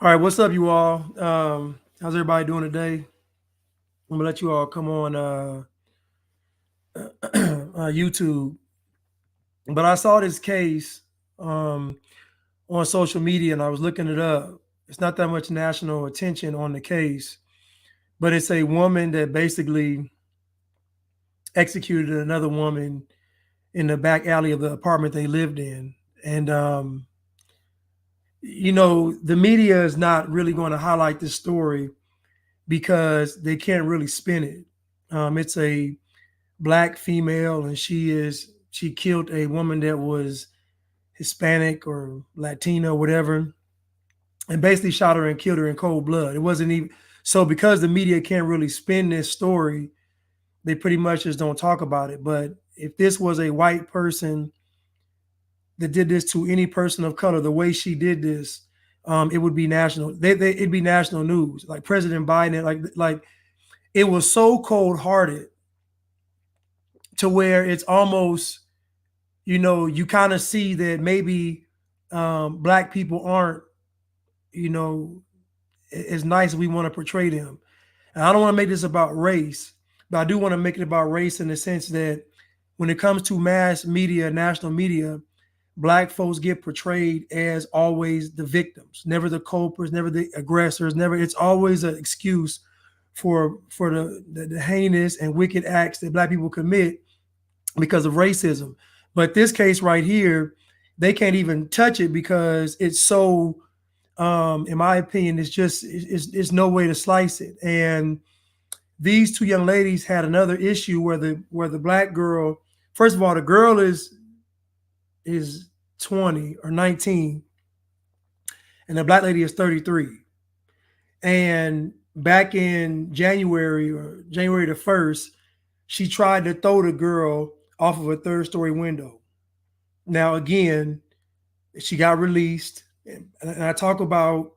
All right, what's up, you all? How's everybody doing today? I'm gonna let you all come on YouTube. But I saw this case on social media, and I was looking it up. It's not that much national attention on the case, but it's a woman that basically executed another woman in the back alley of the apartment they lived in. And the media is not really going to highlight this story because they can't really spin it. It's a black female, and she killed a woman that was Hispanic or Latino, whatever, and basically shot her and killed her in cold blood. It wasn't even so because the media can't really spin this story, they pretty much just don't talk about it. But if this was a white person that did this to any person of color, the way she did this, it would be national. It'd be national news. Like President Biden, like it was so cold hearted to where it's almost, you kind of see that maybe black people aren't, as nice as we want to portray them. And I don't want to make this about race, but I do want to make it about race in the sense that when it comes to mass media, national media, black folks get portrayed as always the victims, never the culprits, never the aggressors, never. It's always an excuse for the heinous and wicked acts that black people commit because of racism. But this case right here, they can't even touch it because it's so, in my opinion, it's no way to slice it. And these two young ladies had another issue where the black girl, first of all, the girl is 20 or 19, and the black lady is 33. And back in January the 1st, she tried to throw the girl off of a third-story window. Now, again, she got released. And I talk about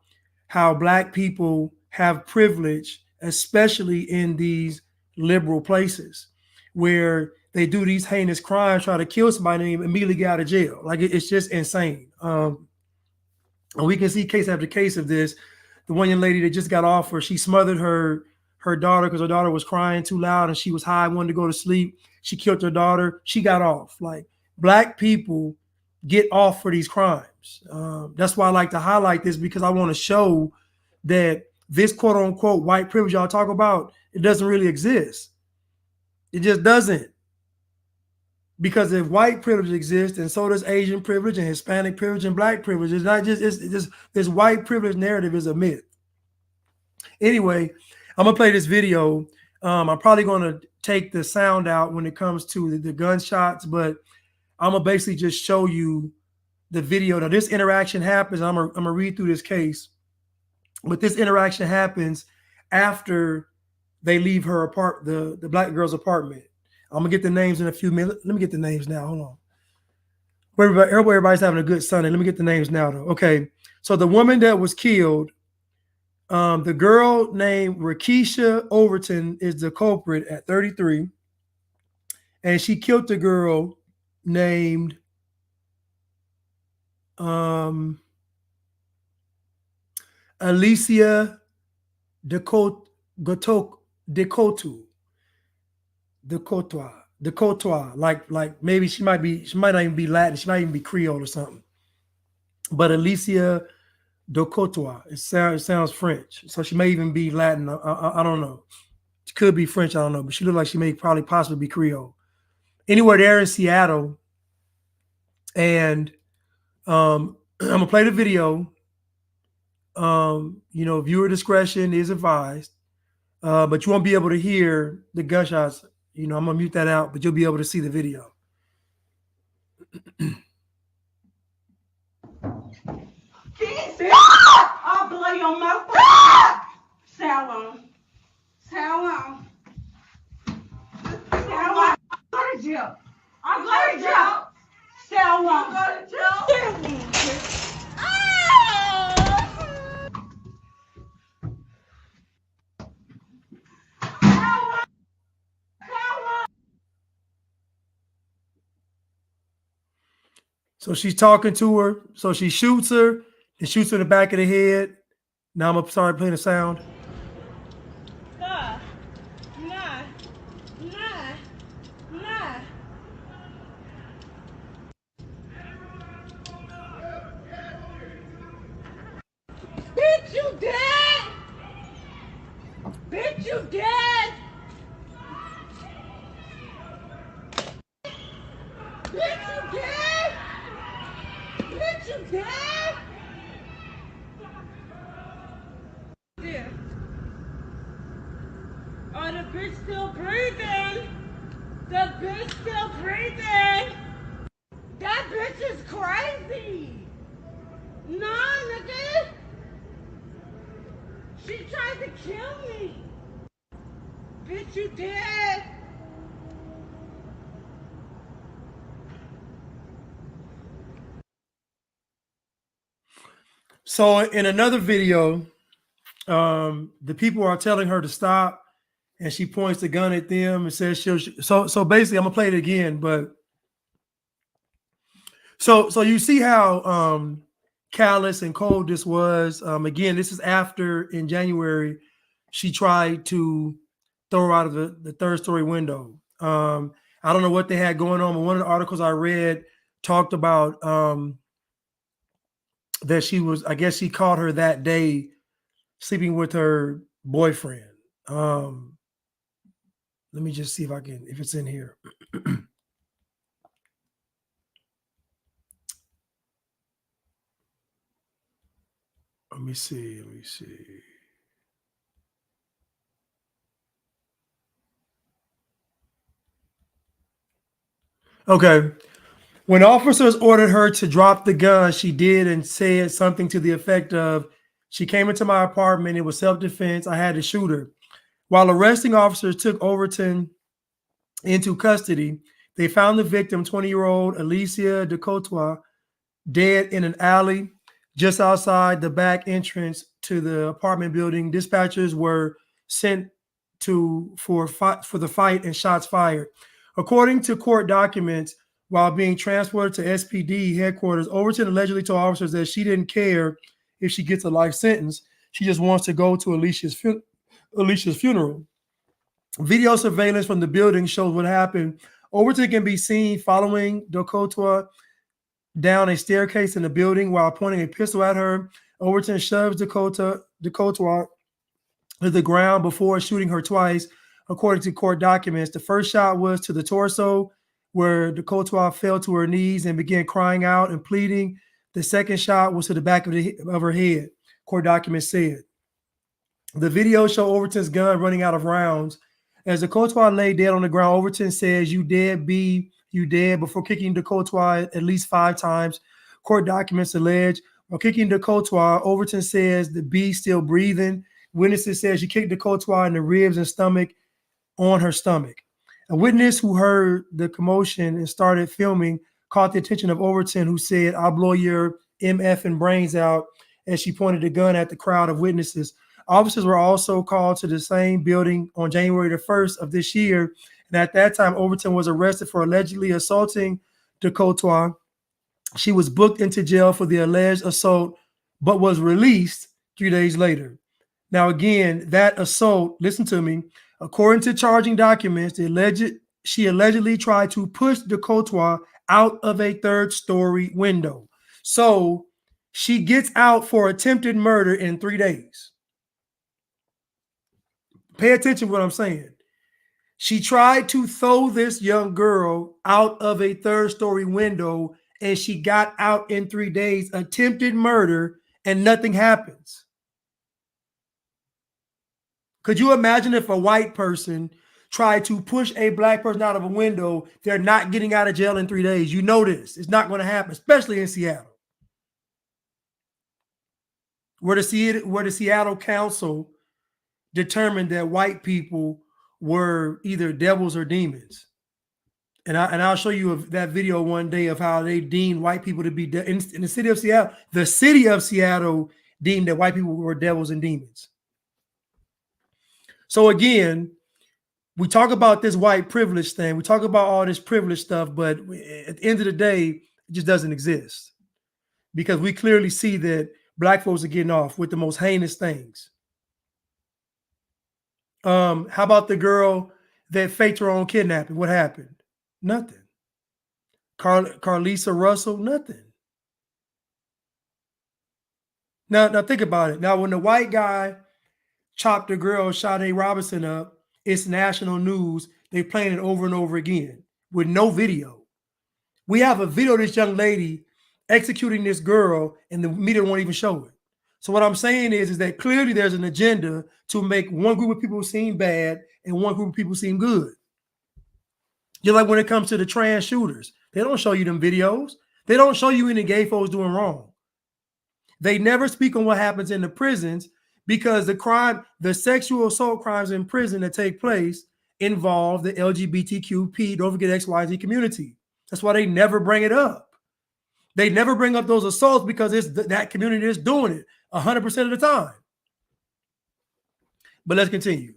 how black people have privilege, especially in these liberal places where they do these heinous crimes, try to kill somebody and immediately get out of jail. Like it's just insane. And we can see case after case of this. The one young lady that just got off, where she smothered her daughter because her daughter was crying too loud and she was high, wanted to go to sleep. She killed her daughter. She got off. Like black people get off for these crimes. That's why I like to highlight this, because I want to show that this quote unquote white privilege y'all talk about, it doesn't really exist. It just doesn't. Because if white privilege exists, and so does Asian privilege and Hispanic privilege and black privilege. It's not just, it's just this white privilege narrative is a myth. Anyway, I'm gonna play this video. I'm probably gonna take the sound out when it comes to the gunshots, but I'm gonna basically just show you the video. Now this interaction happens. I'm gonna read through this case, but this interaction happens after they leave her the black girl's apartment. I'm gonna get the names in a few minutes. Let me get the names now. Hold on. Everybody's having a good Sunday. Let me get the names now, though. Okay. So the woman that was killed, the girl named Rakesa Overton is the culprit at 33. And she killed the girl named Alicia Decotua, like maybe she might not even be Latin, she might even be Creole or something. But Alicia Decotua, it sounds French, so she may even be Latin. I don't know. She could be French, I don't know, but she looked like she may probably possibly be Creole. Anywhere there in Seattle, and I'm gonna play the video. Viewer discretion is advised, but you won't be able to hear the gunshots. I'm gonna mute that out, but you'll be able to see the video. I'll blow your mouth. Sound on. I'm going to jail. Sound on. I'm going to jail. So she's talking to her. So she shoots her and shoots her in the back of the head. Now I'm gonna start playing the sound. Nah, nah, nah, nah. Bitch, you dead! Bitch, you dead! Bitch, you dead! Bitch, you dead! Yeah. Oh, the bitch still breathing! The bitch still breathing! That bitch is crazy! Nah, nigga! She tried to kill me! Bitch, you dead! So in another video, the people are telling her to stop, and she points the gun at them and says she'll. So basically, I'm gonna play it again. But so you see how callous and cold this was. Again, this is after in January she tried to throw her out of the third story window. I don't know what they had going on, but one of the articles I read talked about that she was. I guess she caught her that day sleeping with her boyfriend. Let me just see if it's in here. Let me see. Okay. When officers ordered her to drop the gun, she did and said something to the effect of, "She came into my apartment. It was self-defense. I had to shoot her." While arresting officers took Overton into custody, they found the victim, 20-year-old Alicia DeCotois, dead in an alley just outside the back entrance to the apartment building. Dispatchers were sent for the fight and shots fired. According to court documents, while being transported to SPD headquarters, Overton allegedly told officers that she didn't care if she gets a life sentence. She just wants to go to Alicia's funeral. Video surveillance from the building shows what happened. Overton can be seen following Decotois down a staircase in the building while pointing a pistol at her. Overton shoves Decotois to the ground before shooting her twice, according to court documents. The first shot was to the torso, where Decotois fell to her knees and began crying out and pleading. The second shot was to the back of her head, court documents said. The video showed Overton's gun running out of rounds. As Decotois lay dead on the ground, Overton says, "You dead, B, you dead," before kicking Decotois at least 5 times. Court documents allege while kicking Decotois, Overton says the B still breathing. Witnesses said she kicked Decotois in the ribs and stomach on her stomach. A witness who heard the commotion and started filming caught the attention of Overton, who said, "I'll blow your MF and brains out," as she pointed the gun at the crowd of witnesses. Officers were also called to the same building on January the 1st of this year. And at that time, Overton was arrested for allegedly assaulting Decotois. She was booked into jail for the alleged assault, but was released 3 days later. Now, again, that assault, listen to me, according to charging documents, she allegedly tried to push Decotois out of a third-story window. So she gets out for attempted murder in 3 days. Pay attention to what I'm saying. She tried to throw this young girl out of a third-story window, and she got out in 3 days, attempted murder, and nothing happens. Could you imagine if a white person tried to push a black person out of a window? They're not getting out of jail in 3 days. You know this. It's not going to happen, especially in Seattle, where the Seattle Council determined that white people were either devils or demons. And I'll show you that video one day of how they deemed white people to be in the city of Seattle. The city of Seattle deemed that white people were devils and demons. So again, we talk about this white privilege thing. We talk about all this privilege stuff, but at the end of the day, it just doesn't exist, because we clearly see that black folks are getting off with the most heinous things. How about the girl that faked her own kidnapping? What happened? Nothing. Carlisa Russell, nothing. Now think about it. Now, when the white guy chopped the girl Sade Robinson up, it's national news. They playing it over and over again with no video. We have a video of this young lady executing this girl, and the media won't even show it. So what I'm saying is that clearly there's an agenda to make one group of people seem bad and one group of people seem good. Just like when it comes to the trans shooters, they don't show you them videos. They don't show you any gay folks doing wrong. They never speak on what happens in the prisons because the sexual assault crimes in prison that take place involve the LGBTQP, don't forget XYZ community. That's why they never bring it up. They never bring up those assaults because it's that community is doing it 100% of the time. But let's continue.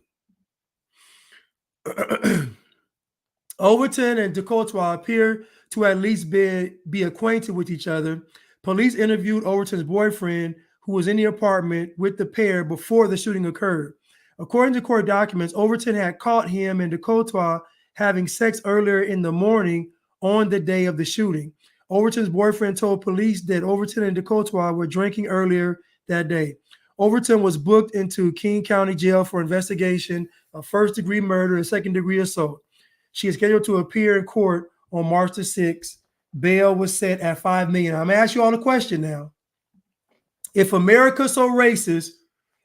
Overton and Dakota appear to at least be acquainted with each other. Police interviewed Overton's boyfriend, who was in the apartment with the pair before the shooting occurred. According to court documents, Overton had caught him and Dakota having sex earlier in the morning on the day of the shooting. Overton's boyfriend told police that Overton and Dakota were drinking earlier that day. Overton was booked into King County Jail for investigation of first-degree murder and second-degree assault. She is scheduled to appear in court on March the 6th. Bail was set at $5 million. I'm going to ask you all a question now. If America's so racist,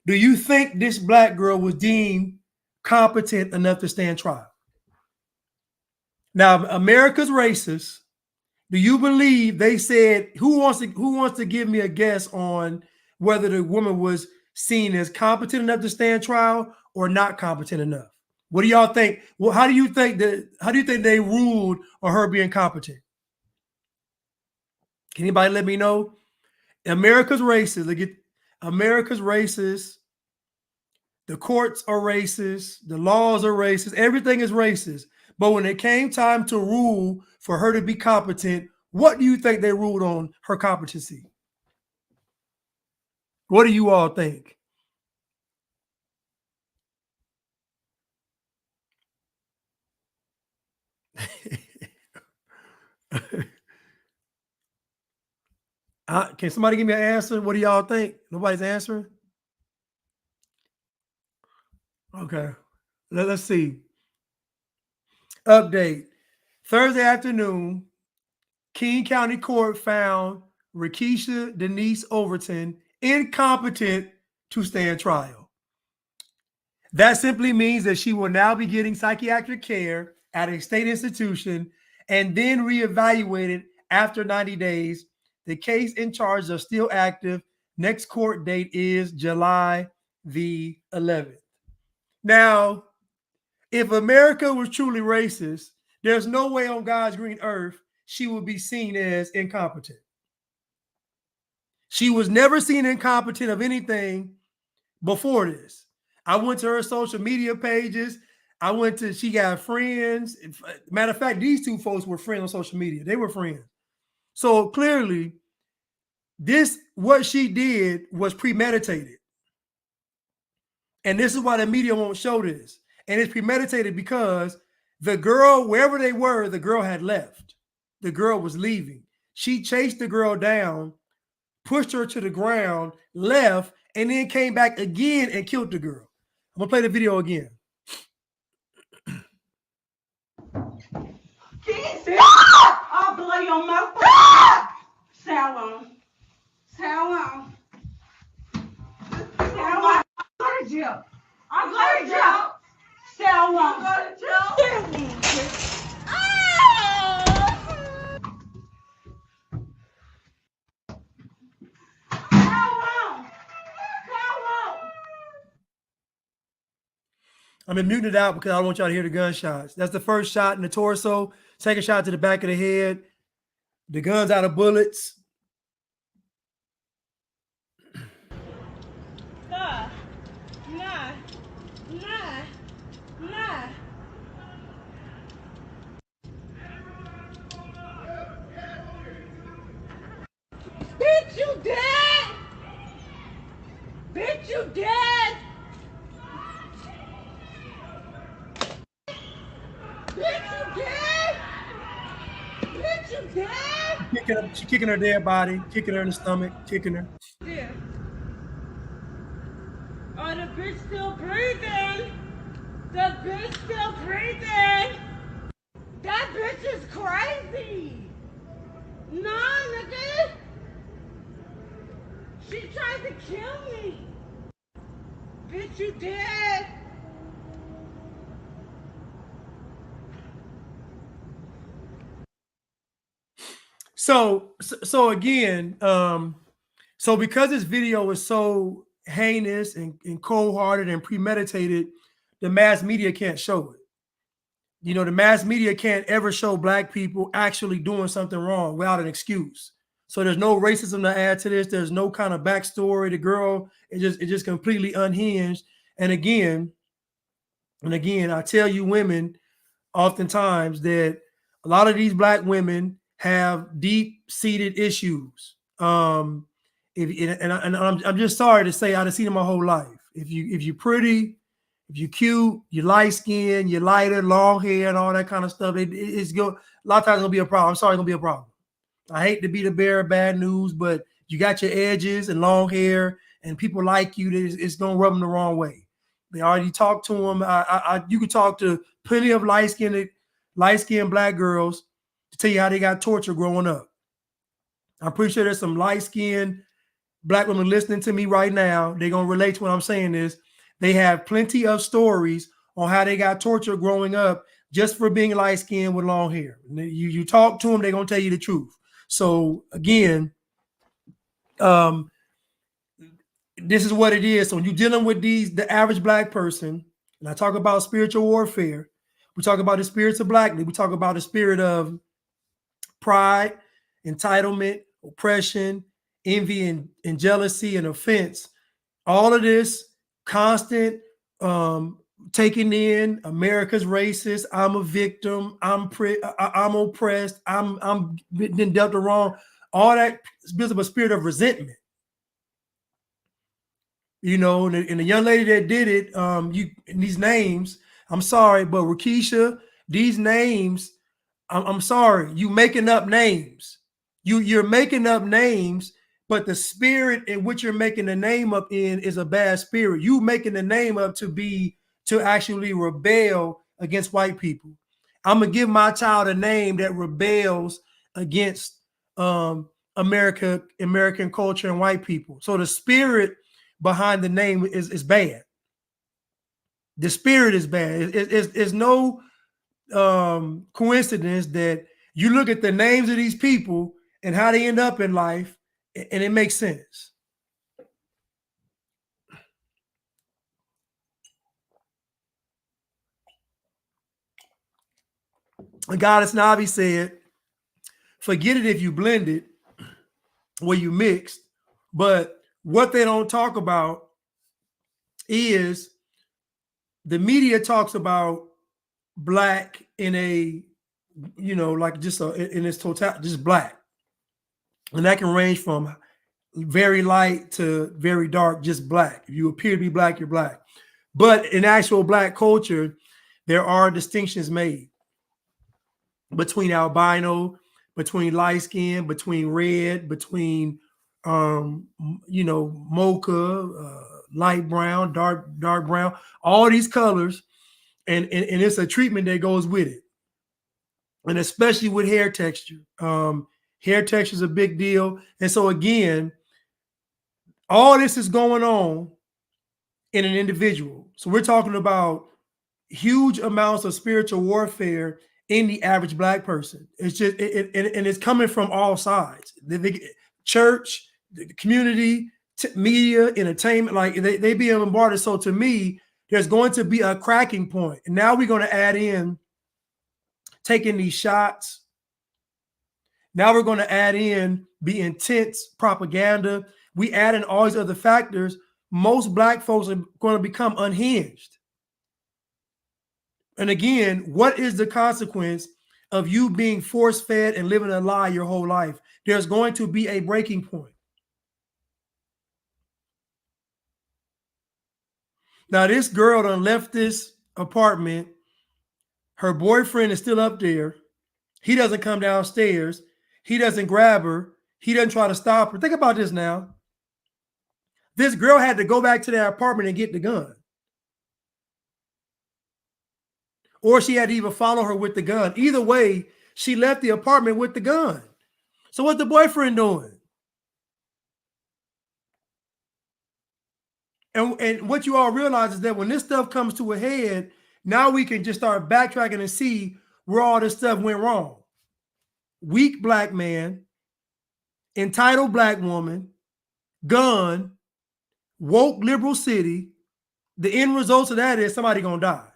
do you think this black girl was deemed competent enough to stand trial? Now, America's racist. Do you believe they said, who wants to give me a guess on whether the woman was seen as competent enough to stand trial or not competent enough? What do y'all think? Well, how do you think they ruled on her being competent? Can anybody let me know? America's racist. America's racist. The courts are racist. The laws are racist. Everything is racist. But when it came time to rule for her to be competent, what do you think they ruled on her competency? What do you all think? Can somebody give me an answer? What do y'all think? Nobody's answering? Okay. Let's see. Update. Thursday afternoon, King County Court found Rakesa Denise Overton incompetent to stand trial. That simply means that she will now be getting psychiatric care at a state institution and then reevaluated after 90 days. The case in charge are still active. Next court date is July the 11th. Now, if America was truly racist, there's no way on God's green earth she would be seen as incompetent. She was never seen incompetent of anything before this. I went to her social media pages. She got friends. Matter of fact, these two folks were friends on social media. They were friends. So clearly, what she did was premeditated. And this is why the media won't show this. And it's premeditated because the girl, wherever they were, the girl had left. The girl was leaving. She chased the girl down, pushed her to the ground, left, and then came back again and killed the girl. I'm going to play the video again. Can you see? I'll blow your mouth. Sound on. Sound on. Sound on. Go to jail. I'm going to jail. Sound on. Go to jail. I'm muting it out because I don't want y'all to hear the gunshots. That's the first shot in the torso. Second shot to the back of the head. The gun's out of bullets. Nah. Bitch, you dead? you dead! Bitch, you dead! Bitch, you dead! She kicking her dead body, kicking her in the stomach, kicking her. Yeah. Oh, the bitch still breathing! The bitch still breathing! That bitch is crazy! Nah, nigga! She tried to kill me! Bitch, you dead! So again, so because this video is so heinous and cold-hearted and premeditated, the mass media can't show it. You know, the mass media can't ever show black people actually doing something wrong without an excuse. So there's no racism to add to this. There's no kind of backstory. The girl is just completely unhinged. And again, I tell you women oftentimes that a lot of these black women have deep-seated issues. I'm just sorry to say I've seen it my whole life. If you're pretty, if you're cute, you're light skinned, you're lighter, long hair, and all that kind of stuff, it's go a lot of times gonna be a problem. I'm sorry, it's gonna be a problem. I hate to be the bearer of bad news, but you got your edges and long hair, and people like you. It's gonna rub them the wrong way. They already talked to them. You could talk to plenty of light-skinned black girls to tell you how they got tortured growing up. I'm pretty sure there's some light-skinned black women listening to me right now. They're gonna relate to what I'm saying. Is they have plenty of stories on how they got tortured growing up just for being light-skinned with long hair. You talk to them, they're gonna tell you the truth. So again, this is what it is. So when you're dealing with the average black person, and I talk about spiritual warfare, we talk about the spirits of blackness, we talk about the spirit of pride, entitlement, oppression, envy, and jealousy and offense. All of this constant taking in America's racist. I'm a victim. I'm oppressed. I'm been dealt the wrong. All that builds up a spirit of resentment. You know, and the young lady that did it, these names. I'm sorry, but Rakesha, these names. I'm sorry, you making up names. You're making up names, but the spirit in which you're making the name up in is a bad spirit. You making the name up to actually rebel against white people. I'm gonna give my child a name that rebels against American culture and white people. So the spirit behind the name is bad. The spirit is bad. It's no coincidence that you look at the names of these people and how they end up in life, and it makes sense. And Goddess Navi said, forget it if you blend it or you mixed, but what they don't talk about is the media talks about black in a, like just in its total, just black. And that can range from very light to very dark, just black. If you appear to be black, you're black. But in actual black culture, there are distinctions made between albino, between light skin, between red, between mocha, light brown, dark brown, all these colors, and it's a treatment that goes with it, and especially with hair texture. Hair texture is a big deal, and so again, all this is going on in an individual. So we're talking about huge amounts of spiritual warfare in the average black person. It's just, and it's coming from all sides. The church, the community, media, entertainment, like they being bombarded. So to me, there's going to be a cracking point. And now we're going to add in taking these shots. Now we're going to add in the intense propaganda. We add in all these other factors. Most black folks are going to become unhinged. And again, what is the consequence of you being force-fed and living a lie your whole life? There's going to be a breaking point. Now, this girl done left this apartment. Her boyfriend is still up there. He doesn't come downstairs. He doesn't grab her. He doesn't try to stop her. Think about this now. This girl had to go back to their apartment and get the gun. Or she had to even follow her with the gun. Either way, she left the apartment with the gun. So what's the boyfriend doing? And what you all realize is that when this stuff comes to a head, now we can just start backtracking and see where all this stuff went wrong. Weak black man, entitled black woman, gun, woke liberal city. The end result of that is somebody gonna die.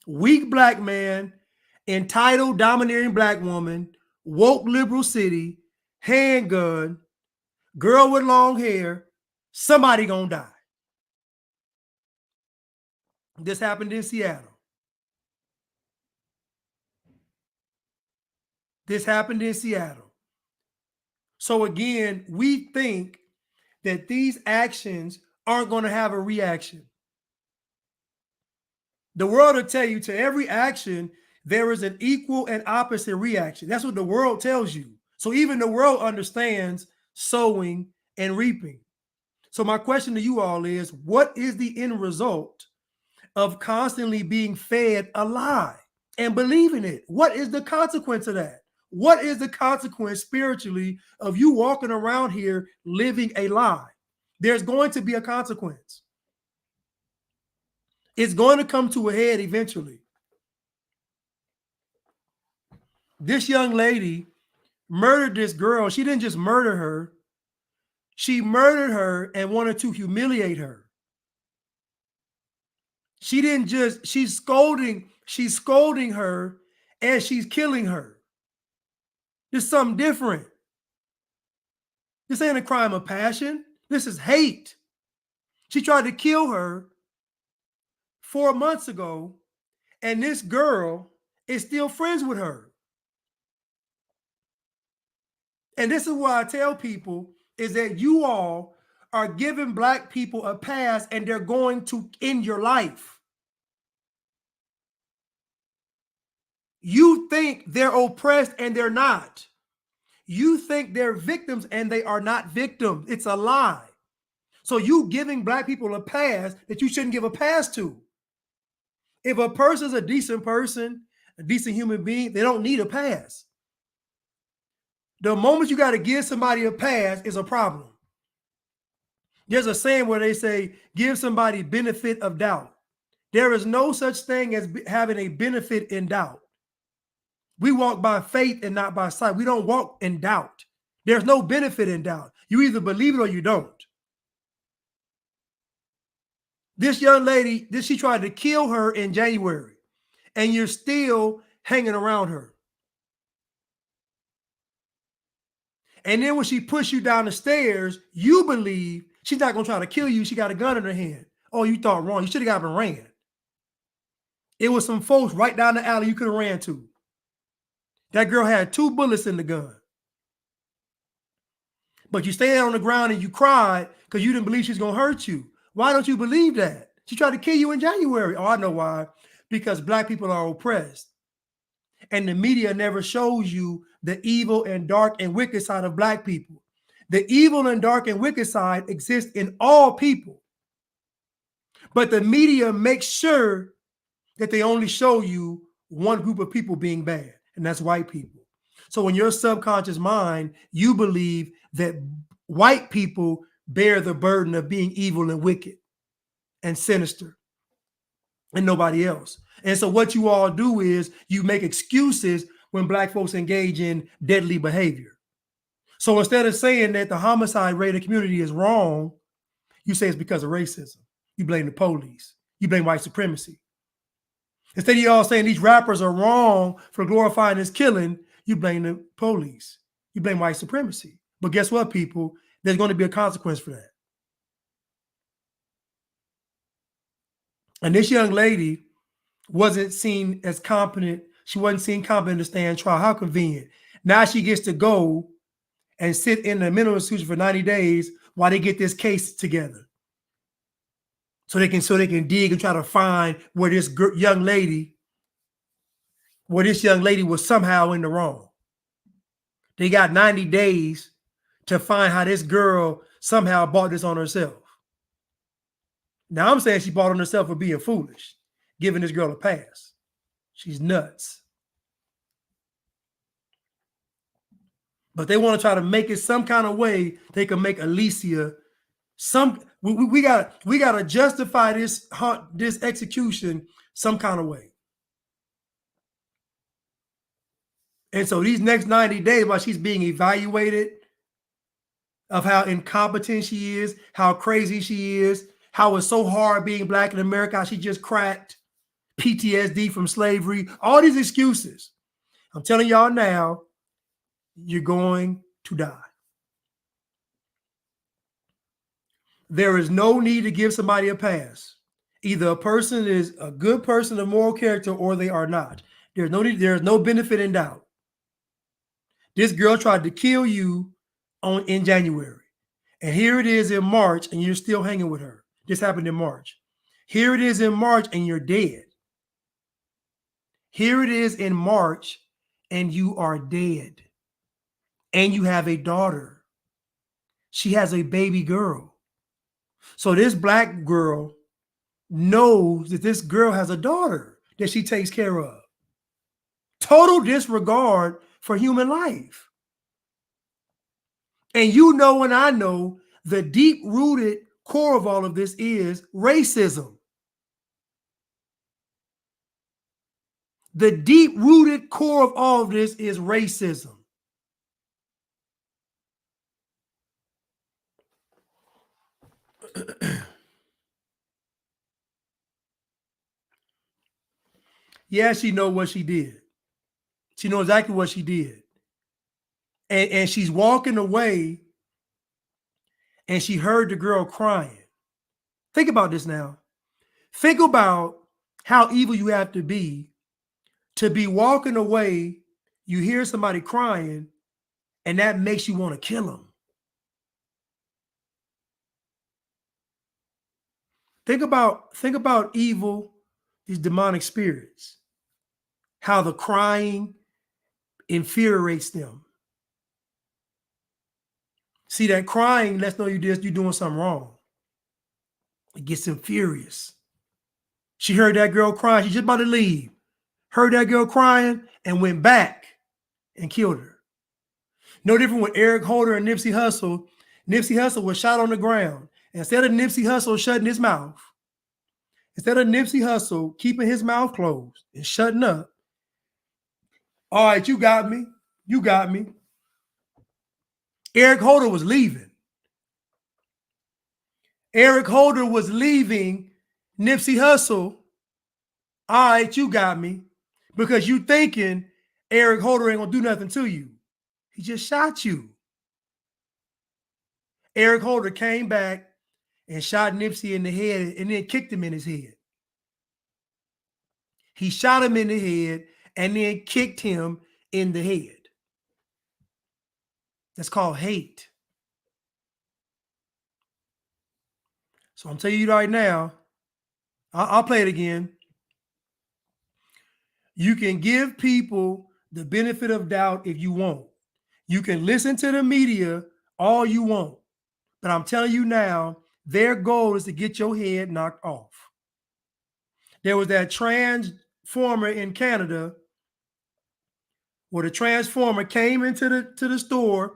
Weak black man, entitled domineering black woman, woke liberal city, handgun, girl with long hair, somebody gonna die. This happened in Seattle. This happened in Seattle. So again, we think that these actions aren't going to have a reaction. The world will tell you to every action, there is an equal and opposite reaction. That's what the world tells you. So even the world understands sowing and reaping. So my question to you all is, what is the end result of constantly being fed a lie and believing it? What is the consequence of that? What is the consequence spiritually of you walking around here living a lie? There's going to be a consequence. It's going to come to a head eventually. This young lady murdered this girl. She didn't just murder her. She murdered her and wanted to humiliate her. She didn't just, she's scolding her and she's killing her. This is something different. This ain't a crime of passion. This is hate. She tried to kill her 4 months ago, and this girl is still friends with her. And this is why I tell people is that you all are giving black people a pass and they're going to end your life. You think they're oppressed and they're not. You think they're victims and they are not victims. It's a lie. So you giving black people a pass that you shouldn't give a pass to. If a person's a decent person, a decent human being, they don't need a pass. The moment you got to give somebody a pass is a problem. There's a saying where they say, give somebody benefit of doubt. There is no such thing as having a benefit in doubt. We walk by faith and not by sight. We don't walk in doubt. There's no benefit in doubt. You either believe it or you don't. This young lady, she tried to kill her in January, and you're still hanging around her. And then when she pushed you down the stairs, you believe she's not going to try to kill you. She got a gun in her hand. Oh, you thought wrong. You should have got up and ran. It was some folks right down the alley you could have ran to. That girl had 2 bullets in the gun. But you stayed on the ground and you cried because you didn't believe she's going to hurt you. Why don't you believe that? She tried to kill you in January. Oh, I know why. Because black people are oppressed. And the media never shows you the evil and dark and wicked side of black people. The evil and dark and wicked side exists in all people. But the media makes sure that they only show you one group of people being bad, and that's white people. So in your subconscious mind, you believe that white people bear the burden of being evil and wicked and sinister and nobody else. And so what you all do is you make excuses when black folks engage in deadly behavior. So instead of saying that the homicide rate of the community is wrong, you say it's because of racism. You blame the police. You blame white supremacy. Instead of y'all saying these rappers are wrong for glorifying this killing, you blame the police. You blame white supremacy. But guess what, people? There's going to be a consequence for that. And this young lady wasn't seen as competent. She wasn't seen competent to stand trial. How convenient. Now she gets to go and sit in the mental institution for 90 days while they get this case together. so they can dig and try to find where this young lady was somehow in the wrong. They got 90 days to find how this girl somehow bought this on herself. Now I'm saying she bought on herself for being foolish, giving this girl a pass. She's nuts. But they want to try to make it some kind of way they can make Alicia we gotta justify this execution some kind of way. And so these next 90 days, while she's being evaluated of how incompetent she is, how crazy she is, how it's so hard being Black in America, how she just cracked, PTSD from slavery, all these excuses. I'm telling y'all now, you're going to die. There is no need to give somebody a pass. Either a person is a good person of moral character or they are not. There's no benefit in doubt. This girl tried to kill you in January. And here it is in March and you're still hanging with her. This happened in March. Here it is in March and you're dead. Here it is in March and you are dead. And you have a daughter. She has a baby girl. So this Black girl knows that this girl has a daughter that she takes care of. Total disregard for human life. And you know and I know the deep-rooted core of all of this is racism. The deep-rooted core of all of this is racism. Yeah, she knows what she did. She knows exactly what she did. And she's walking away and she heard the girl crying. Think about this now. Think about how evil you have to be walking away, you hear somebody crying, and that makes you want to kill them. Think about evil, these demonic spirits, how the crying infuriates them. See, that crying lets know you're doing something wrong. It gets them furious. She heard that girl crying. She's just about to leave. Heard that girl crying and went back and killed her. No different with Eric Holder and Nipsey Hussle. Nipsey Hussle was shot on the ground. Instead of Nipsey Hussle shutting his mouth, instead of Nipsey Hussle keeping his mouth closed and shutting up, all right, you got me. You got me. Eric Holder was leaving. Eric Holder was leaving Nipsey Hussle. All right, you got me. Because you thinking Eric Holder ain't gonna do nothing to you. He just shot you. Eric Holder came back and shot Nipsey in the head and then kicked him in his head. He shot him in the head and then kicked him in the head. That's called hate. So I'm telling you right now, I'll play it again. You can give people the benefit of doubt if you want. You can listen to the media all you want. But I'm telling you now, their goal is to get your head knocked off. There was that transformer in Canada where the transformer came into the store,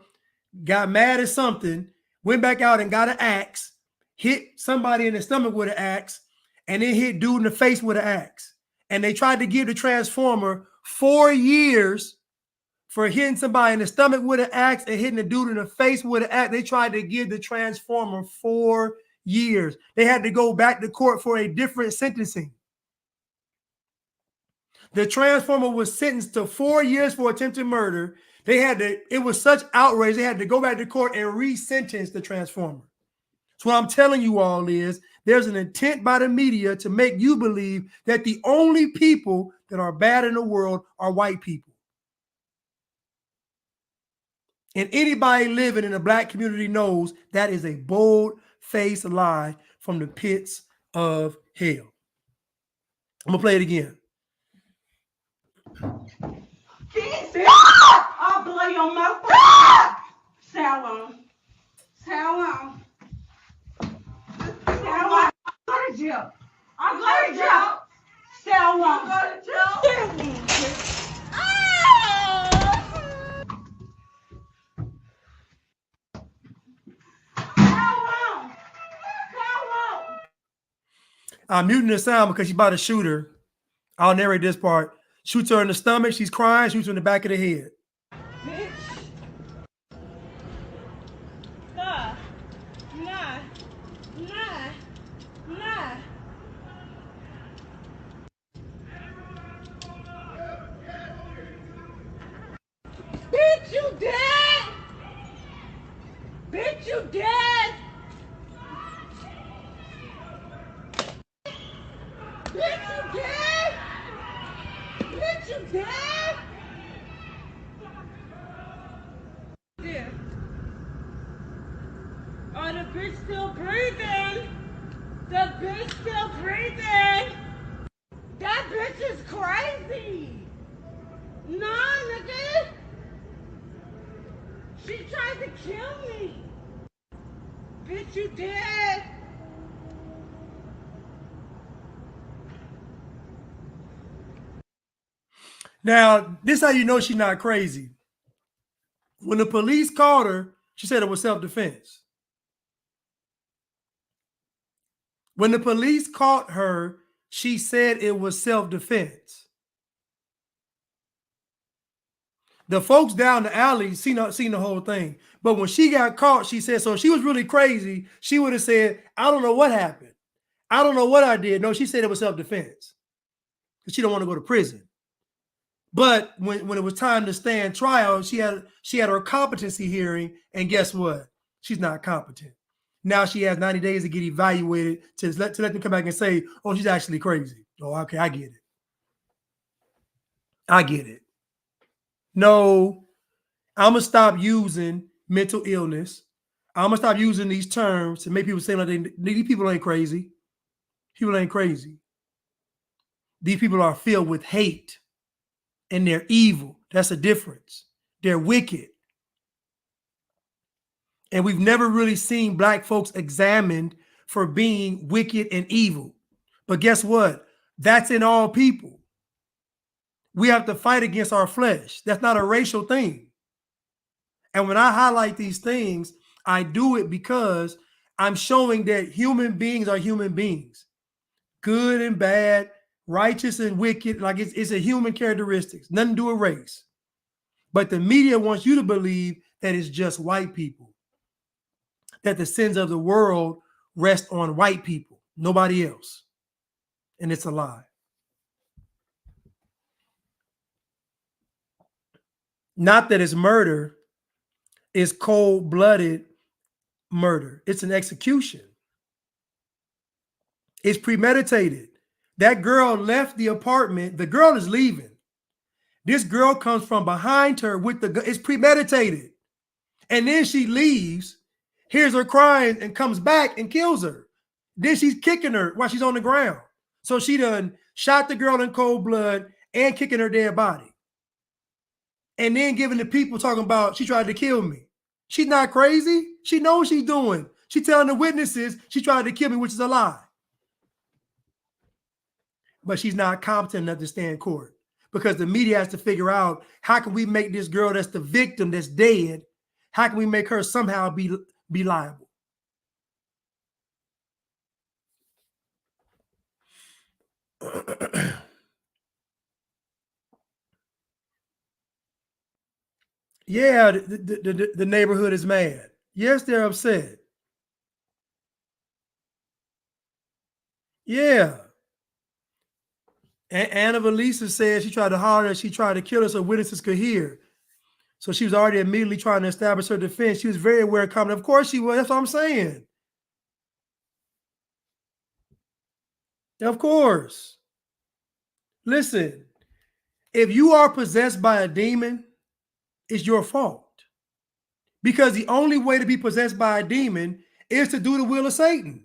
got mad at something, went back out and got an axe, hit somebody in the stomach with an axe, and then hit dude in the face with an axe. And they tried to give the transformer 4 years for hitting somebody in the stomach with an axe and hitting the dude in the face with an axe. They tried to give the transformer 4 years. They had to go back to court for a different sentencing. The transformer was sentenced to 4 years for attempted murder. It was such outrage, they had to go back to court and re-sentence the transformer. So what I'm telling you all is there's an intent by the media to make you believe that the only people that are bad in the world are white people. And anybody living in the Black community knows that is a bold-faced lie from the pits of hell. I'm gonna play it again. I'll blow your mouth. Sound on. Sound on. Sound on. Go to jail. I'll go to jail. Sound on. Go to jail. I'm muting the sound because she's about to shoot her. I'll narrate this part. Shoots her in the stomach. She's crying. Shoots her in the back of the head. Bitch. Nah. Nah. Nah. Nah. Bitch, you dead! Bitch, you dead! Bitch, you dead! Bitch, you dead! Yeah. Oh, the bitch still breathing! The bitch still breathing! That bitch is crazy! Nah, nigga! She tried to kill me! Bitch, you dead! Now, this is how you know she's not crazy. When the police called her, she said it was self-defense. When the police caught her, she said it was self-defense. The folks down the alley seen the whole thing. But when she got caught, she said, so if she was really crazy, she would have said, I don't know what happened. I don't know what I did. No, she said it was self-defense because she don't want to go to prison. But when it was time to stand trial, she had her competency hearing, and guess what? She's not competent. Now she has 90 days to get evaluated to let them come back and say, oh, she's actually crazy. Oh, okay, I get it. I get it. No, I'm going to stop using mental illness. I'm going to stop using these terms to make people say like these people ain't crazy. People ain't crazy. These people are filled with hate and they're evil. That's the difference. They're wicked. And we've never really seen Black folks examined for being wicked and evil. But guess what? That's in all people. We have to fight against our flesh. That's not a racial thing. And when I highlight these things, I do it because I'm showing that human beings are human beings. Good and bad, righteous and wicked. Like it's a human characteristics. Nothing to do with race. But the media wants you to believe that it's just white people. That the sins of the world rest on white people, nobody else. And it's a lie. Not that it's murder, it's cold-blooded murder. It's an execution. It's premeditated. That girl left the apartment. The girl is leaving. This girl comes from behind her with the gun. It's premeditated. And then she leaves, hears her crying, and comes back and kills her. Then she's kicking her while she's on the ground. So she done shot the girl in cold blood and kicking her dead body. And then giving the people talking about she tried to kill me. She's not crazy. She knows what she's doing. She's telling the witnesses she tried to kill me, which is a lie. But she's not competent enough to stand court because the media has to figure out how can we make this girl that's the victim that's dead, how can we make her somehow be liable? Yeah, the neighborhood is mad. Yes, they're upset. Yeah. And Anna Valisa said she tried to holler her, she tried to kill us so witnesses could hear. So she was already immediately trying to establish her defense. She was very aware of coming. Of course she was. That's what I'm saying. Of course. Listen, if you are possessed by a demon, it's your fault. Because the only way to be possessed by a demon is to do the will of Satan.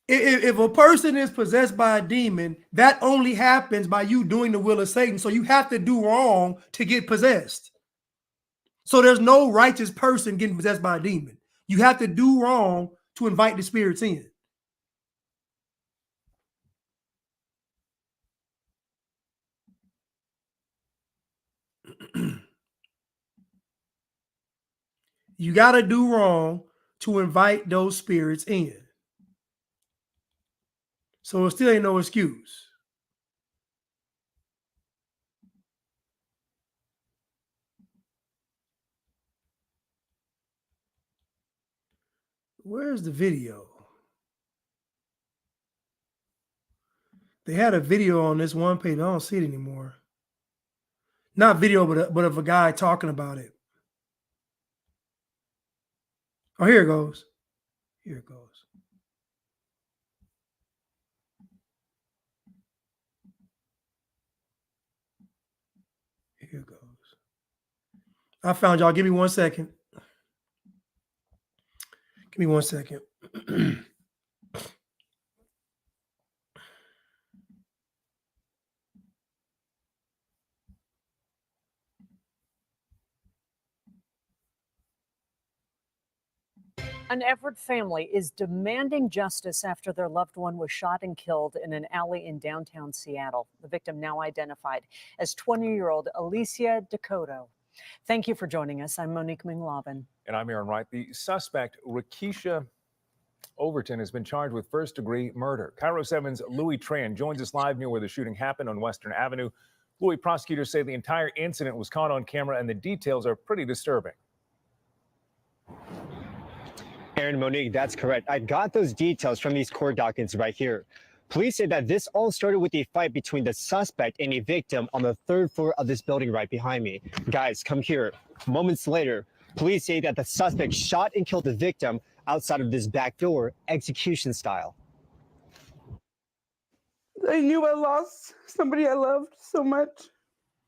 If a person is possessed by a demon, that only happens by you doing the will of Satan. So you have to do wrong to get possessed. So there's no righteous person getting possessed by a demon. You have to do wrong to invite the spirits in. You got to do wrong to invite those spirits in. So it still ain't no excuse. Where's the video? They had a video on this one page. I don't see it anymore. Not video, but of a guy talking about it. Oh, here it goes. Here it goes. Here it goes. I found y'all. Give me 1 second. Give me 1 second. An Everett family is demanding justice after their loved one was shot and killed in an alley in downtown Seattle. The victim now identified as 20-year-old Alicia Dakota. Thank you for joining us. I'm Monique Minglavin. And I'm Aaron Wright. The suspect, Rakesa Overton, has been charged with first-degree murder. Cairo 7's Louis Tran joins us live near where the shooting happened on Western Avenue. Louis, prosecutors say the entire incident was caught on camera and the details are pretty disturbing. Aaron, Monique, that's correct. I got those details from these court documents right here. Police say that this all started with a fight between the suspect and a victim on the third floor of this building right behind me. Guys, come here. Moments later, police say that the suspect shot and killed the victim outside of this back door, execution style. I knew I lost somebody I loved so much.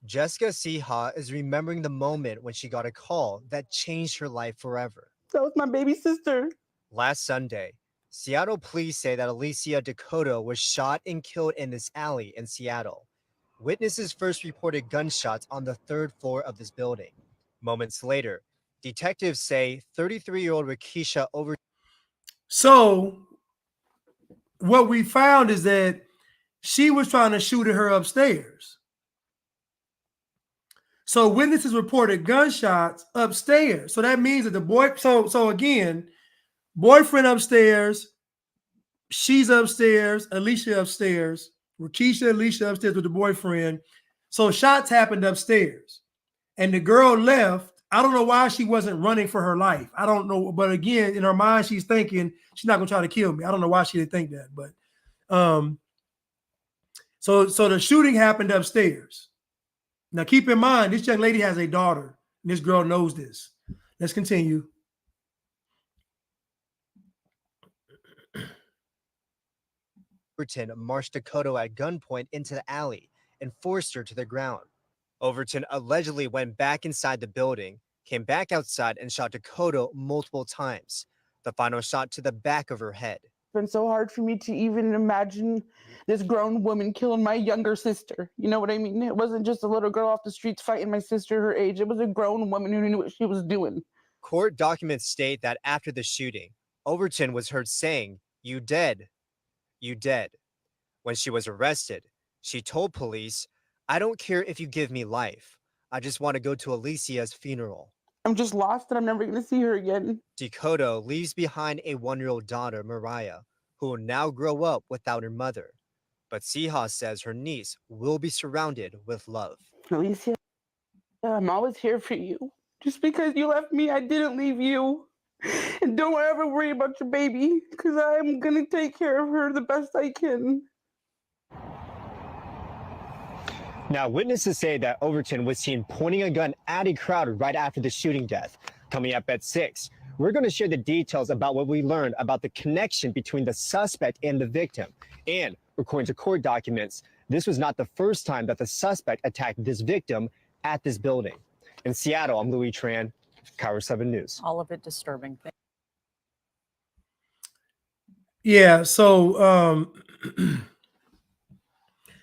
Jessica Siha is remembering the moment when she got a call that changed her life forever. That was my baby sister. Last Sunday, Seattle police say that Alicia Dakota was shot and killed in this alley in Seattle. Witnesses first reported gunshots on the third floor of this building. Moments later, detectives say 33-year-old Rakesa Overton. So what we found is that she was trying to shoot at her upstairs. So witnesses reported gunshots upstairs. So that means that the boy, so again, boyfriend upstairs, she's upstairs, Alicia upstairs, Rakesa, Alicia upstairs with the boyfriend. So shots happened upstairs. And the girl left. I don't know why she wasn't running for her life. I don't know. But again, in her mind, she's thinking she's not going to try to kill me. I don't know why she didn't think that. But so the shooting happened upstairs. Now, keep in mind, this young lady has a daughter. And this girl knows this. Let's continue. Overton marched Dakota at gunpoint into the alley and forced her to the ground. Overton allegedly went back inside the building, came back outside, and shot Dakota multiple times. The final shot to the back of her head. It's been so hard for me to even imagine this grown woman killing my younger sister. You know what I mean? It wasn't just a little girl off the streets fighting my sister her age. It was a grown woman who knew what she was doing. Court documents state that after the shooting, Overton was heard saying, "You dead. You dead." When she was arrested, she told police, "I don't care if you give me life. I just want to go to Alicia's funeral." I'm just lost and I'm never going to see her again. Dakota leaves behind a 1-year-old daughter, Mariah, who will now grow up without her mother. But Siha says her niece will be surrounded with love. Alicia, I'm always here for you. Just because you left me, I didn't leave you. And don't ever worry about your baby, because I'm going to take care of her the best I can. Now, witnesses say that Overton was seen pointing a gun at a crowd right after the shooting death. Coming up at 6, we're going to share the details about what we learned about the connection between the suspect and the victim. And according to court documents, this was not the first time that the suspect attacked this victim at this building. In Seattle, I'm Louis Tran, Cairo 7 News. All of it disturbing. Yeah. So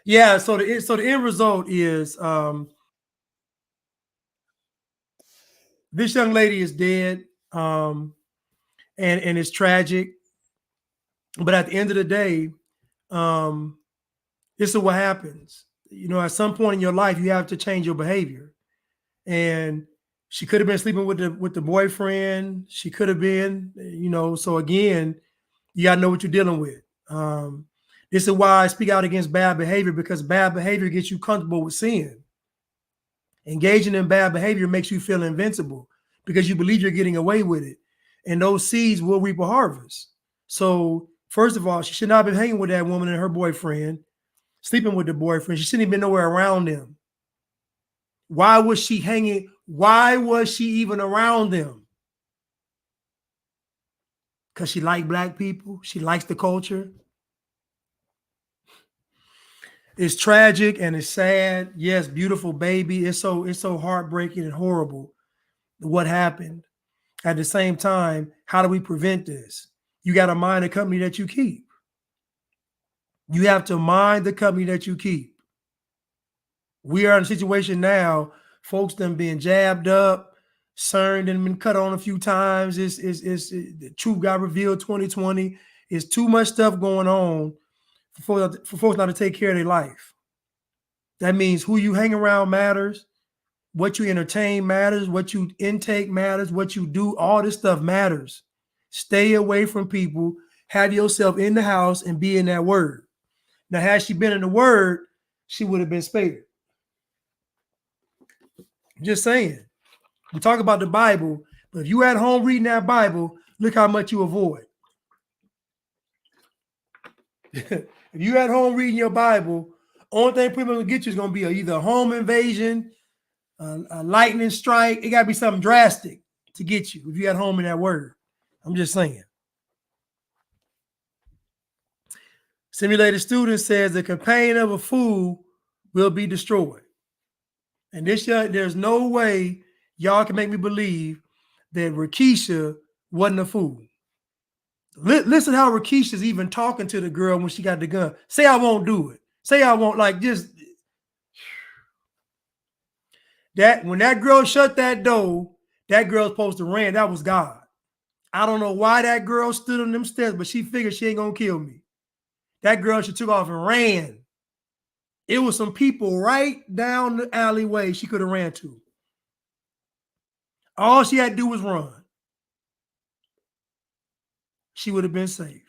yeah. So the end result is this young lady is dead, and it's tragic. But at the end of the day, this is what happens. You know, at some point in your life, you have to change your behavior. And she could have been sleeping with the boyfriend. She could have been, you know. So again, you got to know what you're dealing with. This is why I speak out against bad behavior, because bad behavior gets you comfortable with sin. Engaging in bad behavior makes you feel invincible because you believe you're getting away with it. And those seeds will reap a harvest. So, first of all, she should not have been hanging with that woman and her boyfriend, sleeping with the boyfriend. She shouldn't have been nowhere around them. Why was she hanging? Why was she even around them? Because she liked black people. She likes the culture. It's tragic and it's sad. Yes, beautiful baby. It's so heartbreaking and horrible what happened. At the same time, how do we prevent this? You got to mind the company that you keep. You have to mind the company that you keep. We are in a situation now, folks done being jabbed up, CERN done been cut on a few times. The truth got revealed 2020. It's too much stuff going on for folks not to take care of their life. That means who you hang around matters, what you entertain matters, what you intake matters, what you do, all this stuff matters. Stay away from people, have yourself in the house and be in that word. Now, had she been in the word, she would have been spared. Just saying. We talk about the Bible, but if you at home reading that Bible, look how much you avoid. If you at home reading your Bible, only thing people gonna get you is gonna be either a home invasion, a lightning strike. It gotta be something drastic to get you if you at home in that word. I'm just saying. Simulated Student says the companion of a fool will be destroyed. And this year, there's no way y'all can make me believe that Rakesha wasn't a fool. Listen how Rakesha's even talking to the girl when she got the gun. Say I won't do it. Say I won't, like, just that. When that girl shut that door, that girl's supposed to ran. That was God. I don't know why that girl stood on them steps, but she figured she ain't gonna kill me. That girl, she took off and ran. It was some people right down the alleyway she could have ran to. All she had to do was run. She would have been safe.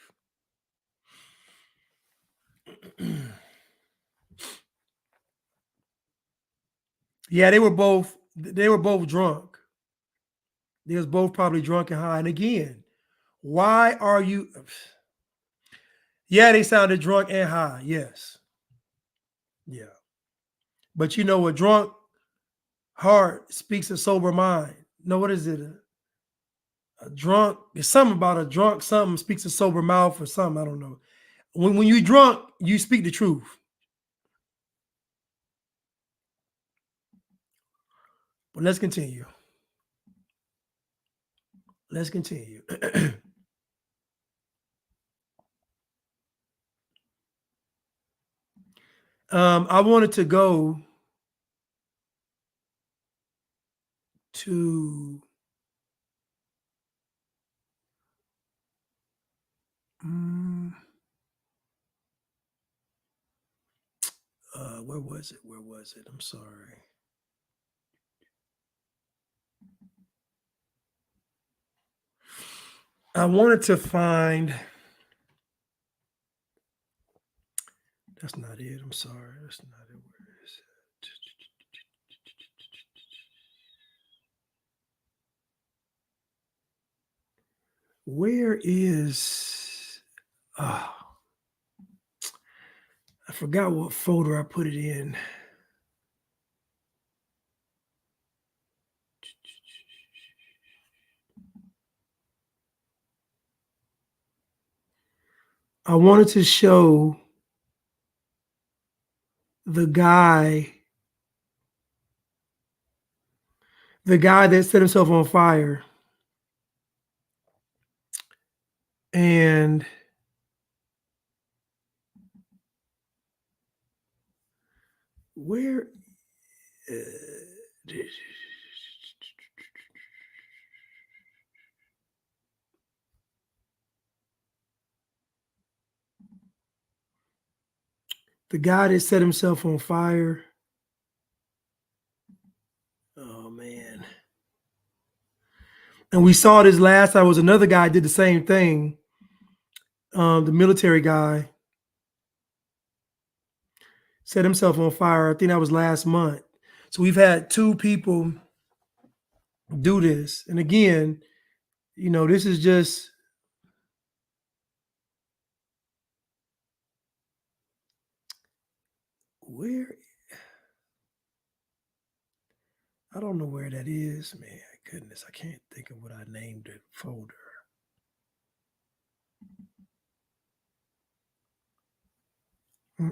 Yeah, they were both drunk. They was both probably drunk and high. And again, why are you? Yeah, they sounded drunk and high. Yes. Yeah. But you know, a drunk heart speaks a sober mind. No, what is it? A drunk, there's something about a drunk, something speaks a sober mouth or something. I don't know. When you're drunk, you speak the truth. But let's continue. Let's continue. I wanted to go to where was it? Where was it? I'm sorry. I wanted to find. That's not it. I'm sorry. That's not it. Where is it? Where is? I forgot what folder I put it in. I wanted to show the guy that set himself on fire. And where the guy that set himself on fire. Oh man. And we saw this last time. Was another guy did the same thing. The military guy set himself on fire. I think that was last month. So we've had two people do this. And again, you know, this is just where I don't know where that is, man. Goodness, I can't think of what I named the folder. I'm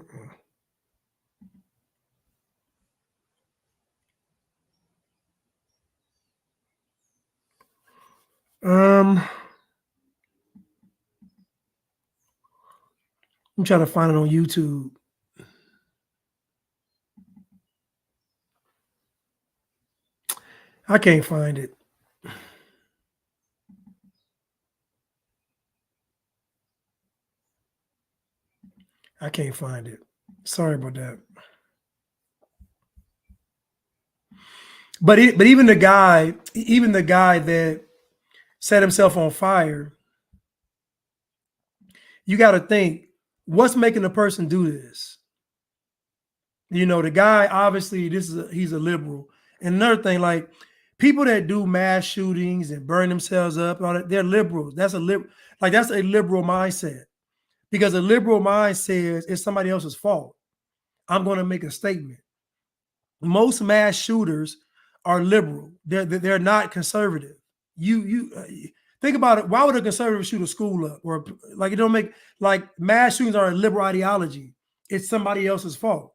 trying to find it on YouTube. I can't find it. I can't find it. Sorry about that. But even the guy that set himself on fire, you got to think, what's making a person do this? You know, the guy, obviously, he's a liberal. And another thing, like people that do mass shootings and burn themselves up, all that, they're liberals. That's a liberal mindset. Because a liberal mind says it's somebody else's fault. I'm going to make a statement. Most mass shooters are liberal. They're not conservative. You think about it. Why would a conservative shoot a school up? Or like it don't make, like mass shootings are a liberal ideology. It's somebody else's fault.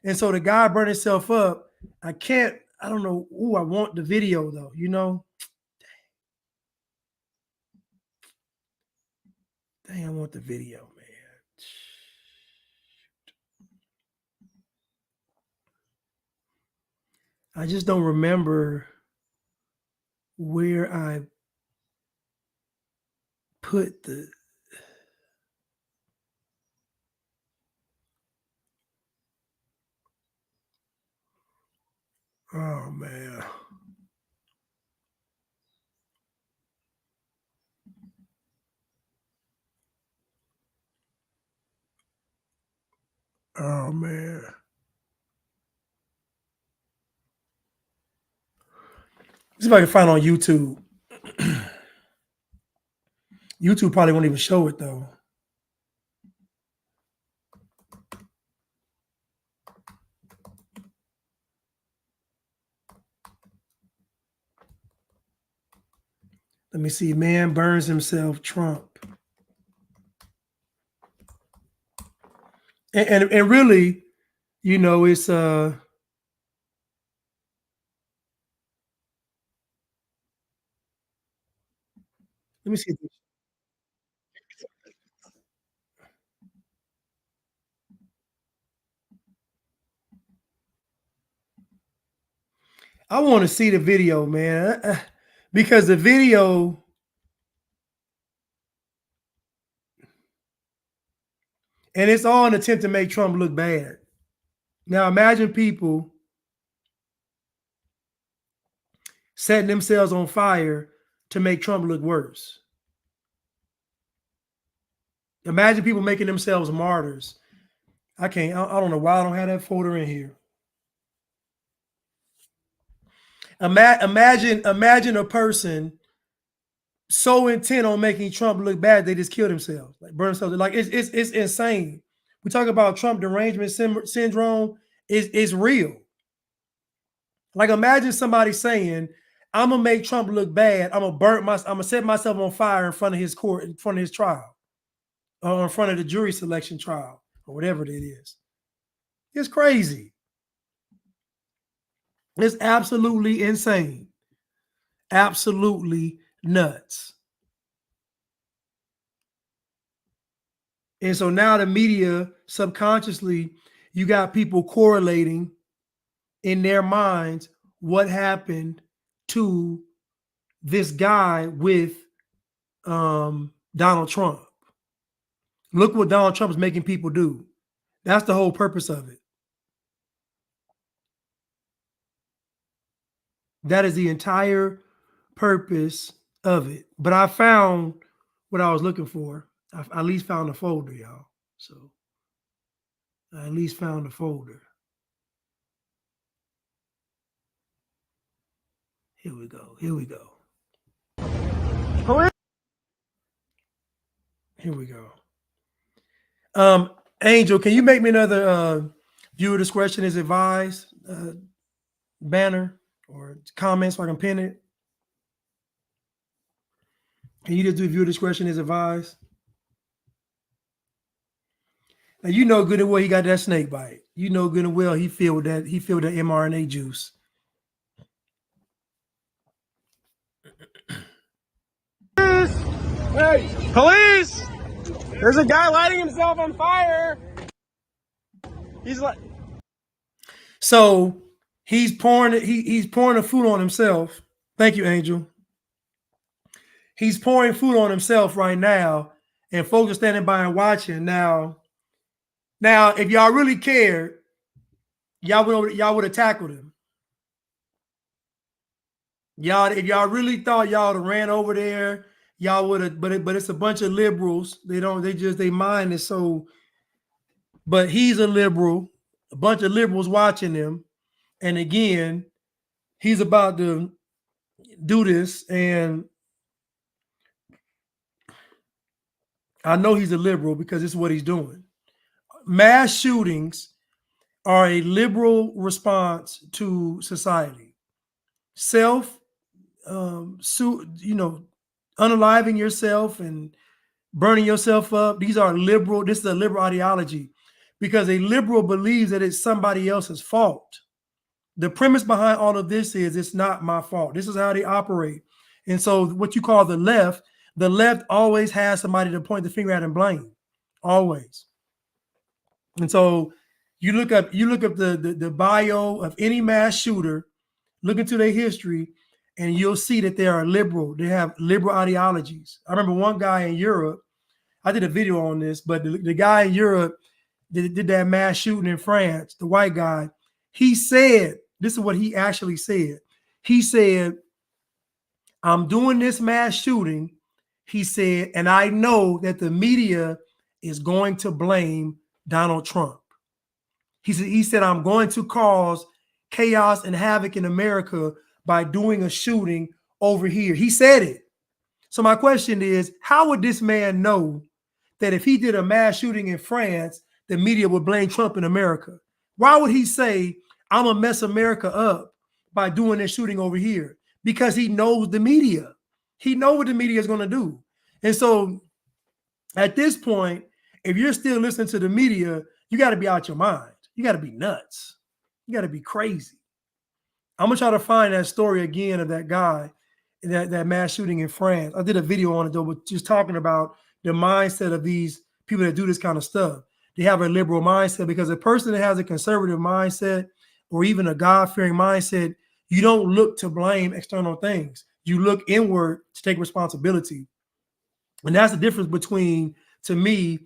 And so the guy burned himself up. I don't know. Ooh, I want the video though, you know. Dang, I want the video, man. I just don't remember where I put the. Oh man. Oh man. See if I can find it on YouTube. YouTube probably won't even show it though. Let me see. Man burns himself, Trump. And really, you know, it's let me see. I want to see the video, man, because the video, and it's all an attempt to make Trump look bad. Now imagine people setting themselves on fire to make Trump look worse. Imagine people making themselves martyrs. I don't know why I don't have that folder in here. Imagine a person so intent on making Trump look bad they just kill themselves, like burn themselves. Like it's insane. We talk about Trump derangement syndrome. It's real. Like imagine somebody saying, "I'm gonna make Trump look bad. I'm gonna set myself on fire in front of his court, in front of his trial, or in front of the jury selection trial, or whatever it is." It's crazy. It's absolutely insane. Absolutely nuts. And so now the media subconsciously you got people correlating in their minds what happened to this guy with Donald Trump. Look what Donald Trump is making people do. That's the whole purpose of it. That is the entire purpose of it. But I found what I was looking for. I at least found a folder, y'all. So I at least found a folder. Here we go. Here we go. Here we go. Angel, can you make me another viewer discretion is advised banner or comment so I can pin it? Can you just do viewer discretion is advised? Now you know good and well he got that snake bite. You know good and well he filled that mRNA juice. Hey, police! There's a guy lighting himself on fire. He's like, so he's pouring the food on himself. Thank you, Angel. He's pouring food on himself right now, and folks are standing by and watching. Now, if y'all really cared, y'all would have tackled him. Y'all, if y'all really thought y'all would have ran over there, y'all would have. But it's a bunch of liberals. Their mind is so. But he's a liberal. A bunch of liberals watching him, and again, he's about to do this, and I know he's a liberal because it's what he's doing. Mass shootings are a liberal response to society. Unaliving yourself and burning yourself up. These are liberal. This is a liberal ideology because a liberal believes that it's somebody else's fault. The premise behind all of this is it's not my fault. This is how they operate. And so what you call the left always has somebody to point the finger at and blame. Always. And so you look up the bio of any mass shooter, look into their history, and you'll see that they are liberal. They have liberal ideologies. I remember one guy in Europe, I did a video on this, but the guy in Europe did that mass shooting in France, the white guy, he said, this is what he actually said. He said, I'm doing this mass shooting, he said, and I know that the media is going to blame Donald Trump. He said, I'm going to cause chaos and havoc in America by doing a shooting over here. He said it. So my question is, how would this man know that if he did a mass shooting in France, the media would blame Trump in America? Why would he say, I'm going to mess America up by doing this shooting over here? Because he knows the media. He knows what the media is going to do. And so at this point, if you're still listening to the media, you got to be out your mind. You got to be nuts. You got to be crazy. I'm going to try to find that story again of that guy, that mass shooting in France. I did a video on it, though, but just talking about the mindset of these people that do this kind of stuff. They have a liberal mindset because a person that has a conservative mindset or even a God-fearing mindset, you don't look to blame external things. You look inward to take responsibility. And that's the difference between, to me,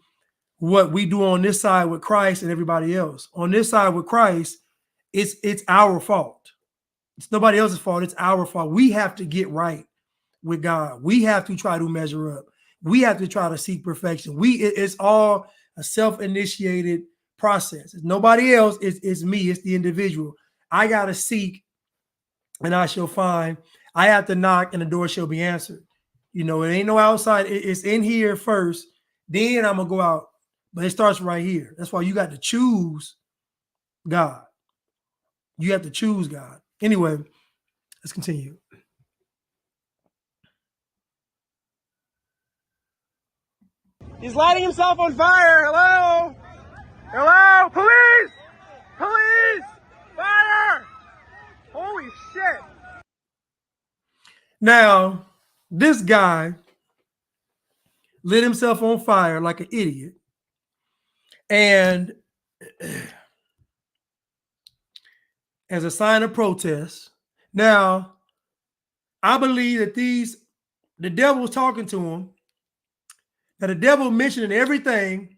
what we do on this side with Christ and everybody else. On this side with Christ, it's our fault. It's nobody else's fault. It's our fault. We have to get right with God. We have to try to measure up. We have to try to seek perfection. It's all a self-initiated process. It's nobody else. It's me. It's the individual. I got to seek and I shall find. I have to knock and the door shall be answered. You know, it ain't no outside. It's in here first. Then I'm going to go out. But it starts right here. That's why you got to choose God. You have to choose God. Anyway, let's continue. he's lighting himself on fire. Hello? Hello? Police! Police! Fire! Holy shit. Now, this guy lit himself on fire like an idiot. And as a sign of protest. Now, I believe that the devil was talking to him. Now, the devil mentioning everything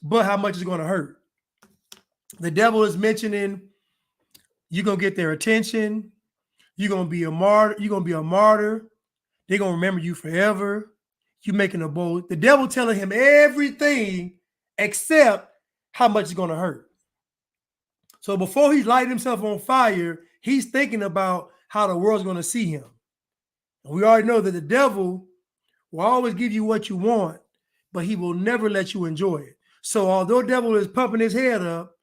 but how much it's going to hurt. The devil is mentioning you're going to get their attention. You're going to be a martyr. You're going to be a martyr. They're going to remember you forever. You making a bold. The devil telling him everything except how much it's going to hurt. So before he's lighting himself on fire, he's thinking about how the world's going to see him. And we already know that the devil will always give you what you want, but he will never let you enjoy it. So although the devil is pumping his head up,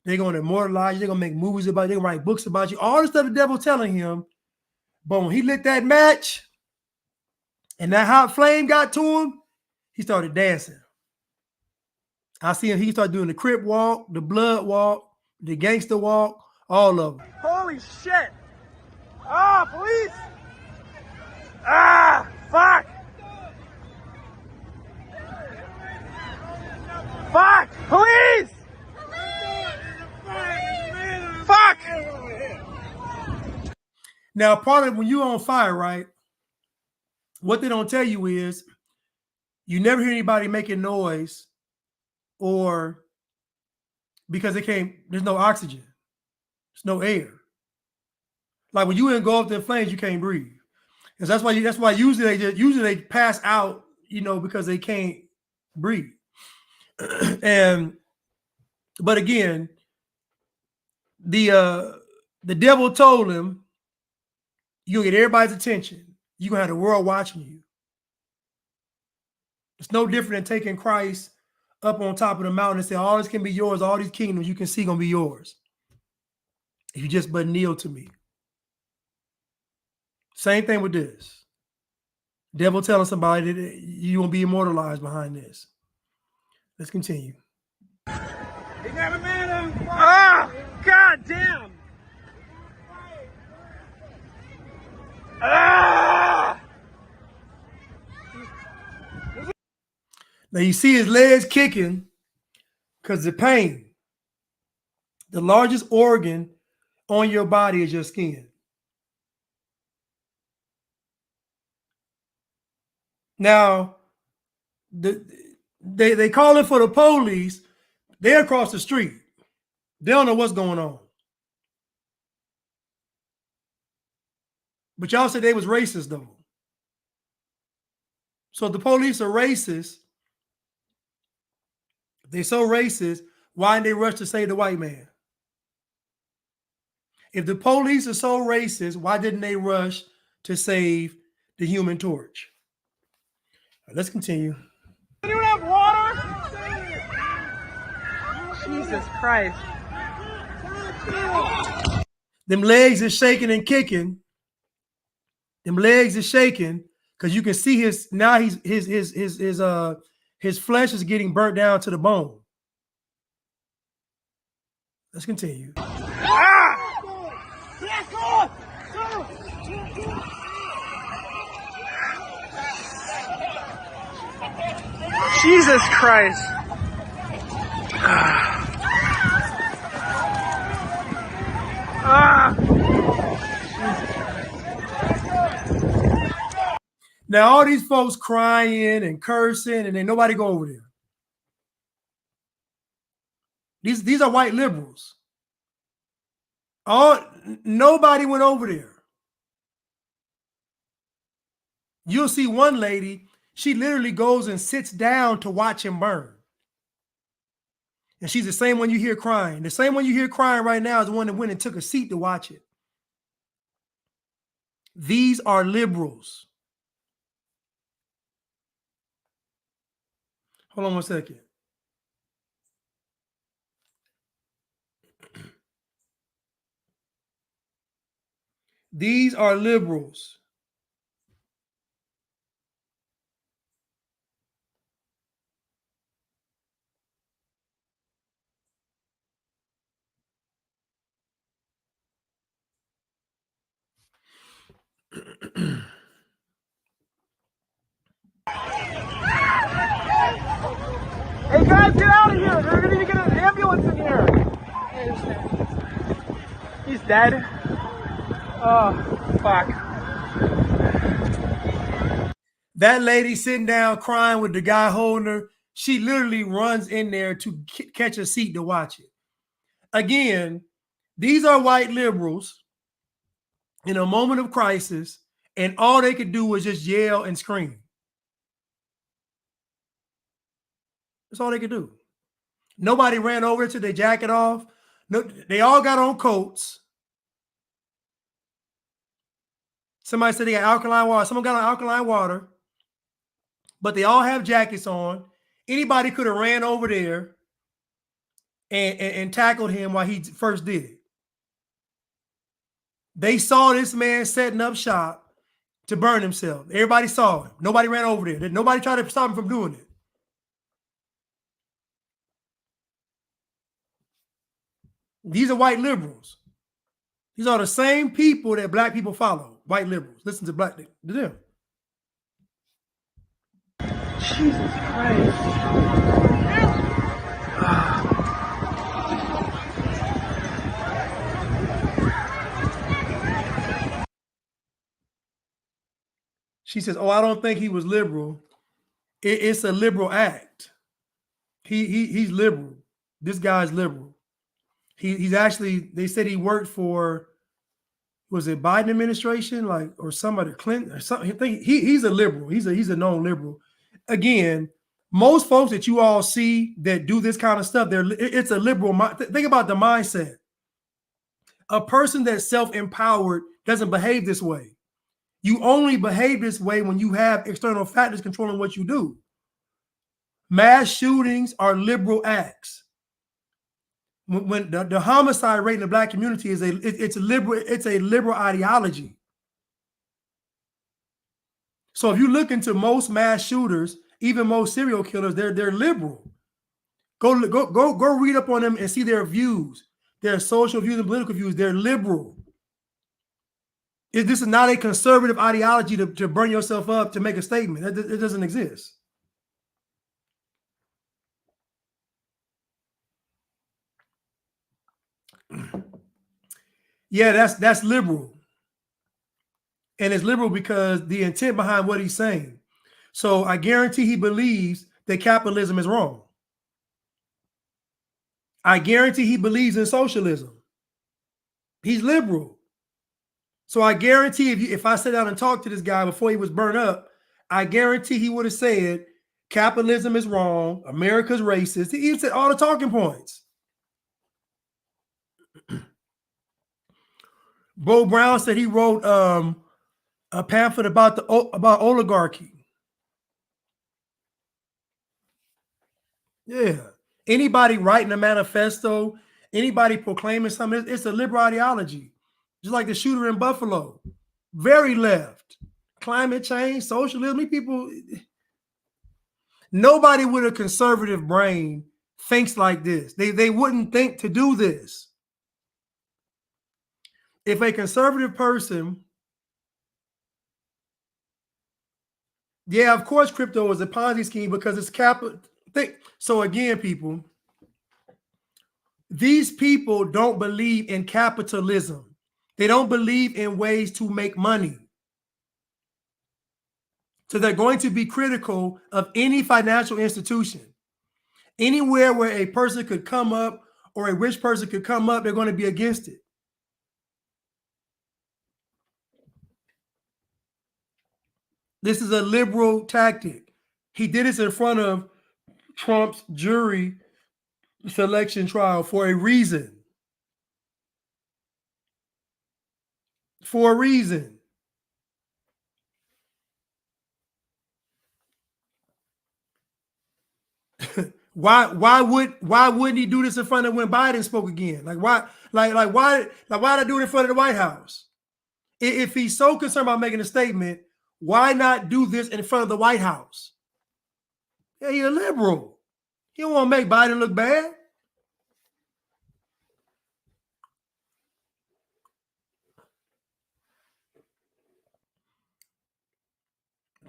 they're going to immortalize you. They're going to make movies about you. They're going to write books about you. All the stuff the devil telling him. But when he lit that match and that hot flame got to him, he started dancing. I see him. He started doing the Crip walk, the blood walk, the gangster walk, all of them. Holy shit! Ah, police! Ah, fuck! Fuck! Police! Fuck! Now, part of when you're on fire, right? What they don't tell you is you never hear anybody making noise or because there's no oxygen. There's no air. Like when you engulfed in flames, you can't breathe. And that's why usually they pass out, because they can't breathe. But again, the devil told him, you'll get everybody's attention. You're gonna have the world watching you. It's no different than taking Christ up on top of the mountain and say, all this can be yours, all these kingdoms you can see gonna be yours. If you just but kneel to me. Same thing with this. Devil telling somebody that you won't be immortalized behind this. Let's continue. He never met him. Ah, god damn. Ah! Now you see his legs kicking because of the pain. The largest organ on your body is your skin. Now, they calling for the police. They're across the street. They don't know what's going on. But y'all said they was racist, though. So if the police are racist, if they're so racist, why didn't they rush to save the white man? If the police are so racist, why didn't they rush to save the Human Torch? All right, let's continue. You don't have water? Jesus Christ. Them legs is shaking and kicking. Them legs is shaking because you can see his flesh is getting burnt down to the bone. Let's continue. Jesus Christ. Now all these folks crying and cursing, and then nobody go over there. These are white liberals. Nobody went over there. You'll see one lady, she literally goes and sits down to watch him burn. And she's the same one you hear crying. The same one you hear crying right now is the one that went and took a seat to watch it. These are liberals. Hold on one second. These are liberals. Hey guys, get out of here! They're gonna get an ambulance in here! He's dead. Oh, fuck. That lady sitting down crying with the guy holding her, she literally runs in there to catch a seat to watch it. Again, these are white liberals in a moment of crisis, and all they could do was just yell and scream. That's all they could do. Nobody ran over to their jacket off. No, they all got on coats. Somebody said they got alkaline water. Someone got on alkaline water, but they all have jackets on. Anybody could have ran over there and tackled him while he first did it. They saw this man setting up shop to burn himself. Everybody saw him. Nobody ran over there. Nobody tried to stop him from doing it. These are white liberals. These are the same people that black people follow. White liberals. Listen to to them. Jesus Christ. She says, "Oh, I don't think he was liberal. It's a liberal act. He's liberal. This guy's liberal. He's actually. They said he worked for, was it Biden administration, like, or somebody, Clinton or something. I think he's a liberal. He's a known liberal. Again, most folks that you all see that do this kind of stuff, it's a liberal. Think about the mindset. A person that's self-empowered doesn't behave this way. You only behave this way when you have external factors controlling what you do. Mass shootings are liberal acts. When the homicide rate in the black community is it's a liberal ideology. So if you look into most mass shooters, even most serial killers, they're liberal. Go read up on them and see their views, their social views and political views. They're liberal. This is not a conservative ideology to burn yourself up to make a statement. It doesn't exist. Yeah, that's liberal. And it's liberal because the intent behind what he's saying. So I guarantee he believes that capitalism is wrong. I guarantee he believes in socialism. He's liberal. So I guarantee if I sat down and talked to this guy before he was burned up, I guarantee he would have said capitalism is wrong, America's racist. He said all the talking points. Bo Brown said he wrote a pamphlet about oligarchy. Yeah. Anybody writing a manifesto, anybody proclaiming something, it's a liberal ideology. Just like the shooter in Buffalo. Very left. Climate change, socialism, people. Nobody with a conservative brain thinks like this. They wouldn't think to do this. If a conservative person, yeah, of course, crypto is a Ponzi scheme because it's capital. So again, people, these people don't believe in capitalism. They don't believe in ways to make money. So they're going to be critical of any financial institution. Anywhere where a person could come up or a rich person could come up, they're going to be against it. This is a liberal tactic. He did this in front of Trump's jury selection trial for a reason. For a reason. Why wouldn't he do this in front of when Biden spoke again? Why not do it in front of the White House? If he's so concerned about making a statement, why not do this in front of the White House? Yeah, he's a liberal. He don't want to make Biden look bad.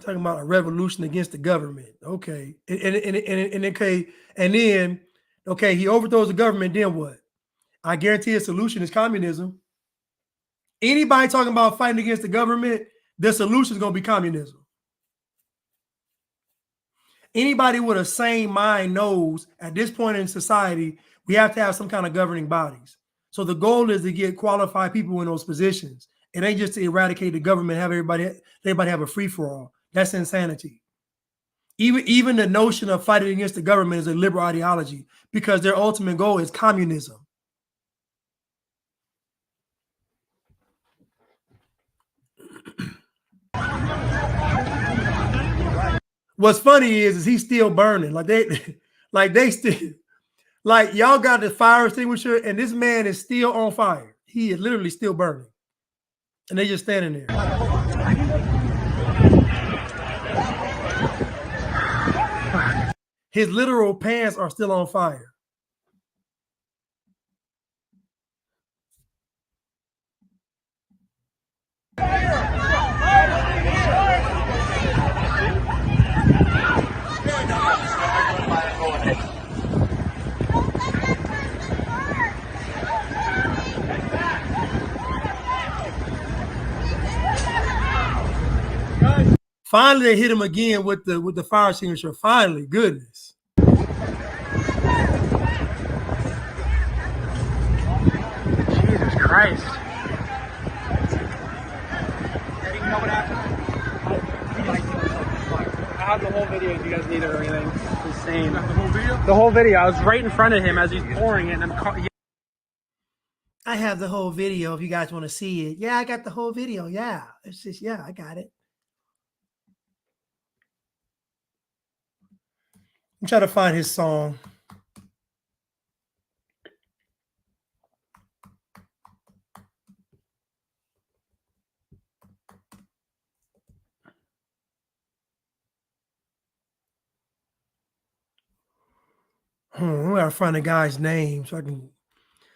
Talking about a revolution against the government. Okay. And then he overthrows the government, then what? I guarantee his solution is communism. Anybody talking about fighting against the government, the solution is going to be communism. Anybody with a sane mind knows at this point in society, we have to have some kind of governing bodies. So the goal is to get qualified people in those positions. It ain't just to eradicate the government, have everybody have a free-for-all. That's insanity. Even the notion of fighting against the government is a liberal ideology because their ultimate goal is communism. What's funny is he's still burning. Like they still, like y'all got the fire extinguisher and this man is still on fire. He is literally still burning. And they just standing there. His literal pants are still on fire. Finally, they hit him again with the fire extinguisher. Finally, goodness. Jesus Christ. You know what happened? I have the whole video if you guys need it or anything. It's insane. The whole video? The whole video. I was right in front of him as he's pouring it, and I have the whole video if you guys want to see it. Yeah, I got the whole video. Yeah. It's just, yeah, I got it. I'm trying to find his song. I gotta find the guy's name so I can.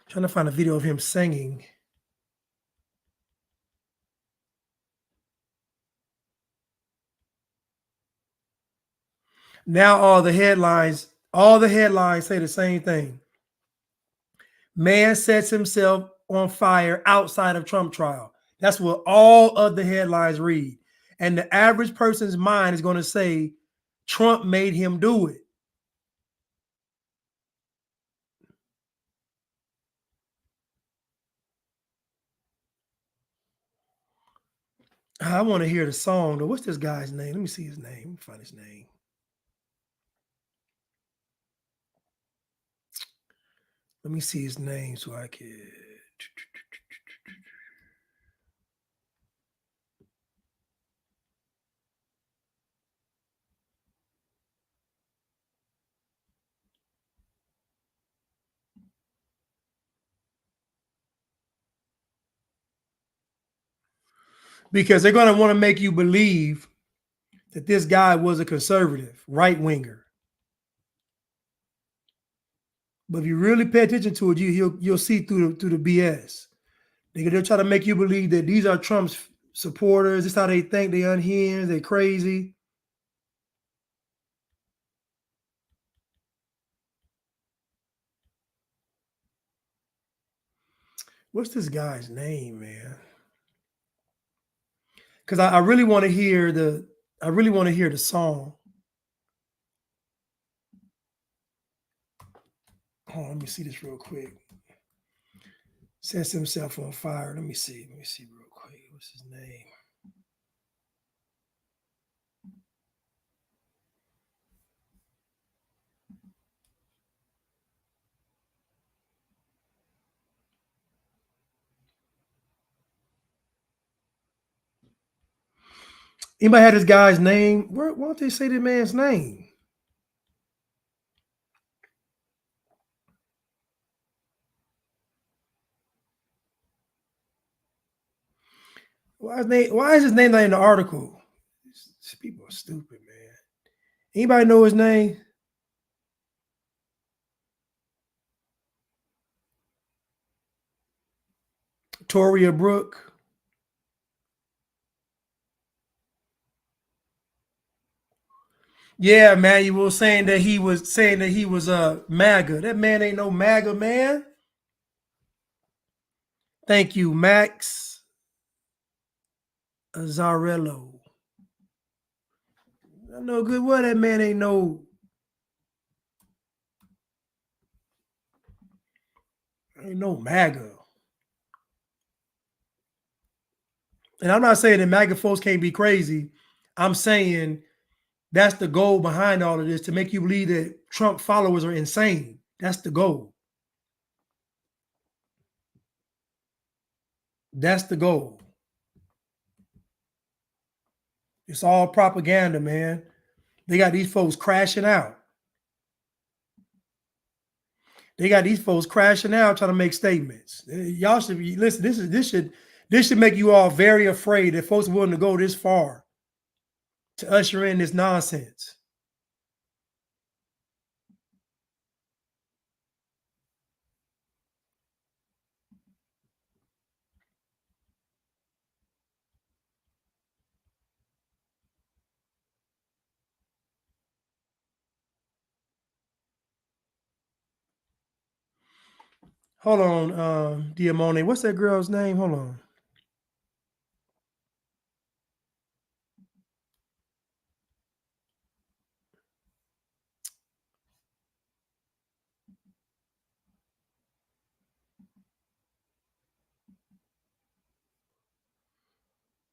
Trying to find a video of him singing. Now all the headlines say the same thing. Man sets himself on fire outside of Trump trial. That's what all of the headlines read. And the average person's mind is going to say Trump made him do it. I want to hear the song though. What's this guy's name? Let me see his name. Let me find his name. Let me see his name so I can. Because they're going to want to make you believe that this guy was a conservative, right-winger. But if you really pay attention to it, you'll see through the BS. They'll try to make you believe that these are Trump's supporters. This is how they think. They unhinged. They crazy. What's this guy's name, man? Because I really want to hear the song. Oh, let me see this real quick. Sets himself on fire. Let me see real quick. What's his name? Anybody had this guy's name? Why don't they say the man's name? Why is his name not in the article? These people are stupid, man. Anybody know his name? Toria Brooke. Yeah, man, you were saying that he was MAGA. That man ain't no MAGA, man. Thank you, Max. Azzarello. I know good well that man ain't no MAGA. And I'm not saying that MAGA folks can't be crazy. I'm saying that's the goal behind all of this, to make you believe that Trump followers are insane. That's the goal. That's the goal. It's all propaganda, man. They got these folks crashing out. They got these folks crashing out trying to make statements. Y'all should be listen. This should make you all very afraid that folks are willing to go this far to usher in this nonsense. Hold on, Diamone. What's that girl's name? Hold on.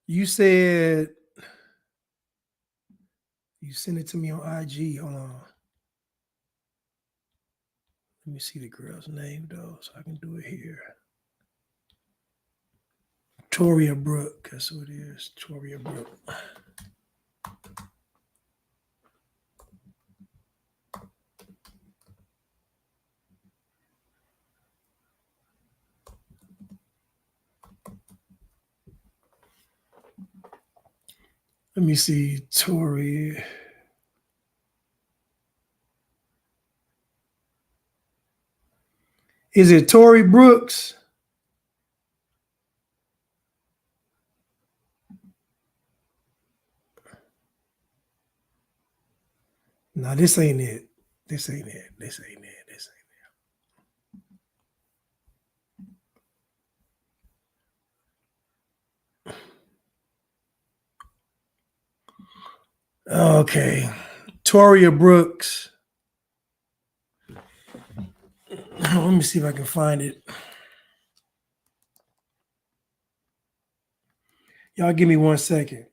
You said you sent it to me on IG. Hold on. Let me see the girl's name though, so I can do it here. Toria Brooke. That's who it is. Toria Brooke. Let me see. Tory. Is it Tory Brooks? No, this ain't it. This ain't it. This ain't it. This ain't it. Okay. Toria Brooks. Let me see if I can find it. Y'all give me 1 second.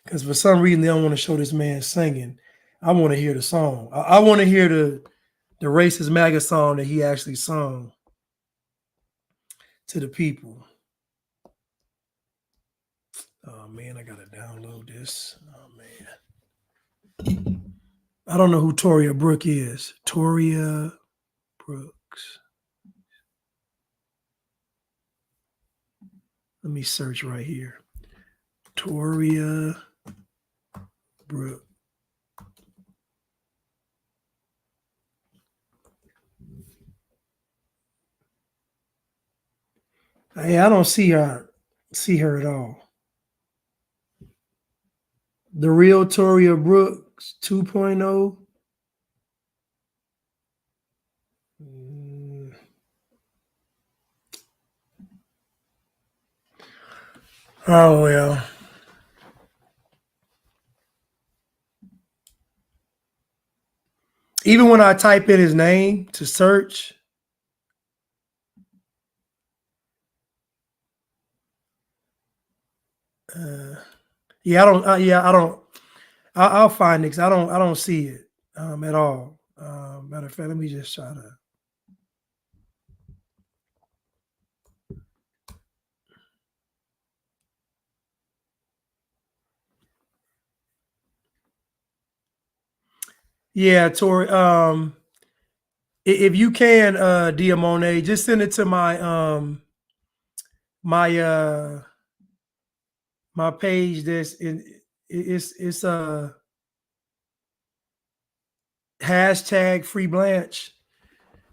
Because for some reason they don't want to show this man singing. I want to hear the song. I want to hear the racist MAGA song that he actually sung to the people. Oh man, I gotta download this. Oh man. I don't know who Toria Brooke is. Toria Brooks. Let me search right here. Toria Brooke. Hey, I don't see her at all. The real Toria Brooks 2.0. Oh well. Even when I type in his name to search, yeah, I don't. I don't. I'll find it 'cause I don't see it at all. Matter of fact, let me just try to. Yeah, Tori. If you can, Diamone, just send it to my my my page. It's hashtag Free Blanche.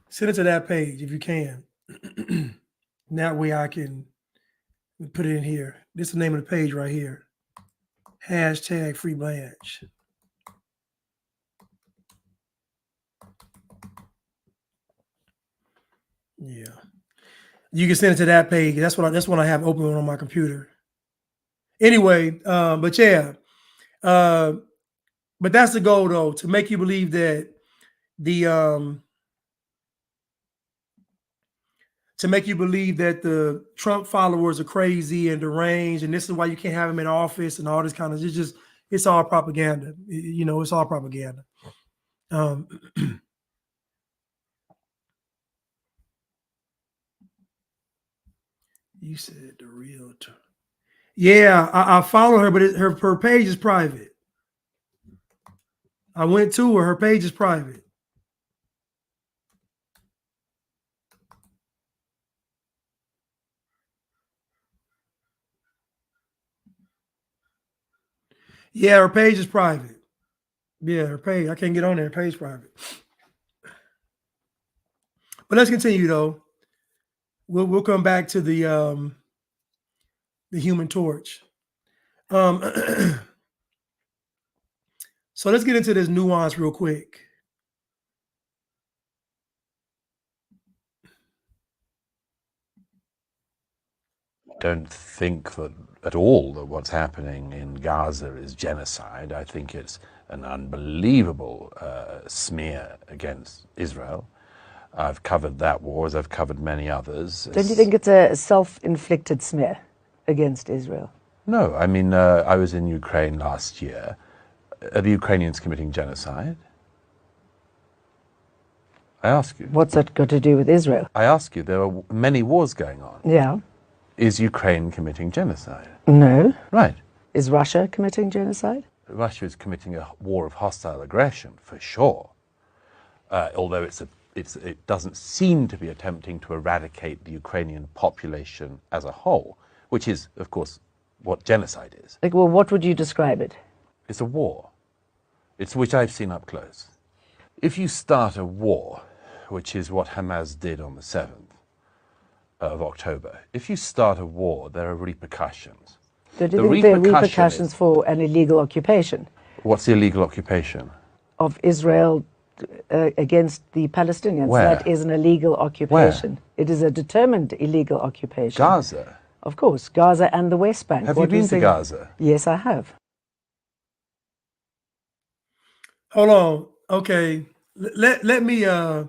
Send it to that page if you can. That way I can put it in here. This is the name of the page right here. Hashtag Free Blanche. Yeah. You can send it to that page. That's what I have open on my computer. Anyway, but yeah, but that's the goal though, to make you believe that the Trump followers are crazy and deranged, and this is why you can't have him in office and all this kind of, it's all propaganda. You know, it's all propaganda. You said the real. Yeah, I follow her, but her page is private. I went to her. Her page is private. Yeah, her page is private. Yeah, her page. I can't get on there. Her page private. But let's continue though. We'll come back to the Human Torch. So let's get into this nuance real quick. Don't think that at all that what's happening in Gaza is genocide. I think it's an unbelievable smear against Israel. I've covered that war as I've covered many others. Don't you think it's a self-inflicted smear against Israel? No, I mean, I was in Ukraine last year. Are the Ukrainians committing genocide? I ask you. What's that got to do with Israel? I ask you, there are many wars going on. Yeah. Is Ukraine committing genocide? No. Right. Is Russia committing genocide? Russia is committing a war of hostile aggression, for sure. Although it doesn't seem to be attempting to eradicate the Ukrainian population as a whole, which is, of course, what genocide is. Like, well, what would you describe it? It's a war. It's which I've seen up close. If you start a war, which is what Hamas did on the 7th of October, if you start a war, there are repercussions. Don't you think there are repercussions for an illegal occupation? What's the illegal occupation? Of Israel against the Palestinians. Where? That is an illegal occupation. Where? It is a determined illegal occupation. Gaza? Of course, Gaza and the West Bank. Have you been to Gaza? Yes, I have. Hold on. Okay. Let me I'm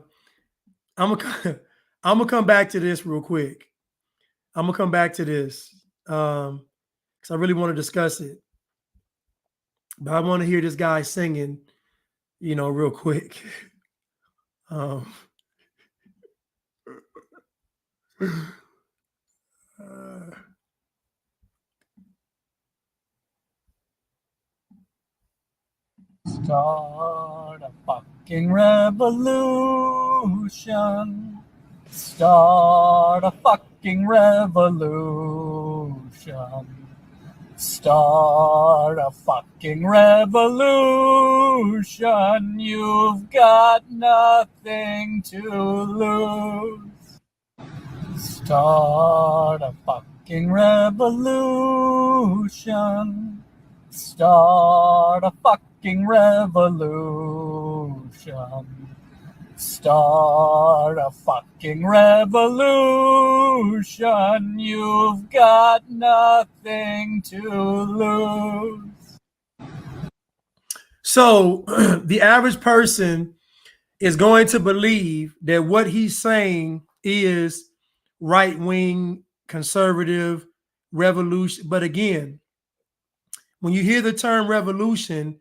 gonna come back to this real quick. I'm gonna come back to this because I really want to discuss it. But I want to hear this guy singing, you know, real quick. Start a fucking revolution. Start a fucking revolution. Start a fucking revolution. You've got nothing to lose. Start a fucking revolution. Start a fucking revolution. Start a fucking revolution. You've got nothing to lose. So the average person is going to believe that what he's saying is right-wing, conservative, revolution. But again, when you hear the term revolution,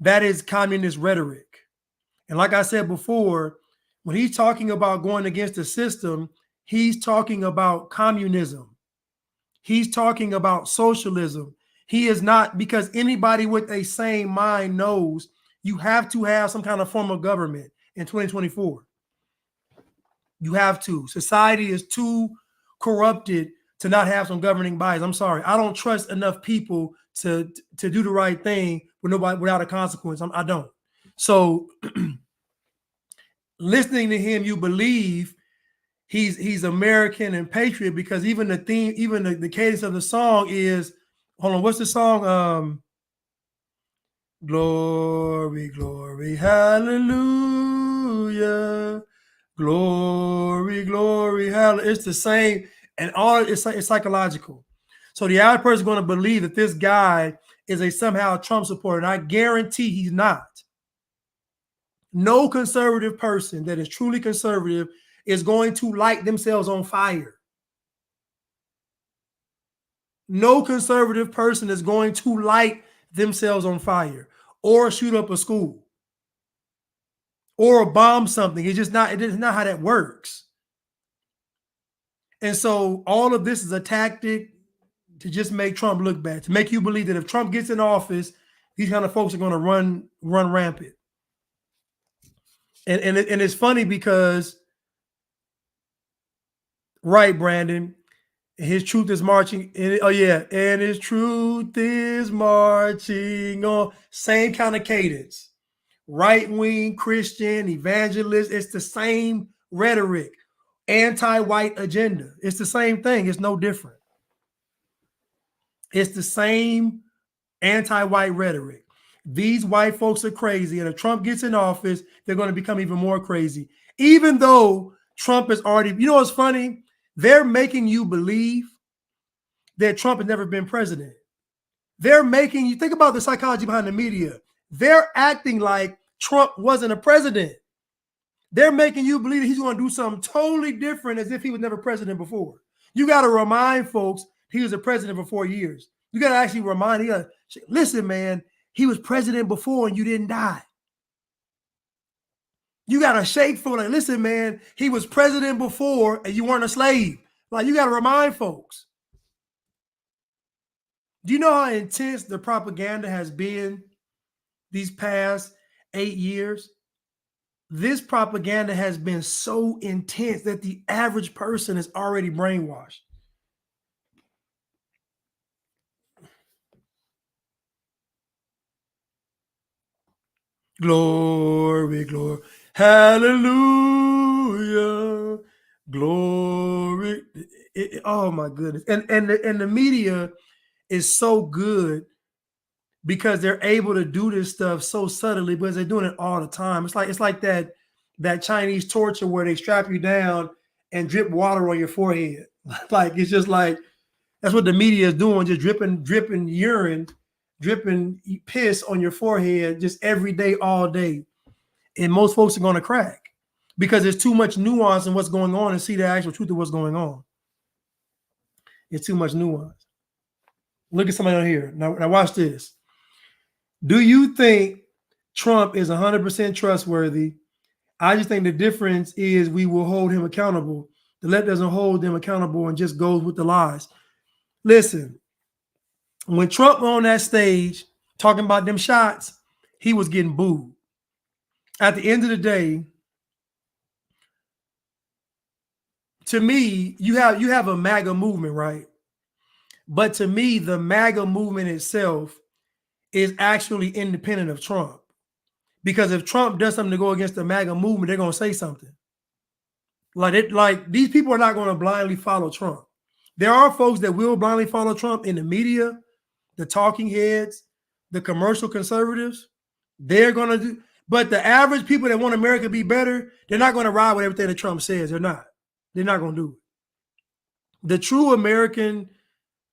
that is communist rhetoric. And like I said before, when he's talking about going against the system, he's talking about communism. He's talking about socialism. He is not, because anybody with a sane mind knows you have to have some kind of form of government in 2024. You have to. Society is too corrupted to not have some governing bodies. I'm sorry. I don't trust enough people to do the right thing with nobody without a consequence. I don't. So listening to him, you believe he's American and patriot, because even the theme, even the cadence of the song is, hold on, what's the song? Glory, glory, hallelujah. Glory, glory, hallelujah. It's the same, and all it's psychological. So the average person is going to believe that this guy is a somehow Trump supporter, and I guarantee he's not. No conservative person that is truly conservative is going to light themselves on fire. No conservative person is going to light themselves on fire or shoot up a school or bomb something. It's just not, it is not how that works. And so all of this is a tactic to just make Trump look bad, to make you believe that if Trump gets in office, these kind of folks are going to run rampant. And it's funny because, right, Brandon, his truth is marching. And his truth is marching on. Same kind of cadence. Right-wing, Christian, evangelist. It's the same rhetoric. Anti-white agenda. It's the same thing. It's no different. It's the same anti-white rhetoric. These white folks are crazy, and if Trump gets in office, they're going to become even more crazy. Even though Trump is already, you know what's funny? They're making you believe that Trump has never been president. They're making you think about the psychology behind the media. They're acting like Trump wasn't a president. They're making you believe that he's going to do something totally different as if he was never president before. You got to remind folks he was a president for 4 years. You got to actually remind him, listen, man, he was president before and you didn't die. You got to shake for like, listen, man, he was president before and you weren't a slave. Like, you got to remind folks. Do you know how intense the propaganda has been these past 8 years? This propaganda has been so intense that the average person is already brainwashed. Glory, glory, hallelujah, glory. Oh my goodness. And the media is so good because they're able to do this stuff so subtly, because they're doing it all the time. It's like that Chinese torture where they strap you down and drip water on your forehead. Like, it's just like, that's what the media is doing, just dripping urine, dripping piss on your forehead just every day, all day. And most folks are going to crack because there's too much nuance in what's going on and see the actual truth of what's going on. It's too much nuance. Look at somebody on here. Now watch this. Do you think Trump is 100% trustworthy? I just think the difference is we will hold him accountable. The left doesn't hold them accountable and just goes with the lies. Listen, when Trump on that stage talking about them shots, he was getting booed. At the end of the day, to me, you have a MAGA movement, right? But to me, the MAGA movement itself is actually independent of Trump. Because if Trump does something to go against the MAGA movement, they're going to say something. Like these people are not going to blindly follow Trump. There are folks that will blindly follow Trump in the media, the talking heads, the commercial conservatives. They're going to do, but the average people that want America to be better, they're not going to ride with everything that Trump says. They're not going to do it. The true American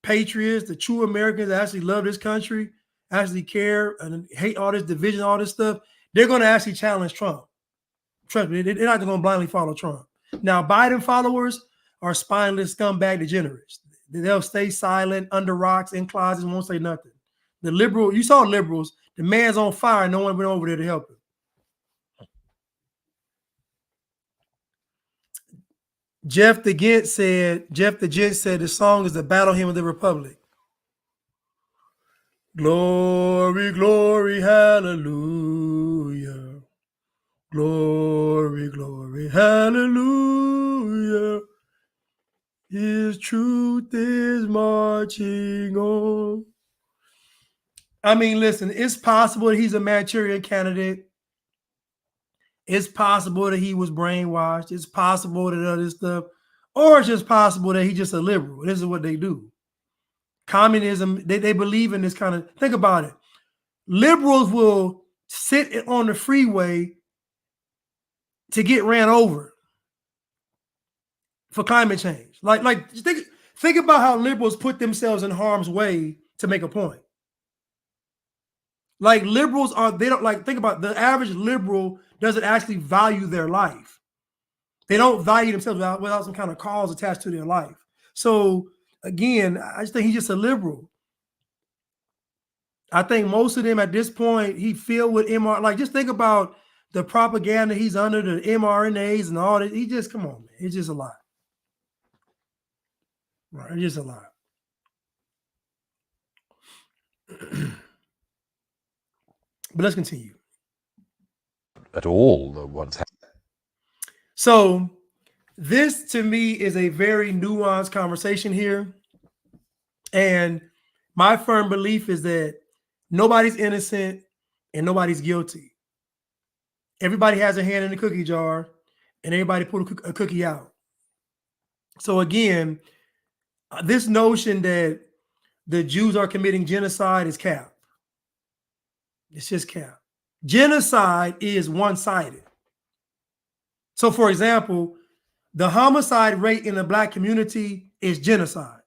patriots, the true Americans that actually love this country, actually care and hate all this division, all this stuff, they're going to actually challenge Trump. Trust me, they're not going to blindly follow Trump. Now, Biden followers are spineless scumbag degenerates. They'll stay silent under rocks, in closets, won't say nothing. The liberal, you saw liberals, the man's on fire, no one went over there to help him. Jeff the Gent said the song is the battle hymn of the Republic. Glory, glory, hallelujah. Glory, glory, hallelujah. His truth is marching on. I mean, listen, it's possible that he's a Manchurian candidate. It's possible that he was brainwashed. It's possible that other stuff, or it's just possible that he's just a liberal. This is what they do. Communism, they believe in this kind of, think about it. Liberals will sit on the freeway to get ran over for climate change. Like Think about how liberals put themselves in harm's way to make a point. Like liberals are, they don't like, think about the average liberal doesn't actually value their life. They don't value themselves without some kind of cause attached to their life. So again, I just think he's just a liberal. I think most of them at this point, he filled with MR. Like, just think about the propaganda he's under, the mRNAs and all that. He just, come on, man. It's just a lot. Right? It's just a lot. But let's continue. At all, what's happening. So this, to me, is a very nuanced conversation here. And my firm belief is that nobody's innocent and nobody's guilty. Everybody has a hand in the cookie jar and everybody put a cookie out. So again, this notion that the Jews are committing genocide is cap. It's just cap. Genocide is one-sided. So for example, the homicide rate in the Black community is genocide.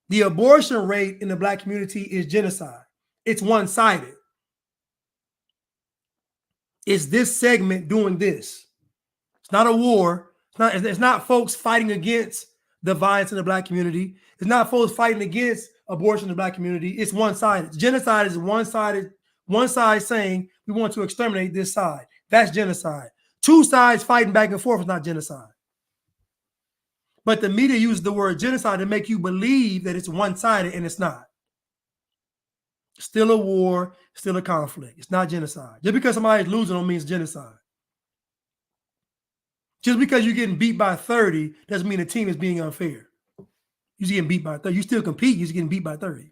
The abortion rate in the Black community is genocide. It's one-sided. It's this segment doing this. It's not a war. It's not folks fighting against the violence in the Black community. It's not folks fighting against abortion in the Black community. It's one-sided. Genocide is one-sided. One side saying we want to exterminate this side. That's genocide. Two sides fighting back and forth is not genocide. But the media uses the word genocide to make you believe that it's one-sided, and it's not. Still a war, still a conflict. It's not genocide. Just because somebody's losing don't mean it's genocide. Just because you're getting beat by 30 doesn't mean the team is being unfair. You're getting beat by 30. You still compete, you're just getting beat by 30.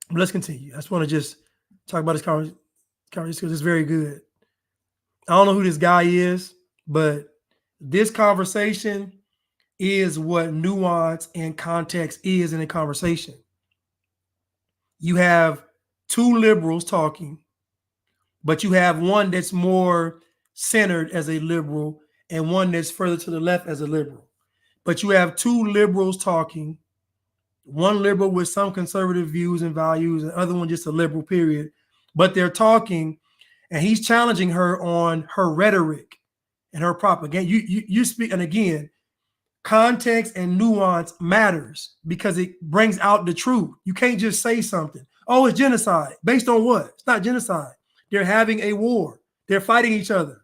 But let's continue. I just want to just talk about this conversation because it's very good. I don't know who this guy is, but this conversation is what nuance and context is in a conversation. You have two liberals talking, but you have one that's more centered as a liberal and one that's further to the left as a liberal. But you have two liberals talking, one liberal with some conservative views and values, and the other one just a liberal, period. But they're talking, and he's challenging her on her rhetoric and her propaganda. You speak, and again, context and nuance matters because it brings out the truth. You can't just say something. Oh, it's genocide. Based on what? It's not genocide. They're having a war. They're fighting each other.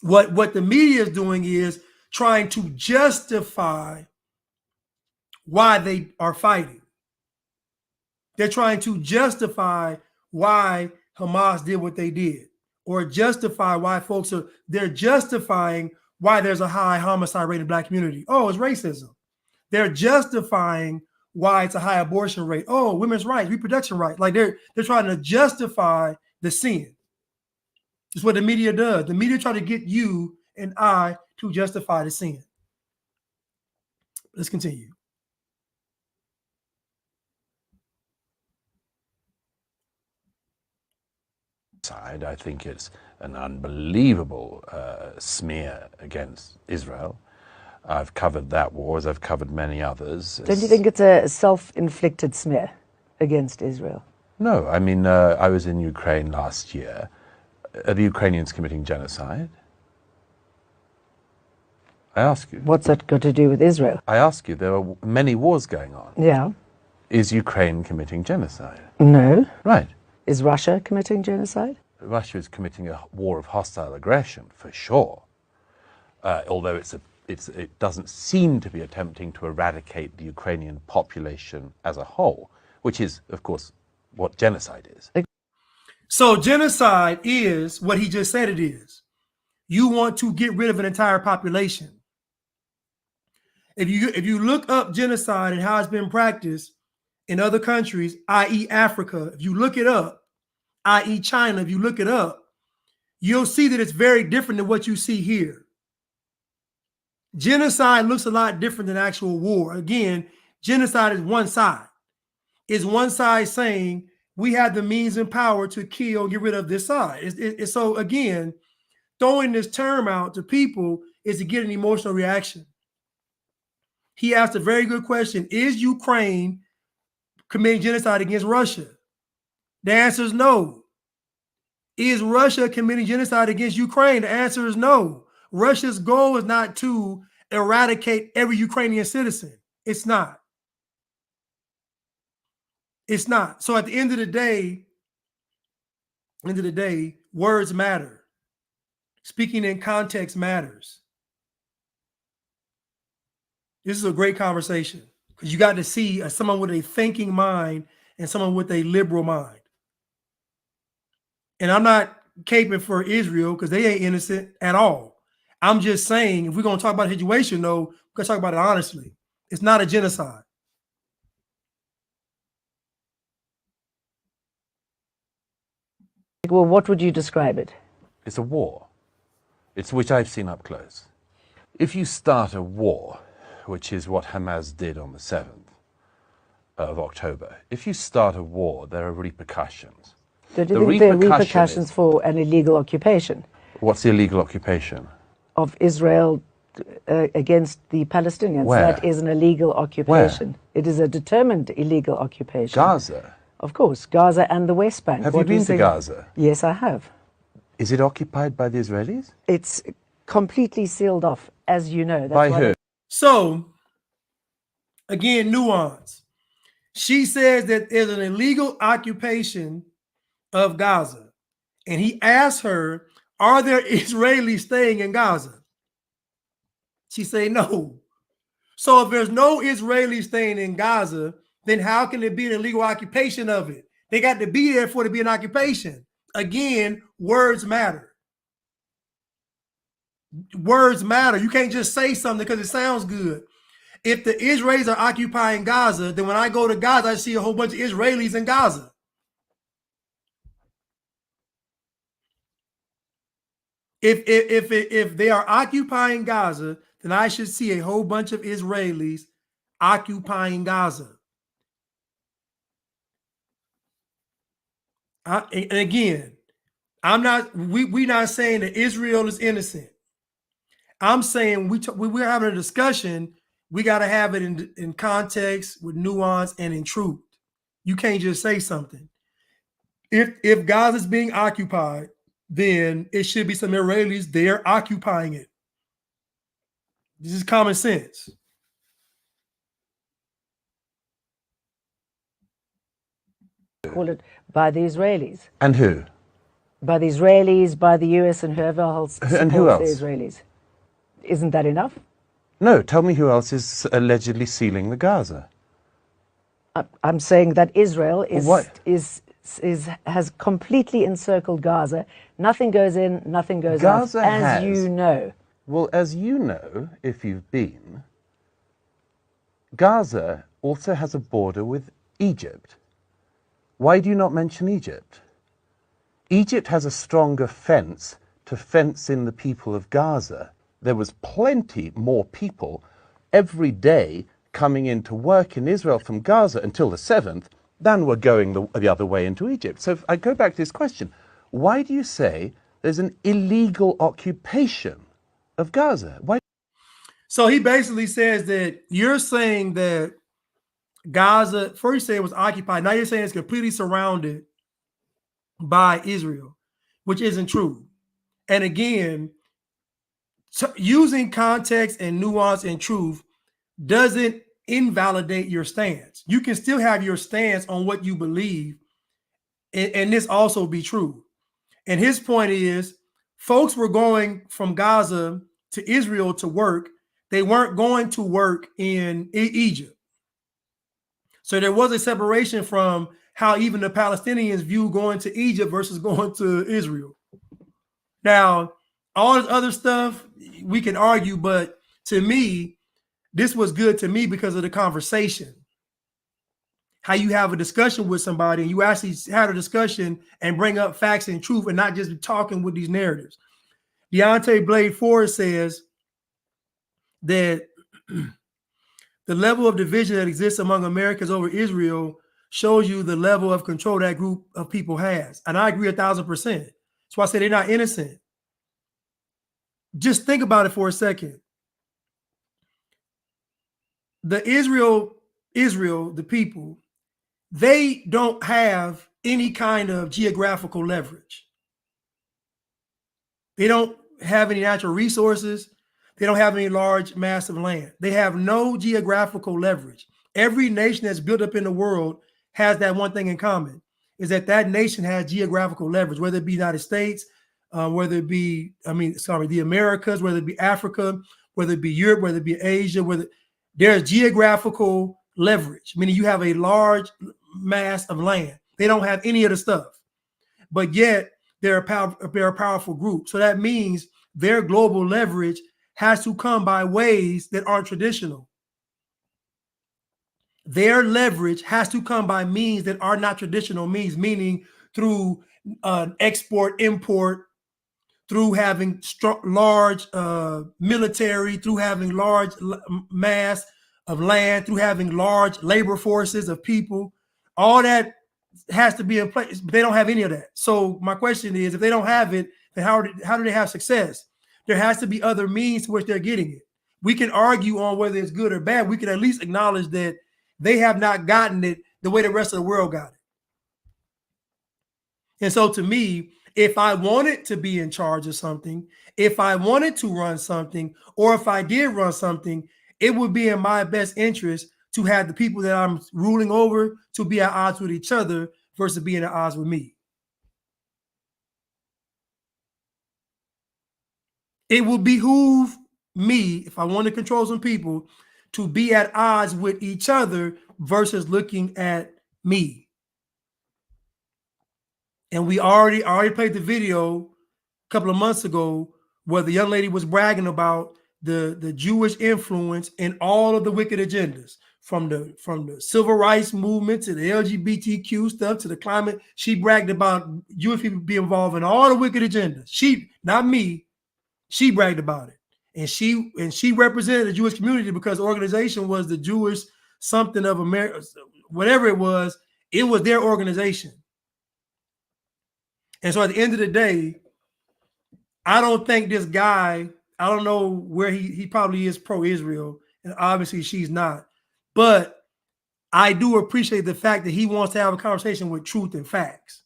What the media is doing is trying to justify why they are fighting. They're trying to justify why Hamas did what they did, or justify why they're justifying why there's a high homicide rate in the Black community. Oh, it's racism. They're justifying why it's a high abortion rate. Oh, women's rights, reproduction rights. Like they're trying to justify the sin. It's what the media does. The media try to get you and I to justify the sin. Let's continue. I think it's an unbelievable smear against Israel. I've covered that war as I've covered many others. Don't you think it's a self-inflicted smear against Israel? No, I mean, I was in Ukraine last year. Are the Ukrainians committing genocide? I ask you. What's that got to do with Israel? I ask you, there are many wars going on. Yeah. Is Ukraine committing genocide? No. Right. Is Russia committing genocide? Russia is committing a war of hostile aggression, for sure. Although it doesn't seem to be attempting to eradicate the Ukrainian population as a whole, which is, of course, what genocide is. So genocide is what he just said it is. You want to get rid of an entire population. If you look up genocide and how it's been practiced in other countries, i.e. Africa, if you look it up, i.e. China, if you look it up, you'll see that it's very different than what you see here. Genocide looks a lot different than actual war. Again, genocide is one side. It's one side saying we have the means and power to kill, get rid of this side. So again, throwing this term out to people is to get an emotional reaction. He asked a very good question. Is Ukraine committing genocide against Russia? The answer is no. Is Russia committing genocide against Ukraine? The answer is no. Russia's goal is not to eradicate every Ukrainian citizen. It's not. It's not. So at the end of the day, words matter. Speaking in context matters. This is a great conversation because you got to see someone with a thinking mind and someone with a liberal mind. And I'm not caping for Israel because they ain't innocent at all. I'm just saying, if we're going to talk about the situation, though, we're going to talk about it honestly. It's not a genocide. Well, what would you describe it? It's a war. It's which I've seen up close. If you start a war, which is what Hamas did on the 7th of October, if you start a war, there are repercussions. Do you think there are repercussions for an illegal occupation? What's the illegal occupation? Of Israel against the Palestinians. Where? That is an illegal occupation. Where? It is a determined illegal occupation. Gaza? Of course, Gaza and the West Bank. Have you been to Gaza? Yes, I have. Is it occupied by the Israelis? It's completely sealed off, as you know. That's by who? So, again, nuance. She says that there's an illegal occupation of Gaza. And he asked her, are there Israelis staying in Gaza? She said no. So if there's no Israelis staying in Gaza, then how can it be an illegal occupation of it? They got to be there for it to be an occupation. Again, words matter. Words matter. You can't just say something because it sounds good. If the Israelis are occupying Gaza, then when I go to Gaza, I see a whole bunch of Israelis in Gaza. If they are occupying Gaza, then I should see a whole bunch of Israelis occupying Gaza. And again, we're not saying that Israel is innocent. I'm saying we're having a discussion. We got to have it in context, with nuance, and in truth. You can't just say something. If Gaza is being occupied, then it should be some Israelis there occupying it. This is common sense. Call it by the Israelis. And who? By the Israelis, by the US, and whoever else supports and who else? The Israelis. Isn't that enough? No, tell me who else is allegedly sealing the Gaza. I'm saying that Israel has completely encircled Gaza. Nothing goes in, nothing goes out, as you know. Well, as you know, if you've been, Gaza also has a border with Egypt. Why do you not mention Egypt? Egypt has a stronger fence to fence in the people of Gaza. There was plenty more people every day coming into work in Israel from Gaza until the 7th than were going the other way into Egypt. So if I go back to this question, why do you say there's an illegal occupation of Gaza? Why? So he basically says that you're saying that Gaza, first you said it was occupied, now you're saying it's completely surrounded by Israel, which isn't true. And again, using context and nuance and truth doesn't invalidate your stance. You can still have your stance on what you believe, and this also be true. And his point is, folks were going from Gaza to Israel to work. They weren't going to work in Egypt. So there was a separation from how even the Palestinians view going to Egypt versus going to Israel. Now, all this other stuff we can argue, but to me, this was good to me because of the conversation. How you have a discussion with somebody and you actually have a discussion and bring up facts and truth and not just be talking with these narratives. Deontay Blade Forrest says that the level of division that exists among Americans over Israel shows you the level of control that group of people has. And I agree 1,000%. That's why I say they're not innocent. just think about it for a second. The Israel, the people, they don't have any kind of geographical leverage. They don't have any natural resources. They don't have any large, massive land. They have no geographical leverage. Every nation that's built up in the world has that one thing in common, is that that nation has geographical leverage, whether it be the United States, whether it be, the Americas, whether it be Africa, whether it be Europe, whether it be Asia, whether there's geographical leverage, meaning you have a large mass of land. They don't have any of the stuff, but yet they're a powerful group. So that means their global leverage has to come by ways that aren't traditional. Their leverage has to come by means that are not traditional means, meaning through export, import, through having large military, through having large mass of land, through having large labor forces of people. All that has to be in place, but they don't have any of that. So my question is, if they don't have it, then how do they have success? There has to be other means to which they're getting it. We can argue on whether it's good or bad. We can at least acknowledge that they have not gotten it the way the rest of the world got it. And so to me, if I wanted to be in charge of something, if I wanted to run something, or if I did run something, it would be in my best interest to have the people that I'm ruling over to be at odds with each other versus being at odds with me. It will behoove me, if I want to control some people, to be at odds with each other versus looking at me. And we already played the video a couple of months ago where the young lady was bragging about the Jewish influence in all of the wicked agendas, from the civil rights movement to the LGBTQ stuff to the climate. She bragged about Jewish people being involved in all the wicked agendas. She, not me, she bragged about it. And she represented the Jewish community because the organization was the Jewish something of America, whatever it was their organization. And so at the end of the day, I don't think this guy, I don't know where he probably is pro-Israel, and obviously she's not. But I do appreciate the fact that he wants to have a conversation with truth and facts.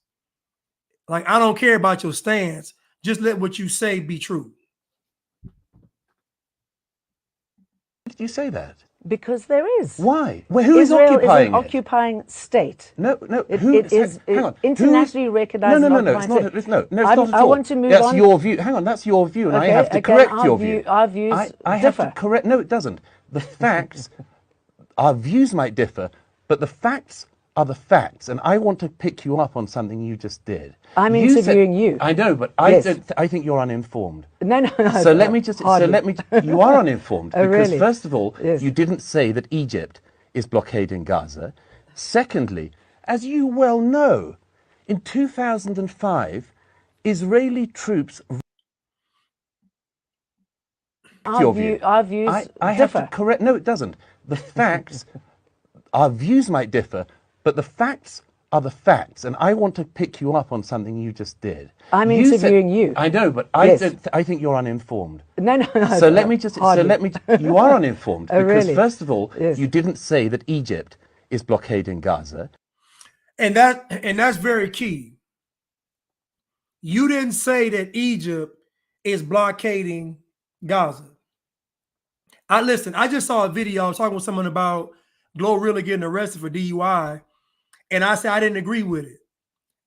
Like, I don't care about your stance. Just let what you say be true. Did you say that? Because there is. Why? Well, who is Israel occupying is an it? occupying state. No. It is internationally recognized. No. It's not. It's not at all. I want to move that's on. That's your view. Hang on. That's your view, and okay, I have to correct your view. Our views I differ. have to correct. No, it doesn't. The facts. Our views might differ, but the facts are the facts, and I want to pick you up on something you just did. I'm interviewing you. I know, but yes. I think you're uninformed. No. So let me just. You are uninformed because really? First of all, yes. you didn't say that Egypt is blockading Gaza. Secondly, as you well know, in 2005, Israeli troops. Our views I have to correct. No, it doesn't. The facts. Our views might differ, but the facts are the facts, and I want to pick you up on something you just did. I'm interviewing you. I know, but yes. I think you're uninformed. No. So let me just. Hardly. So let me. You are uninformed because really? First of all, yes. you didn't say that Egypt is blockading Gaza, and that's very key. You didn't say that Egypt is blockading Gaza. I just saw a video. I was talking with someone about Glorilla getting arrested for DUI, and I said I didn't agree with it.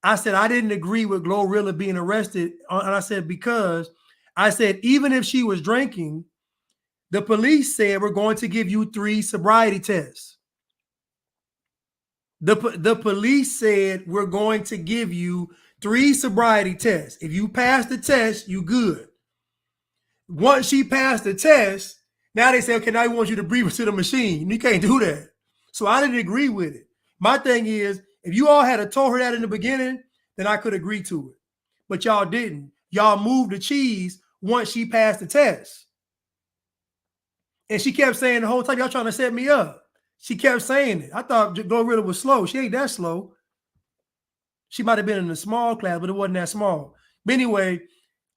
I said I didn't agree with Glorilla being arrested, and I said because I said even if she was drinking, the police said we're going to give you 3 sobriety tests. The police said we're going to give you 3 sobriety tests. If you pass the test, you good. Once she passed the test, now they say, okay, now we want you to breathe into the machine. You can't do that. So I didn't agree with it. My thing is, if you all had told her that in the beginning, then I could agree to it. But y'all didn't. Y'all moved the cheese once she passed the test. And she kept saying the whole time, y'all trying to set me up. She kept saying it. I thought Glorilla was slow. She ain't that slow. She might have been in a small class, but it wasn't that small. But anyway,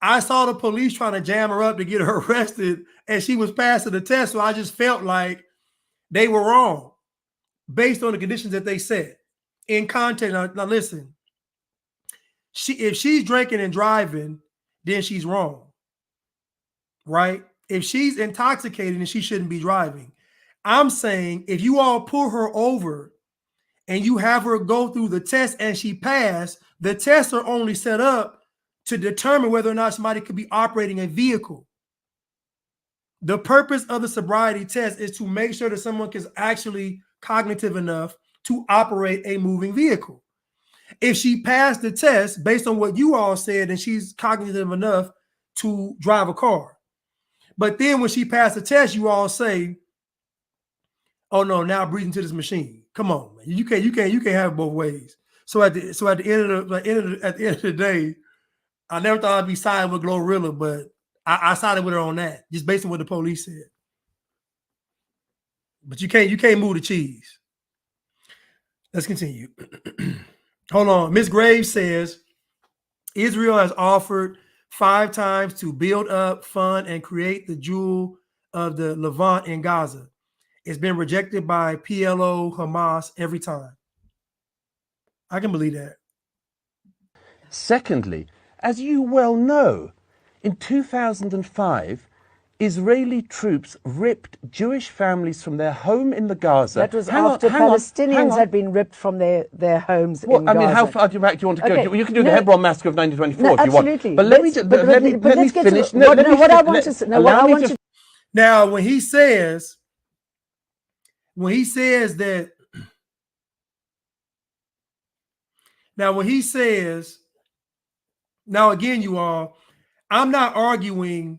I saw the police trying to jam her up to get her arrested, and she was passing the test. So I just felt like they were wrong based on the conditions that they set. In context, now listen, if she's drinking and driving, then she's wrong, right? If she's intoxicated, then she shouldn't be driving. I'm saying if you all pull her over and you have her go through the test and she passed, the tests are only set up to determine whether or not somebody could be operating a vehicle. The purpose of the sobriety test is to make sure that someone is actually cognitive enough to operate a moving vehicle. If she passed the test based on what you all said, then she's cognitive enough to drive a car. But then when she passed the test, you all say, "Oh no, now breathe into this machine." Come on, man. You can't have it both ways. So at the end of the day, I never thought I'd be siding with Glorilla, but I sided with her on that, just based on what the police said. But you can't move the cheese. Let's continue. Hold on. Miss Graves says Israel has offered 5 times to build up, fund, and create the jewel of the Levant in Gaza. It's been rejected by PLO, Hamas every time. I can believe that. Secondly, as you well know, in 2005, Israeli troops ripped Jewish families from their home in the Gaza. That was after Palestinians had been ripped from their homes in Gaza. I mean, how far back do you want to go? You can do the Hebron massacre of 1924 no, if you want. absolutely. But let me finish. Now, when he says that, now again, you all, I'm not arguing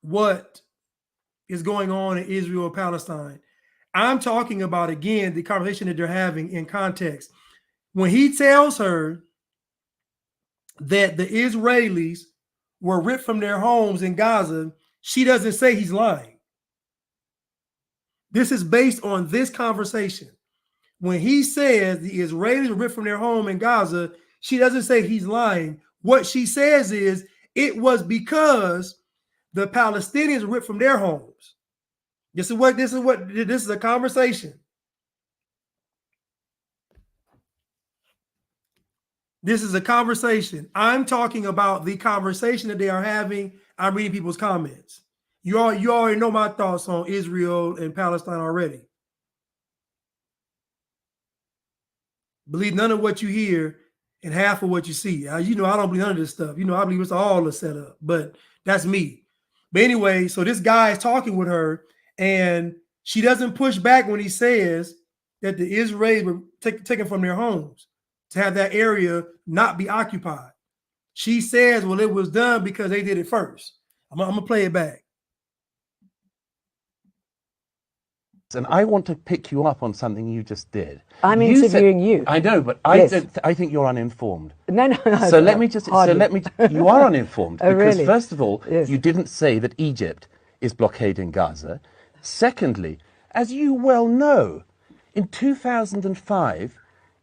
what is going on in Israel or Palestine. I'm talking about, again, the conversation that they're having in context. When he tells her that the Israelis were ripped from their homes in Gaza, she doesn't say he's lying. This is based on this conversation. When he says the Israelis were ripped from their home in Gaza, she doesn't say he's lying. What she says is it was because the Palestinians were ripped from their homes. This is a conversation. This is a conversation. I'm talking about the conversation that they are having. I'm reading people's comments. You already know my thoughts on Israel and Palestine already. Believe none of what you hear and half of what you see. I don't believe none of this stuff. I believe it's all a setup, but that's me. But anyway, so this guy is talking with her, and she doesn't push back when he says that the Israelis were taken from their homes to have that area not be occupied. She says, well, it was done because they did it first. I'm going to play it back. And I want to pick you up on something you just did. I'm interviewing you. I know, but yes. I think you're uninformed. No. So let me you are uninformed oh, because really? First of all, yes. You didn't say that Egypt is blockading Gaza. Secondly, as you well know, in 2005,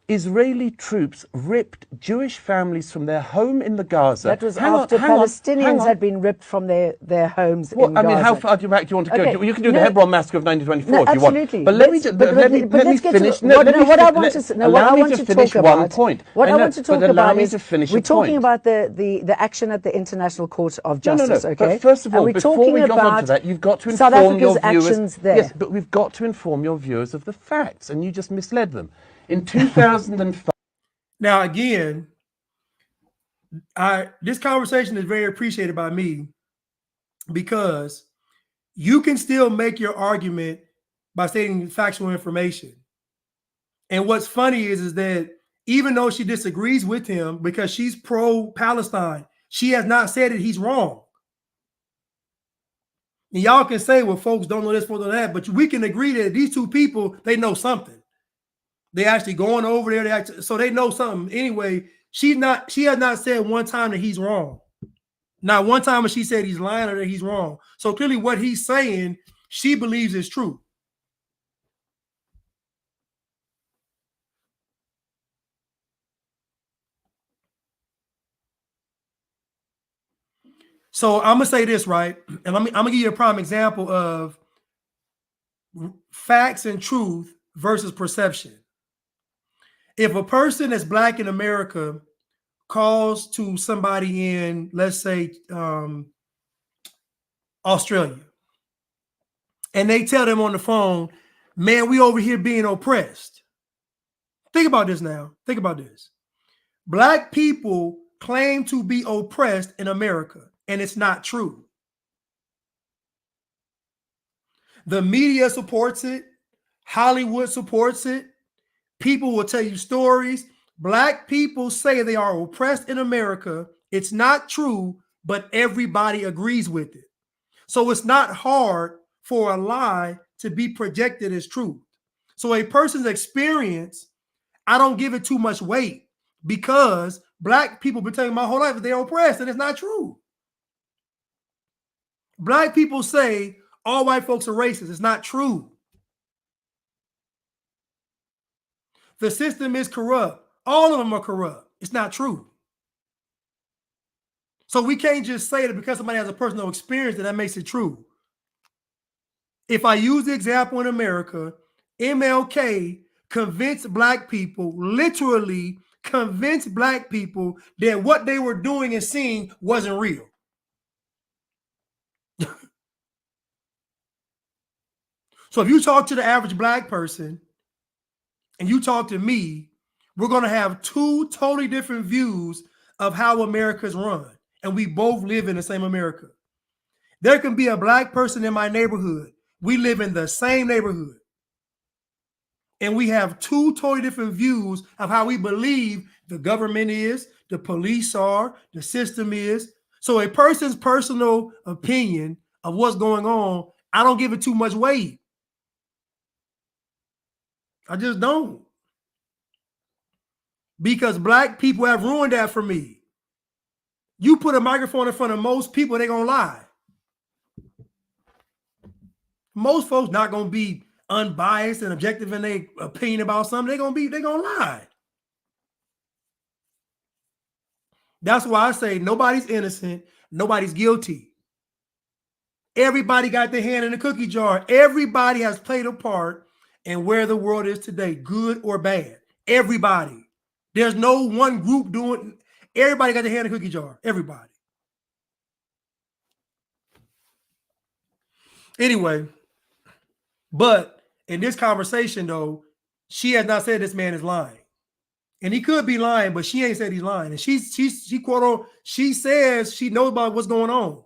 Israeli troops ripped Jewish families from their home in the Gaza. That was after Palestinians had been ripped from their homes in Gaza. I mean, how far back do you want to go? Okay. You can do the Hebron massacre of 1924 if you want. Absolutely. But let me finish. What I want to finish one point. What I want to talk about is we're talking about the action at the International Court of Justice. No. Okay. But first of all, before we jump onto that, you've got to inform South Africa's your viewers. actions there. Yes, but we've got to inform your viewers of the facts, and you just misled them. In 2005. Now, again, this conversation is very appreciated by me because you can still make your argument by stating factual information. And what's funny is that even though she disagrees with him because she's pro-Palestine, she has not said that he's wrong. And y'all can say, well, folks don't know this, folks don't know that, but we can agree that these two people, they know something. They actually going over there, so they know something. Anyway, she has not said one time that he's wrong. Not one time when she said he's lying or that he's wrong. So clearly what he's saying, she believes is true. So I'm gonna say this, right? And I'm gonna give you a prime example of facts and truth versus perception. If a person that's black in America calls to somebody in, let's say, Australia, and they tell them on the phone, man, we over here being oppressed. Think about this now. Think about this. Black people claim to be oppressed in America, and it's not true. The media supports it. Hollywood supports it. People will tell you stories. Black people say they are oppressed in America. It's not true, but everybody agrees with it. So it's not hard for a lie to be projected as truth. So a person's experience, I don't give it too much weight because black people been telling me my whole life that they're oppressed, and it's not true. Black people say all white folks are racist. It's not true. The system is corrupt. All of them are corrupt. It's not true. So we can't just say that because somebody has a personal experience that makes it true. If I use the example in America, MLK convinced black people, literally convinced black people that what they were doing and seeing wasn't real. So if you talk to the average black person and you talk to me, we're going to have two totally different views of how America's run. And we both live in the same America. There can be a black person in my neighborhood. We live in the same neighborhood. And we have two totally different views of how we believe the government is, the police are, the system is. So a person's personal opinion of what's going on, I don't give it too much weight. I just don't. Because black people have ruined that for me. You put a microphone in front of most people, they're going to lie. Most folks not going to be unbiased and objective in their opinion about something. They're going to lie. That's why I say nobody's innocent, nobody's guilty. Everybody got their hand in the cookie jar. Everybody has played a part in where the world is today, good or bad. Everybody. There's no one group doing. Everybody got their hand in the cookie jar. Everybody. Anyway, but in this conversation, though, she has not said this man is lying. And he could be lying, but she ain't said he's lying. And she says she knows about what's going on.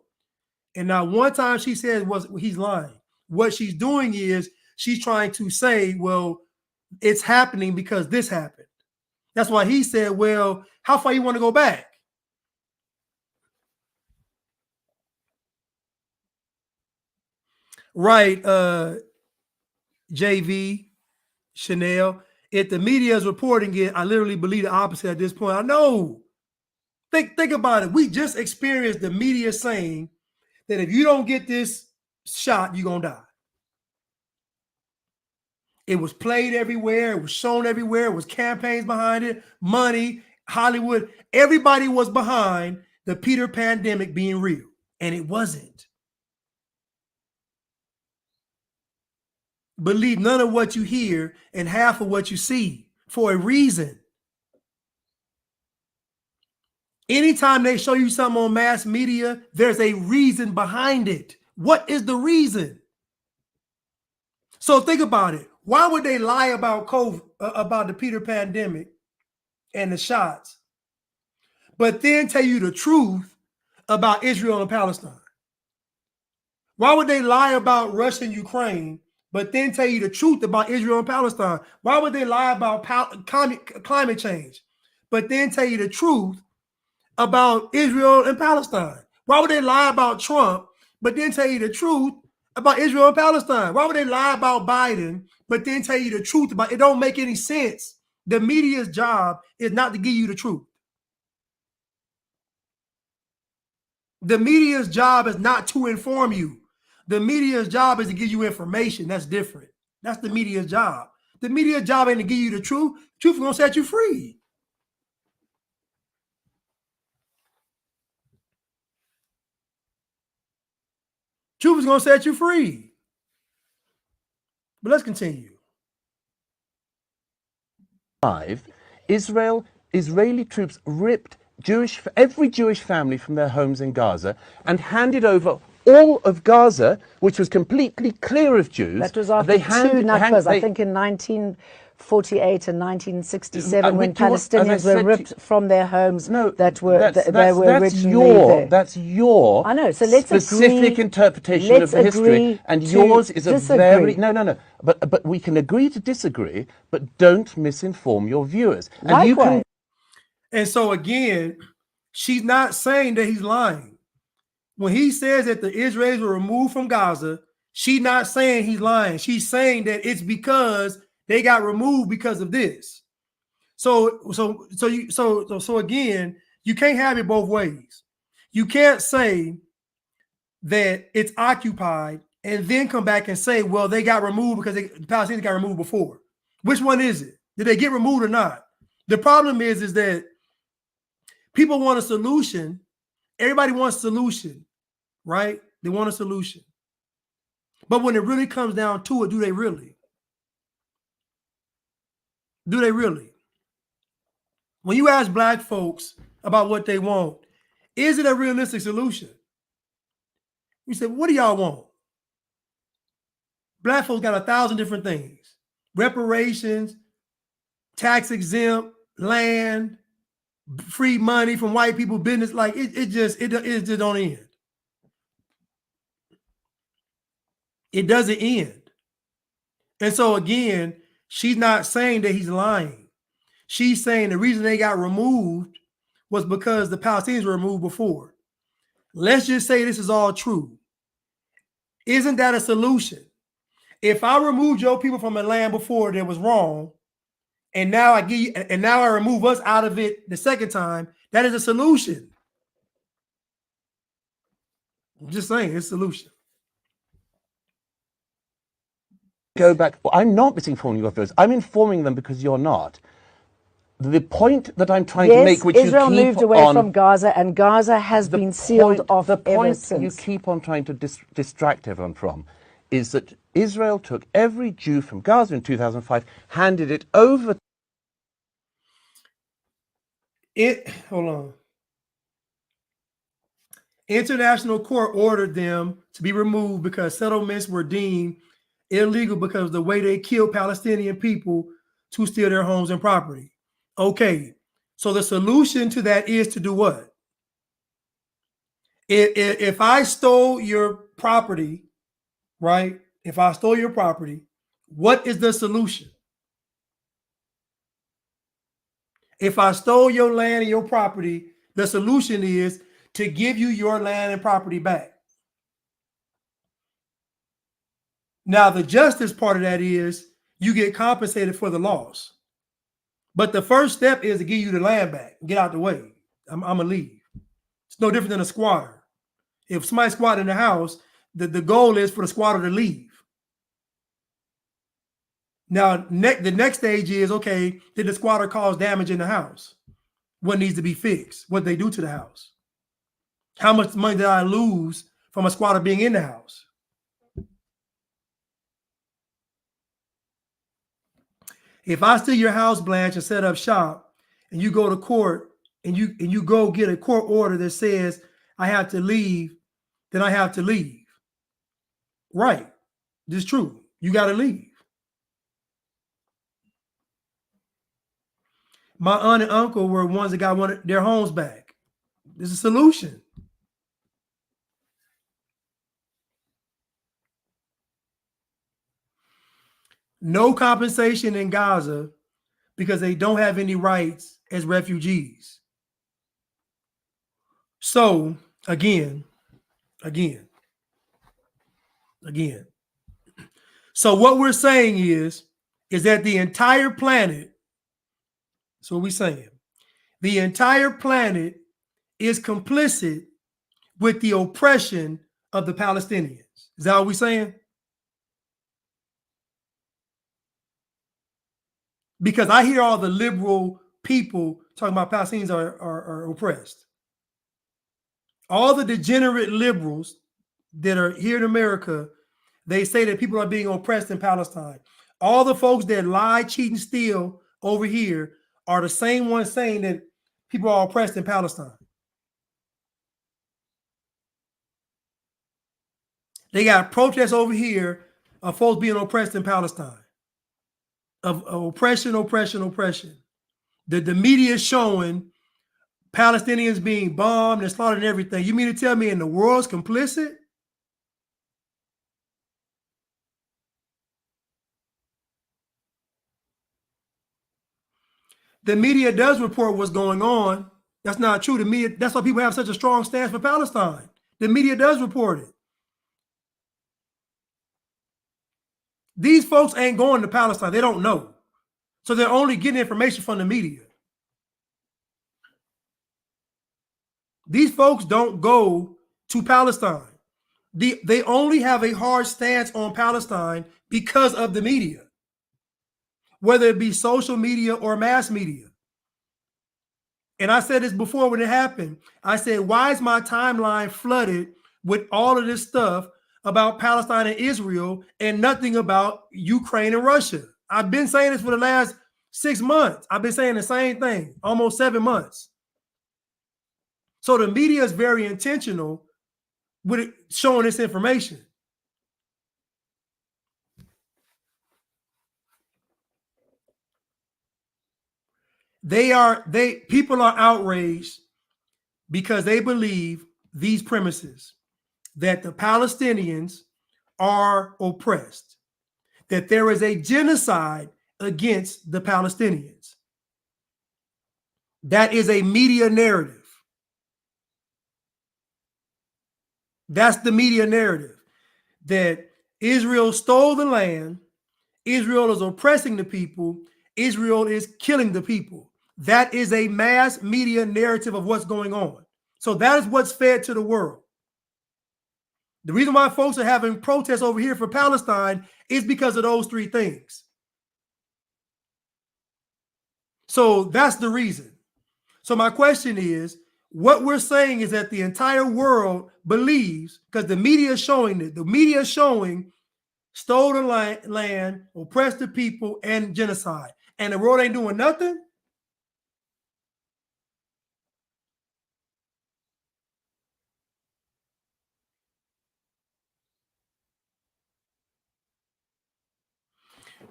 And now one time she says he's lying. What she's doing is she's trying to say, well, it's happening because this happened. That's why he said, well, how far you want to go back? Right, JV, Chanel. If the media is reporting it, I literally believe the opposite at this point. I know. Think about it. We just experienced the media saying that if you don't get this shot, you're going to die. It was played everywhere. It was shown everywhere. It was campaigns behind it, money, Hollywood. Everybody was behind the Peter pandemic being real, and it wasn't. Believe none of what you hear and half of what you see for a reason. Anytime they show you something on mass media, there's a reason behind it. What is the reason? So think about it. Why would they lie about COVID, about the Peter pandemic and the shots, but then tell you the truth about Israel and Palestine? Why would they lie about Russia and Ukraine, but then tell you the truth about Israel and Palestine? Why would they lie about climate change, but then tell you the truth about Israel and Palestine? Why would they lie about Trump, but then tell you the truth about Israel and Palestine? Why would they lie about Biden, but then tell you the truth about it? Don't make any sense. The media's job is not to give you the truth. The media's job is not to inform you. The media's job is to give you information. That's different. That's the media's job. The media's job ain't to give you the truth. Truth is going to set you free. truth is going to set you free. But let's continue. Israeli troops ripped every Jewish family from their homes in Gaza and handed over all of Gaza, which was completely clear of Jews. That was after two Nakbas, I think in 1948 and 1967, when Palestinians were ripped from their homes that were originally there. That's your I know, so let's specific interpretation of the history, and yours is a very But we can agree to disagree, but don't misinform your viewers. And Likewise. And so again, she's not saying that he's lying. When he says that the Israelis were removed from Gaza, she's not saying he's lying. She's saying that it's because they got removed because of this. So again, you can't have it both ways. You can't say that it's occupied and then come back and say, well, they got removed because the Palestinians got removed before. Which one is it? Did they get removed or not? The problem is that people want a solution. Everybody wants a solution, right? They want a solution. But when it really comes down to it, do they really? Do they really? When you ask black folks about what they want, is it a realistic solution? You say, what do y'all want? Black folks got 1,000 different things. Reparations, tax exempt, land, free money from white people, business. Like it just don't end. It doesn't end. And so again, she's not saying that he's lying. She's saying the reason they got removed was because the Palestinians were removed before. Let's just say this is all true. Isn't that a solution? If I removed your people from a land before that was wrong, and now I remove us out of it the second time, that is a solution. I'm just saying, it's a solution. Go back. Well, I'm not misinforming your viewers. I'm informing them because you're not. The point that I'm trying to make, which Israel you keep moved away on, from Gaza, and Gaza has been sealed off the ever point since. you keep on trying to distract everyone from is that Israel took every Jew from Gaza in 2005, handed it over. Hold on. International court ordered them to be removed because settlements were deemed illegal because of the way they killed Palestinian people to steal their homes and property. Okay, so the solution to that is to do what? If I stole your property, right? If I stole your property, what is the solution? If I stole your land and your property, the solution is to give you your land and property back. Now, the justice part of that is you get compensated for the loss. But the first step is to give you the land back. Get out the way. I'm going to leave. It's no different than a squatter. If somebody's squatting in the house, the goal is for the squatter to leave. Now, the next stage is, okay, did the squatter cause damage in the house? What needs to be fixed? What they do to the house? How much money did I lose from a squatter being in the house? If I steal your house, Blanche, and set up shop, and you go to court and you go get a court order that says I have to leave, then I have to leave. Right. This is true. You got to leave. My aunt and uncle were ones that got their homes back. There's a solution. No compensation in Gaza because they don't have any rights as refugees. So again. So what we're saying is that the entire planet, that's what we're saying, the entire planet is complicit with the oppression of the Palestinians. Is that what we're saying? Because I hear all the liberal people talking about Palestinians are oppressed. All the degenerate liberals that are here in America, they say that people are being oppressed in Palestine. All the folks that lie, cheat, and steal over here are the same ones saying that people are oppressed in Palestine. They got protests over here of folks being oppressed in Palestine. Of oppression. The media is showing Palestinians being bombed and slaughtered and everything. You mean to tell me in the world's complicit? The media does report what's going on. That's not true. The media, that's why people have such a strong stance for Palestine. The media does report it. These folks ain't going to Palestine. They don't know. So they're only getting information from the media. These folks don't go to Palestine. They only have a hard stance on Palestine because of the media, whether it be social media or mass media. And I said this before when it happened. I said, why is my timeline flooded with all of this stuff about Palestine and Israel and nothing about Ukraine and Russia? I've been saying this for the last 6 months. I've been saying the same thing, almost 7 months. So the media is very intentional with it, showing this information. People are outraged because they believe these premises that the Palestinians are oppressed, that there is a genocide against the Palestinians. That is a media narrative. That's the media narrative, that Israel stole the land, Israel is oppressing the people, Israel is killing the people. That is a mass media narrative of what's going on. So that is what's fed to the world. The reason why folks are having protests over here for Palestine is because of those three things. So that's the reason. So my question is, what we're saying is that the entire world believes, because the media is showing it, the media is showing stole the land, oppressed the people, and genocide. And the world ain't doing nothing?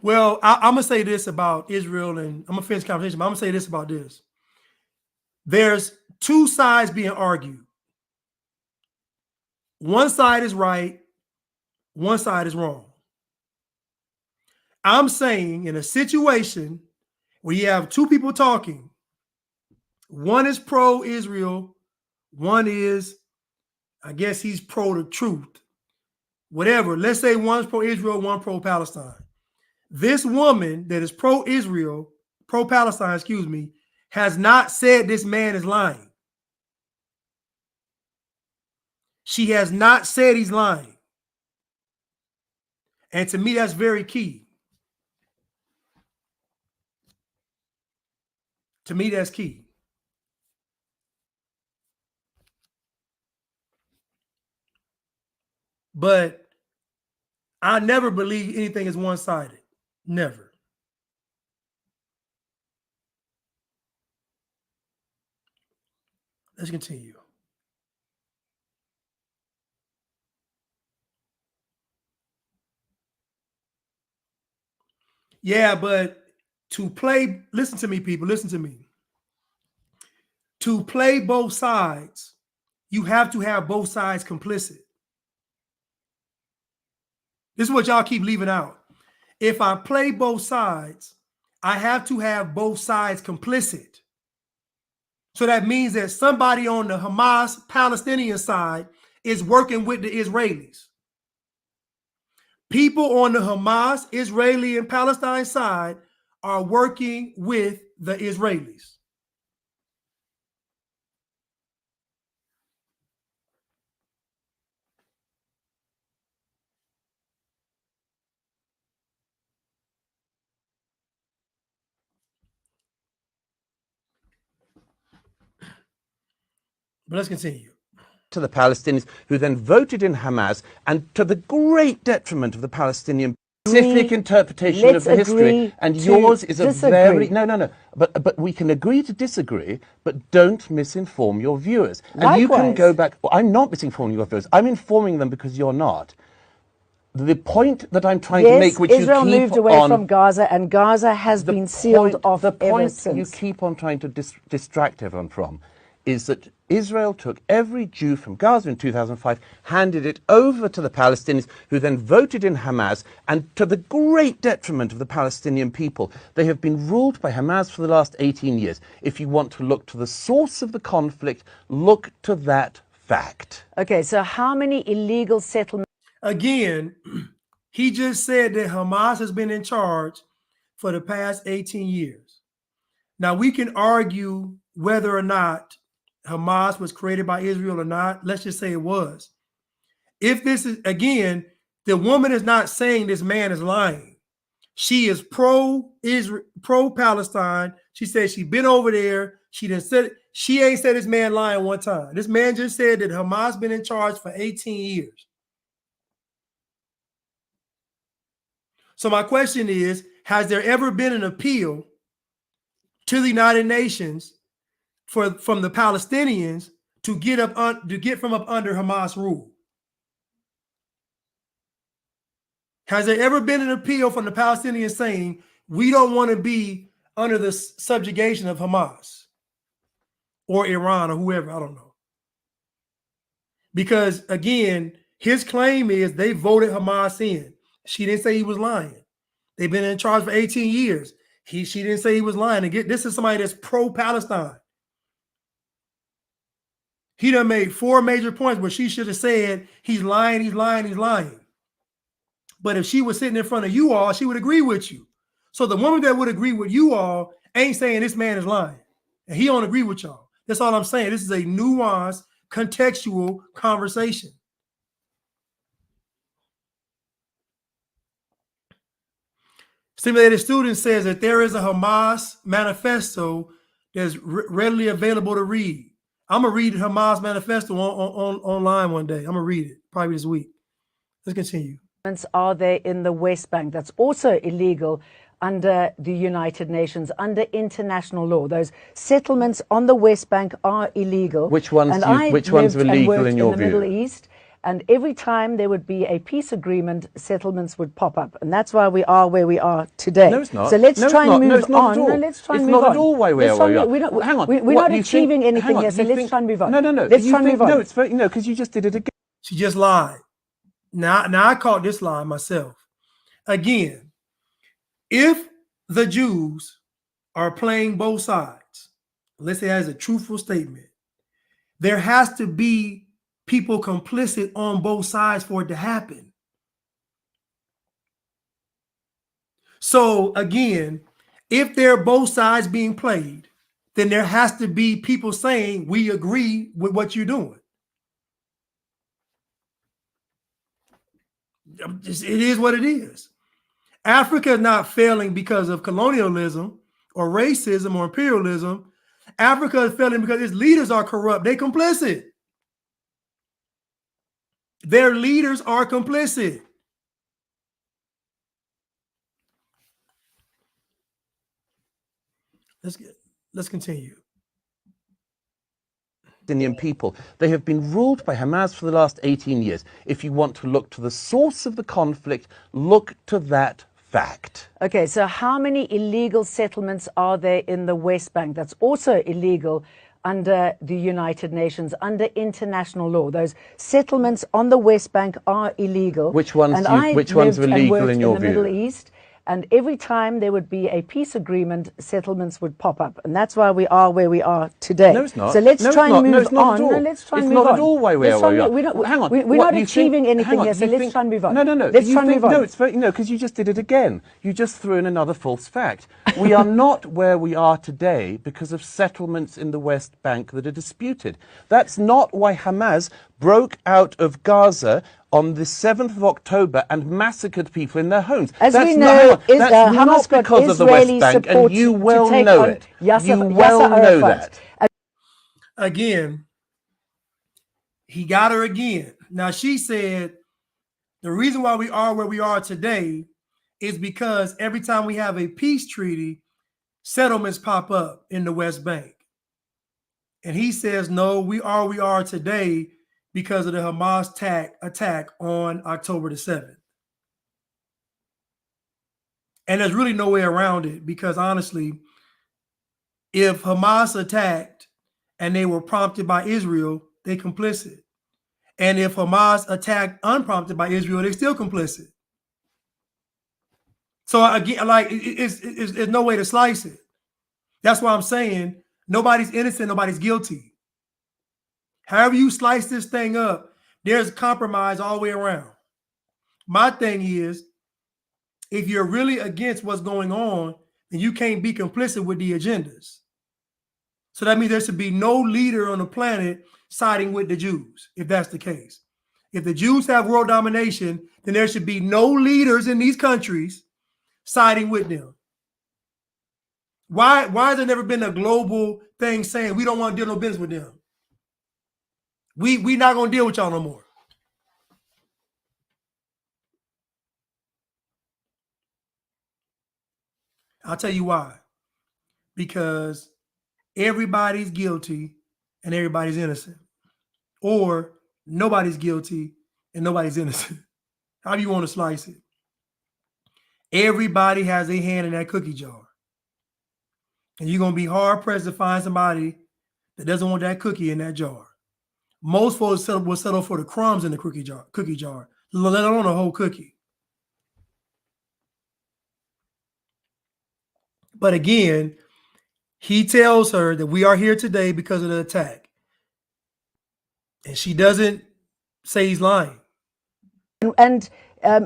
Well, I'm going to say this about Israel, and I'm going to finish the conversation, but I'm going to say this about this. There's two sides being argued. One side is right, one side is wrong. I'm saying in a situation where you have two people talking, one is pro-Israel, one is, I guess he's pro the truth. Whatever. Let's say one's pro-Israel, one pro-Palestine. This woman that is pro-Israel, pro-Palestine, excuse me, has not said this man is lying. She has not said he's lying. And to me, that's very key. To me, that's key. But I never believe anything is one-sided. Never. Let's continue. Yeah, but to play, listen to me, people, listen to me. To play both sides, you have to have both sides complicit. This is what y'all keep leaving out. If I play both sides, I have to have both sides complicit. So that means that somebody on the Hamas Palestinian side is working with the Israelis. People on the Hamas, Israeli, and Palestine side are working with the Israelis. But let's continue. to the Palestinians, who then voted in Hamas, and to the great detriment of the Palestinian specific interpretation of the history. And yours is a very no. But we can agree to disagree, but don't misinform your viewers. And you can go back. Well, I'm not misinforming your viewers. I'm informing them because you're not. The point that I'm trying to make, which Israel you keep moved away on, from Gaza, and Gaza has been sealed off the ever point since. you keep on trying to distract everyone from is that Israel took every Jew from Gaza in 2005, handed it over to the Palestinians, who then voted in Hamas, and to the great detriment of the Palestinian people. They have been ruled by Hamas for the last 18 years. If you want to look to the source of the conflict, look to that fact. Okay, so how many illegal settlements? Again, he just said that Hamas has been in charge for the past 18 years. Now, we can argue whether or not Hamas was created by Israel or not. Let's just say it was. If this is, again, the woman is not saying this man is lying. She is pro-Israel, pro-Palestine. She said she's been over there. She ain't said this man lying one time. This man just said that Hamas been in charge for 18 years. So my question is, has there ever been an appeal to the United Nations from the Palestinians to get from up under Hamas rule? Has there ever been an appeal from the Palestinians saying we don't want to be under the subjugation of Hamas or Iran or whoever? I don't know. Because again, his claim is they voted Hamas in. She didn't say he was lying. They've been in charge for 18 years. She didn't say he was lying. Again, this is somebody that's pro-Palestine. He done made 4 major points where she should have said he's lying, he's lying, he's lying. But if she was sitting in front of you all, she would agree with you. So the woman that would agree with you all ain't saying this man is lying. And he don't agree with y'all. That's all I'm saying. This is a nuanced, contextual conversation. Stimulated Student says that there is a Hamas manifesto that's readily available to read. I'm going to read the Hamas manifesto online one day. I'm going to read it probably this week. Let's continue. Are there in the West Bank? That's also illegal under the United Nations, under international law. Those settlements on the West Bank are illegal. Which ones were legal in your view? In the Middle East. And every time there would be a peace agreement, settlements would pop up. And that's why we are where we are today. No, it's not. So let's no, try and move on. No, let's try and move move on. It's not at all why we are where we are. Hang on. We're not achieving anything here, so let's try and move on. No. Let's try and move on. No, it's very, no, because you just did it again. She just lied. Now I caught this lie myself. Again, if the Jews are playing both sides, let's say as a truthful statement, there has to be people complicit on both sides for it to happen. So again, if they're both sides being played, then there has to be people saying we agree with what you're doing. It is what it is. Africa is not failing because of colonialism or racism or imperialism. Africa is failing because its leaders are corrupt. They're complicit. Their leaders are complicit. Let's continue. Palestinian people. They have been ruled by Hamas for the last 18 years. If you want to look to the source of the conflict, look to that fact. Okay, so how many illegal settlements are there in the West Bank? That's also illegal under the United Nations, under international law. Those settlements on the West Bank are illegal. Which ones were legal in your view? In the Middle East. And every time there would be a peace agreement, settlements would pop up. And that's why we are where we are today. No, it's not. So let's try and move on. No, let's try and move on. It's not at all why we are where we are. Hang on. We're not achieving anything here, so let's try and move on. No. Let's try and move on. No, it's very, no, because you just did it again. You just threw in another false fact. We are not where we are today because of settlements in the West Bank that are disputed. That's not why Hamas broke out of Gaza on the 7th of October and massacred people in their homes. As that's we know, that's Hamas not got because of the West Israeli Bank, support and you well to take know on it. Yasser You well know Arafat. that. Again, He got her again. Now she said the reason why we are where we are today is because every time we have a peace treaty, settlements pop up in the West Bank. And he says, no, we are where we are today because of the Hamas attack on October the 7th. And there's really no way around it because honestly, if Hamas attacked and they were prompted by Israel, they complicit. And if Hamas attacked unprompted by Israel, they're still complicit. So again, like it's no way to slice it. That's why I'm saying nobody's innocent, nobody's guilty. However you slice this thing up, there's compromise all the way around. My thing is, if you're really against what's going on, then you can't be complicit with the agendas. So that means there should be no leader on the planet siding with the Jews, if that's the case. If the Jews have world domination, then there should be no leaders in these countries siding with them. Why has there never been a global thing saying we don't want to deal no business with them? We not going to deal with y'all no more. I'll tell you why. Because everybody's guilty and everybody's innocent. Or nobody's guilty and nobody's innocent. How do you want to slice it? Everybody has a hand in that cookie jar. And you're going to be hard-pressed to find somebody that doesn't want that cookie in that jar. Most folks will settle for the crumbs in the cookie jar, let alone a whole cookie. But again, he tells her that we are here today because of the attack. And she doesn't say he's lying. And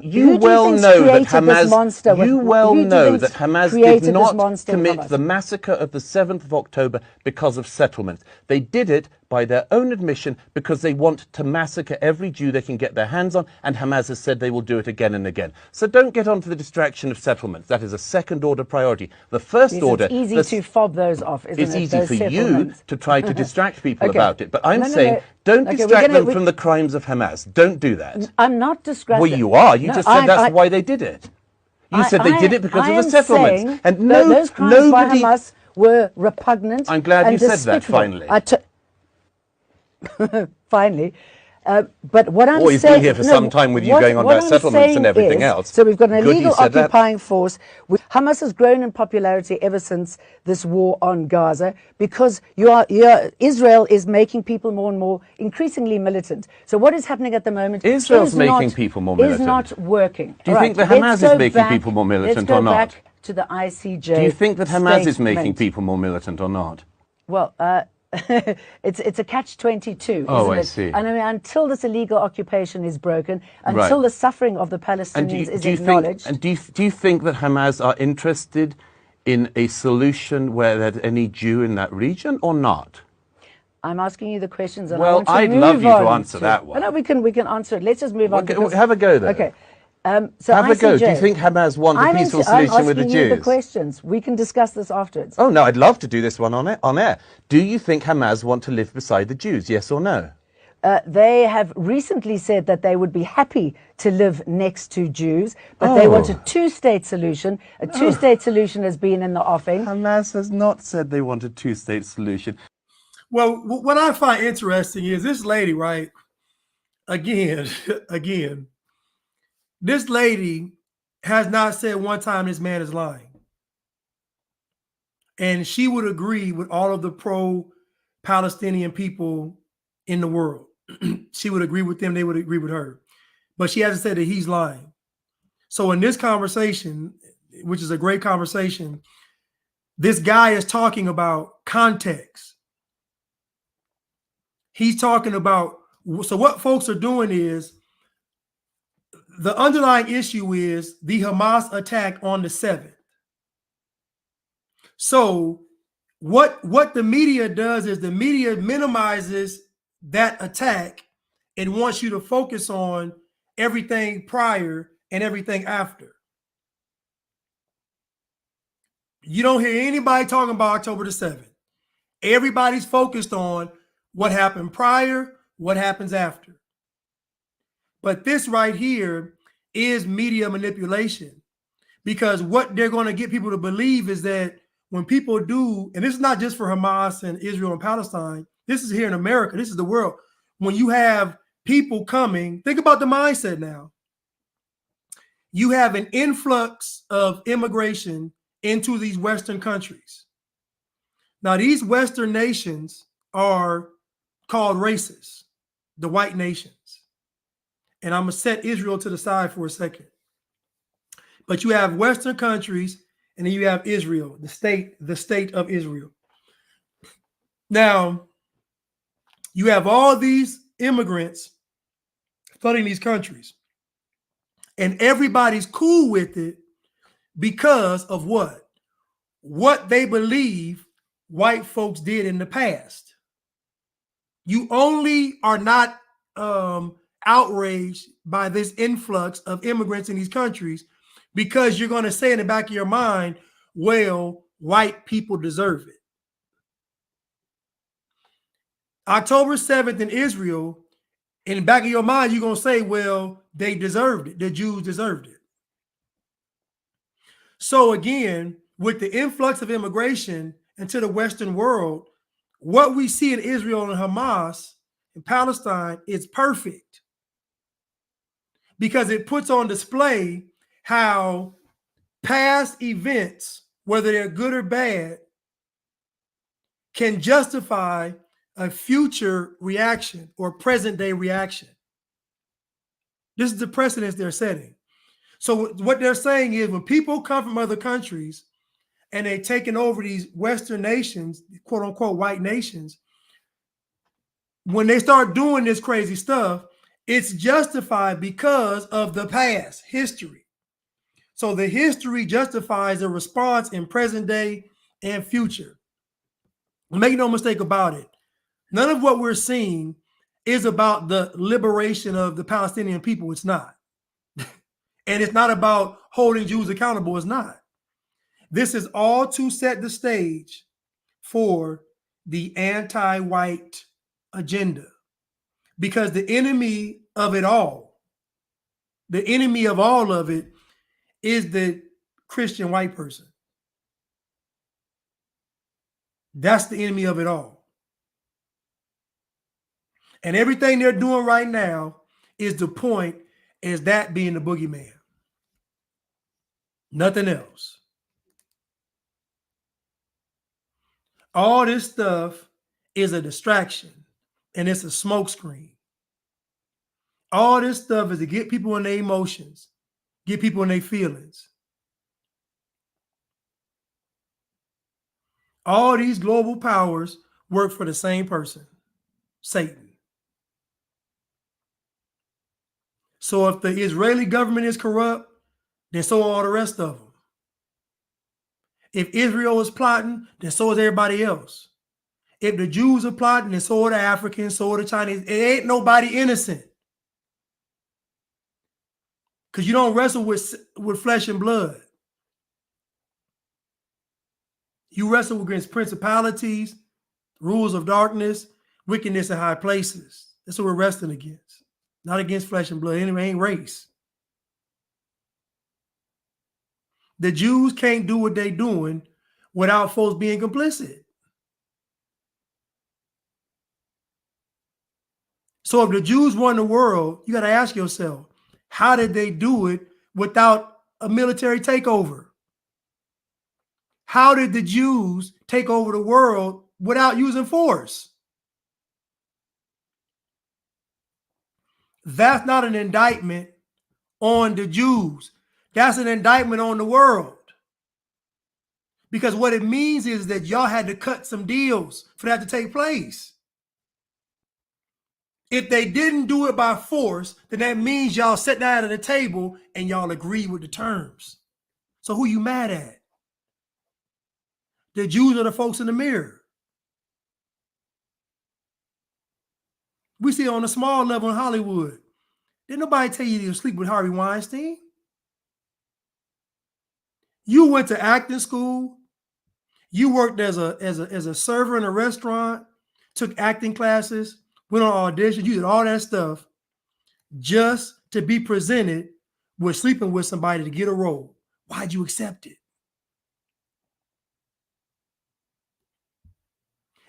you well know that Hamas. You well know that Hamas did not commit the massacre of the 7th of October because of settlements. They did it by their own admission because they want to massacre every Jew they can get their hands on, and Hamas has said they will do it again and again. So don't get onto the distraction of settlements. That is a second-order priority. The first order. It's easy to fob those off, isn't it? It's easy for you to try to distract people about it. But I'm saying don't distract them from the crimes of Hamas. Don't do that. I'm not distracted. Well, you are. You just said that's why they did it. You said they did it because of the settlements. And those crimes by Hamas were repugnant. I'm glad you said that finally. Finally. But what I'm saying... We've been here for some time with you going on about settlements and everything else. So we've got an illegal occupying force. Hamas has grown in popularity ever since this war on Gaza because Israel is making people more and more increasingly militant. So what is happening at the moment Israel's making people more militant. Is not working. Do you think that Hamas is making people more militant or not? Let's go back to the ICJ. Do you think that Hamas is making people more militant or not? Well, it's a catch-22, isn't it? See. And I mean, until this illegal occupation is broken, until the suffering of the Palestinians is acknowledged. And do you think that Hamas are interested in a solution where there's any Jew in that region or not? I'm asking you the questions, and well, I'd love you to answer that one. No, we can answer it. Let's just move on. Have a go then. Okay. So have a go. Do you think Hamas want a peaceful solution with the Jews? I'm asking you the questions. We can discuss this afterwards. Oh, no, I'd love to do this one on air. Do you think Hamas want to live beside the Jews, yes or no? They have recently said that they would be happy to live next to Jews, but they want a two-state solution. A two-state solution has been in the offing. Hamas has not said they want a two-state solution. Well, what I find interesting is this lady, right? Again, this lady has not said one time this man is lying. And she would agree with all of the pro-Palestinian people in the world. She would agree with them. They would agree with her. But she hasn't said that he's lying. So in this conversation, which is a great conversation, this guy is talking about context. He's talking about, so what folks are doing is, the underlying issue is the Hamas attack on the 7th. So what the media does is the media minimizes that attack and wants you to focus on everything prior and everything after. You don't hear anybody talking about October the 7th. Everybody's focused on what happened prior, what happens after. But this right here is media manipulation, because what they're going to get people to believe is that when people do, and this is not just for Hamas and Israel and Palestine, this is here in America, this is the world. When you have people coming, think about the mindset now. You have an influx of immigration into these Western countries. Now, these Western nations are called races, the white nations. And I'm going to set Israel to the side for a second. But you have Western countries, and then you have Israel, the state of Israel. Now, you have all these immigrants flooding these countries, and everybody's cool with it because of what? What they believe white folks did in the past. You only are not outraged by this influx of immigrants in these countries because you're going to say in the back of your mind, well, white people deserve it. October 7th in Israel, in the back of your mind, you're going to say, well, they deserved it. The Jews deserved it. So again, with the influx of immigration into the Western world, what we see in Israel and Hamas and Palestine is perfect, because it puts on display how past events, whether they're good or bad, can justify a future reaction or present day reaction. This is the precedence they're setting. So what they're saying is when people come from other countries and they're taking over these Western nations, quote unquote, white nations, when they start doing this crazy stuff, it's justified because of the past history. So the history justifies the response in present day and future. Make no mistake about it. None of what we're seeing is about the liberation of the Palestinian people. It's not. And it's not about holding Jews accountable. It's not. This is all to set the stage for the anti-white agenda. Because the enemy of it all, the enemy of all of it, is the Christian white person. That's the enemy of it all. And everything they're doing right now is the point, is that being the boogeyman. Nothing else. All this stuff is a distraction, and it's a smokescreen. All this stuff is to get people in their emotions, get people in their feelings. All these global powers work for the same person, Satan. So if the Israeli government is corrupt, then so are all the rest of them. If Israel is plotting, then so is everybody else. If the Jews are plotting, then so are the Africans, so are the Chinese. It ain't nobody innocent. Because you don't wrestle with flesh and blood. You wrestle against principalities, rules of darkness, wickedness in high places. That's what we're wrestling against. Not against flesh and blood. Anyway, ain't race. The Jews can't do what they're doing without folks being complicit. So if the Jews run the world, you got to ask yourself, how did they do it without a military takeover? How did the Jews take over the world without using force? That's not an indictment on the Jews. That's an indictment on the world. Because what it means is that y'all had to cut some deals for that to take place. If they didn't do it by force, then that means y'all sat down at the table and y'all agree with the terms. So who you mad at? The Jews are the folks in the mirror. We see it on a small level in Hollywood. Didn't nobody tell you to sleep with Harvey Weinstein? You went to acting school. You worked as a server in a restaurant, took acting classes went on auditions, you did all that stuff just to be presented with sleeping with somebody to get a role. Why'd you accept it?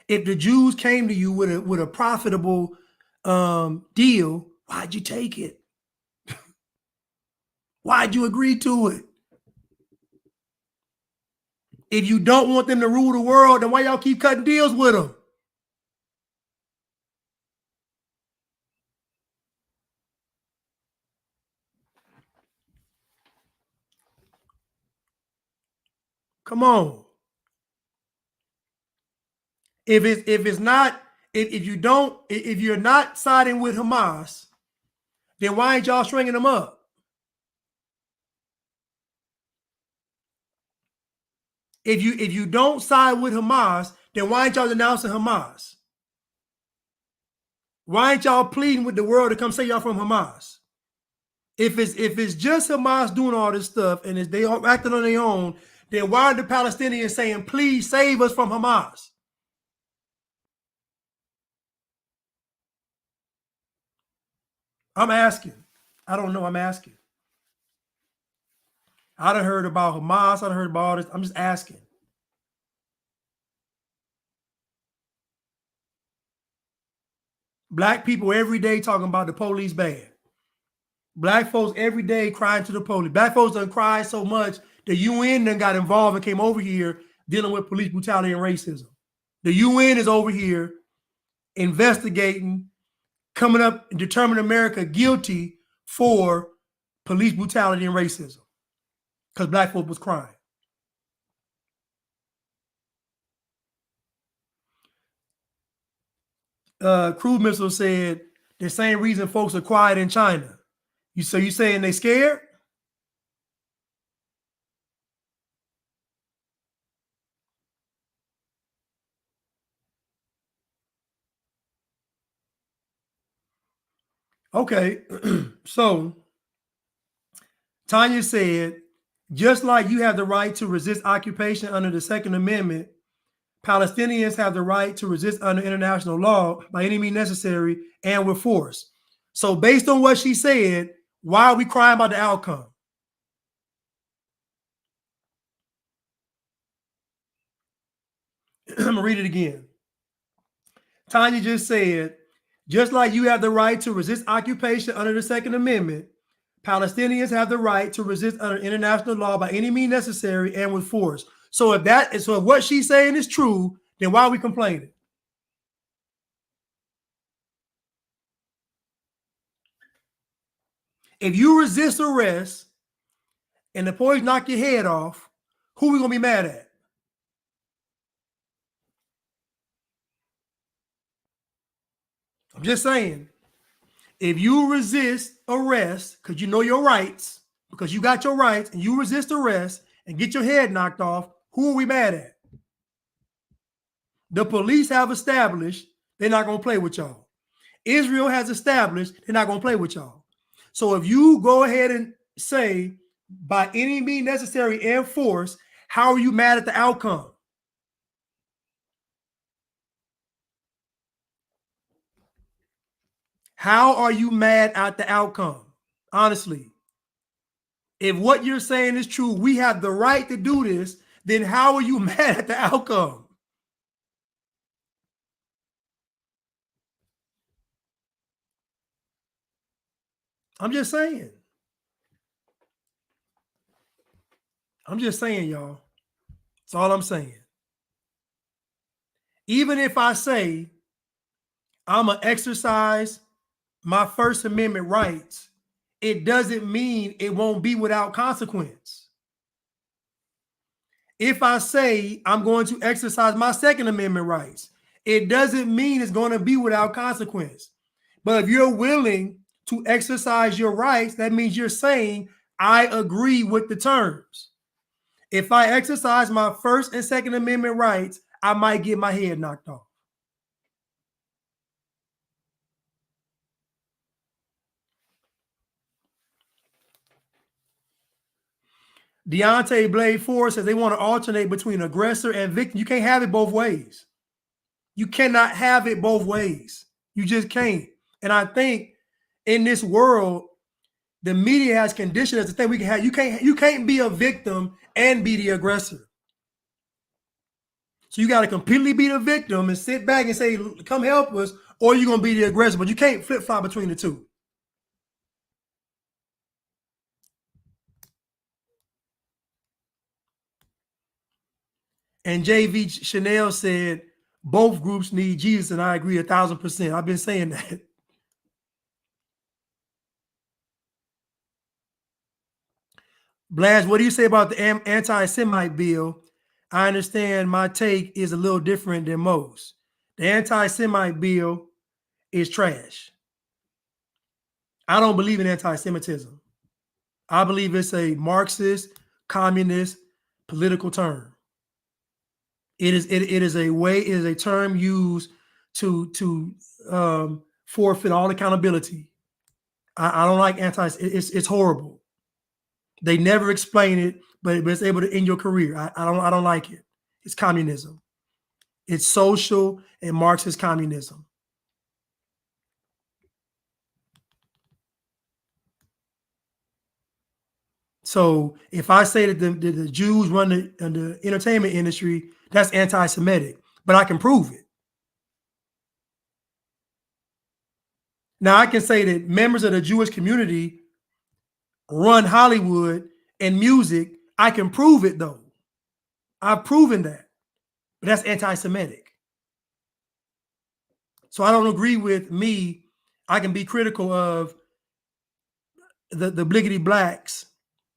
If the Jews came to you with a profitable deal, why'd you take it? Why'd you agree to it? If you don't want them to rule the world, then why y'all keep cutting deals with them? Come on. If you're not siding with Hamas, then why ain't y'all stringing them up? If you don't side with Hamas, then why ain't y'all denouncing Hamas? Why ain't y'all pleading with the world to come say y'all from Hamas? If it's just Hamas doing all this stuff and they are acting on their own, then why are the Palestinians saying, please save us from Hamas? I'm asking. I don't know. I'm asking. I done heard about Hamas. I done heard about all this. I'm just asking. Black people every day talking about the police bad. Black folks every day crying to the police. Black folks done cried so much the UN done got involved and came over here dealing with police brutality and racism. The UN is over here investigating, coming up and determining America guilty for police brutality and racism because black folk was crying. Cruise Missile said the same reason folks are quiet in China. You saying they scared? Okay, so Tanya said, just like you have the right to resist occupation under the Second Amendment, Palestinians have the right to resist under international law by any means necessary and with force. So based on what she said, why are we crying about the outcome? I'm going to read it again. Tanya just said, just like you have the right to resist occupation under the Second Amendment, Palestinians have the right to resist under international law by any means necessary and with force. So if what she's saying is true, then why are we complaining? If you resist arrest and the police knock your head off, who are we going to be mad at? I'm just saying, if you resist arrest because you know your rights, because you got your rights, and you resist arrest and get your head knocked off, who are we mad at? The police have established they're not going to play with y'all. Israel has established they're not going to play with y'all. So if you go ahead and say, by any means necessary and force, how are you mad at the outcome? How are you mad at the outcome? Honestly, if what you're saying is true, we have the right to do this, then how are you mad at the outcome? I'm just saying. I'm just saying, y'all. That's all I'm saying. Even if I say I'm going to exercise my First Amendment rights, it doesn't mean it won't be without consequence. If I say I'm going to exercise my Second Amendment rights, it doesn't mean it's going to be without consequence. But if you're willing to exercise your rights, that means you're saying, I agree with the terms. If I exercise my First and Second Amendment rights, I might get my head knocked off. Deontay Blade 4 says they want to alternate between aggressor and victim. You can't have it both ways. You cannot have it both ways. You just can't. And I think in this world, the media has conditioned us to think we can have. You can't be a victim and be the aggressor. So you got to completely be the victim and sit back and say, "Come help us," or you're gonna be the aggressor. But you can't flip flop between the two. And JV Chanel said both groups need Jesus, and I agree 1,000%. I've been saying that. Blanche, what do you say about the anti-Semite bill? I understand my take is a little different than most. The anti-Semite bill is trash. I don't believe in anti-Semitism. I believe it's a Marxist, communist political term. It is a term used to forfeit all accountability. I don't like it's horrible. They never explain it, but it's able to end your career. I don't like it. It's communism. It's social and Marxist communism. So if I say that the Jews run the entertainment industry, that's anti-Semitic, but I can prove it. Now I can say that members of the Jewish community run Hollywood and music. I can prove it though. I've proven that, but that's anti-Semitic. So I don't agree with me. I can be critical of the bliggity blacks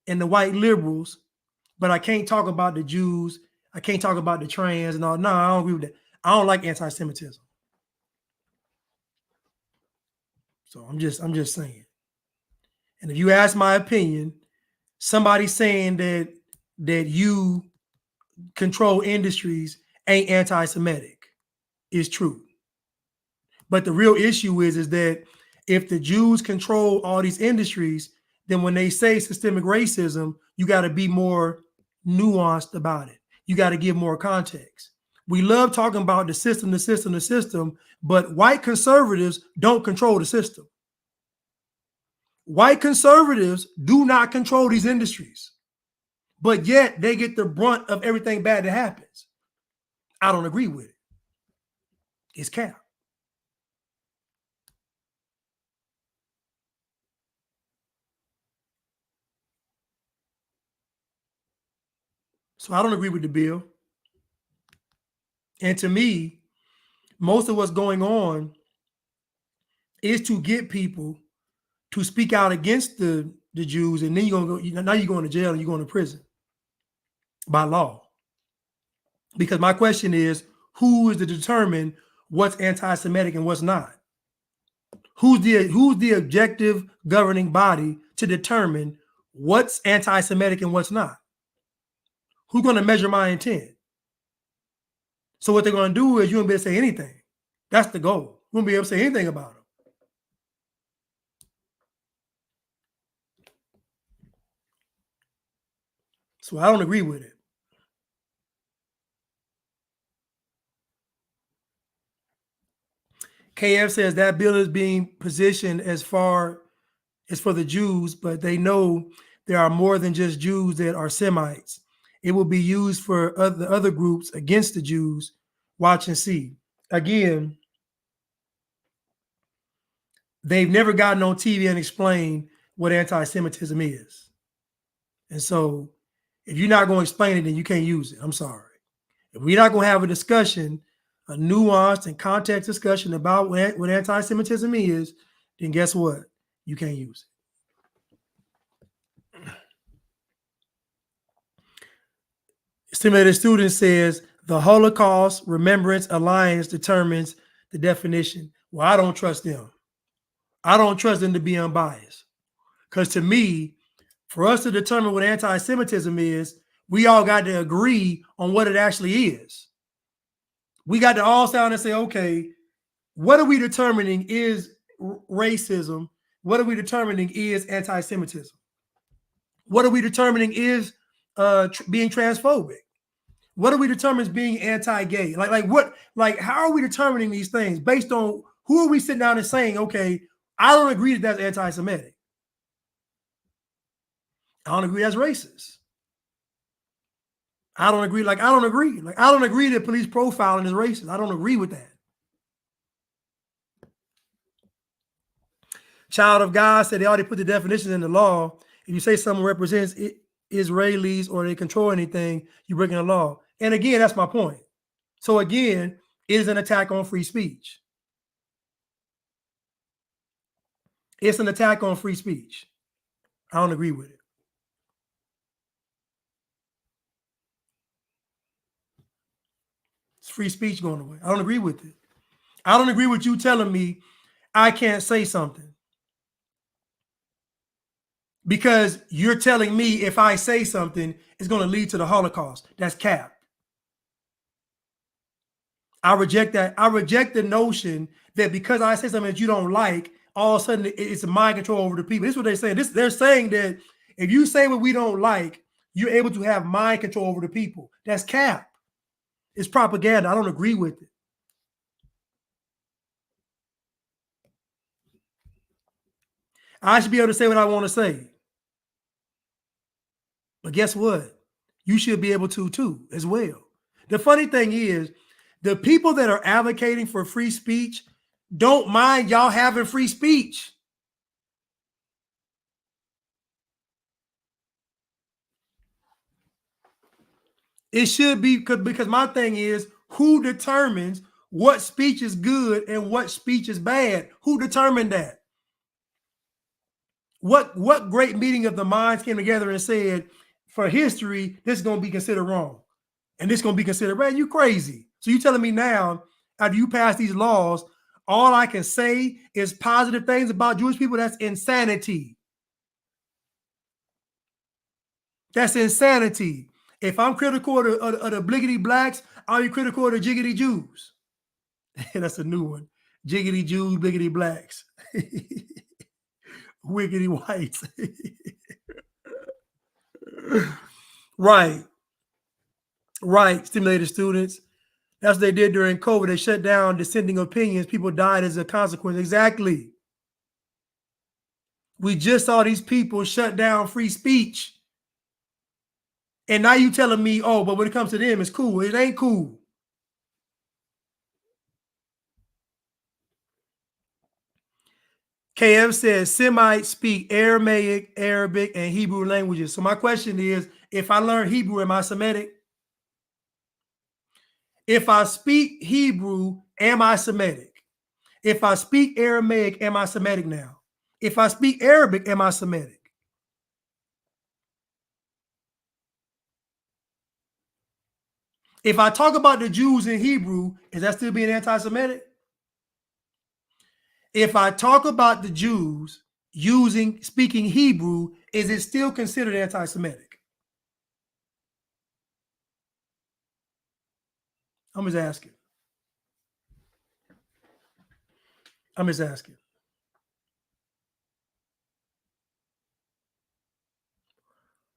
and the white liberals, but I can't talk about the Jews. I can't talk about the trans and all. No, I don't agree with that. I don't like anti-Semitism. So I'm just saying. And if you ask my opinion, somebody saying that you control industries ain't anti-Semitic is true. But the real issue is that if the Jews control all these industries, then when they say systemic racism, you got to be more nuanced about it. You got to give more context. We love talking about the system, but white conservatives don't control the system. White conservatives do not control these industries, but yet they get the brunt of everything bad that happens. I don't agree with it. It's cap. So I don't agree with the bill. And to me, most of what's going on is to get people to speak out against the Jews, and then you're gonna go. Now you're going to jail and you're going to prison by law. Because my question is, who is to determine what's anti-Semitic and what's not? Who's the objective governing body to determine what's anti-Semitic and what's not? Who's going to measure my intent? So what they're going to do is you won't be able to say anything. That's the goal. You won't be able to say anything about them. So I don't agree with it. KF says that bill is being positioned as far as for the Jews, but they know there are more than just Jews that are Semites. It will be used for other groups against the Jews. Watch and see. Again, they've never gotten on TV and explained what anti-Semitism is. And so if you're not going to explain it, then you can't use it. I'm sorry. If we're not going to have a discussion, a nuanced and context discussion about what anti-Semitism is, then guess what? You can't use it. Stimulated Student says the Holocaust Remembrance Alliance determines the definition. Well, I don't trust them. I don't trust them to be unbiased. Because to me, for us to determine what anti-Semitism is, we all got to agree on what it actually is. We got to all sound and say, okay, what are we determining is racism? What are we determining is anti-Semitism? What are we determining is being transphobic? What are we determining as being anti-gay? How are we determining these things based on who are we sitting down and saying, okay, I don't agree that that's anti-Semitic. I don't agree that's racist. I don't agree. Like, I don't agree. Like, I don't agree that police profiling is racist. I don't agree with that. Child of God said they already put the definitions in the law. If you say someone represents Israelis or they control anything, you're breaking the law. And again, that's my point. So again, it is an attack on free speech. It's an attack on free speech. I don't agree with it. It's free speech going away. I don't agree with it. I don't agree with you telling me I can't say something. Because you're telling me if I say something, it's going to lead to the Holocaust. That's cap. I reject that. I reject the notion that because I say something that you don't like, all of a sudden it's a mind control over the people. This is what they're saying. They're saying that if you say what we don't like, you're able to have mind control over the people. That's cap. It's propaganda. I don't agree with it. I should be able to say what I want to say. But guess what? You should be able to too, as well. The funny thing is, the people that are advocating for free speech don't mind y'all having free speech. It should be because my thing is, who determines what speech is good and what speech is bad? Who determined that? What great meeting of the minds came together and said, for history, this is going to be considered wrong. And this is going to be considered, man, you crazy. So you telling me now, after you pass these laws, all I can say is positive things about Jewish people? That's insanity. That's insanity. If I'm critical of the bliggity blacks, I'll be critical of the jiggity Jews. That's a new one. Jiggity Jews, bliggity blacks. Wiggity whites. Right. Right. Stimulated students. That's what they did during COVID. They shut down dissenting opinions. People died as a consequence. Exactly. We just saw these people shut down free speech. And now you telling me, oh, but when it comes to them, it's cool. It ain't cool. KM says Semites speak Aramaic, Arabic, and Hebrew languages. So my question is, if I learn Hebrew, am I Semitic? If I speak Hebrew, am I Semitic? If I speak Aramaic, am I Semitic now? If I speak Arabic, am I Semitic? If I talk about the Jews in Hebrew, is that still being anti-Semitic? If I talk about the Jews speaking Hebrew, is it still considered anti-Semitic? I'm just asking. I'm just asking.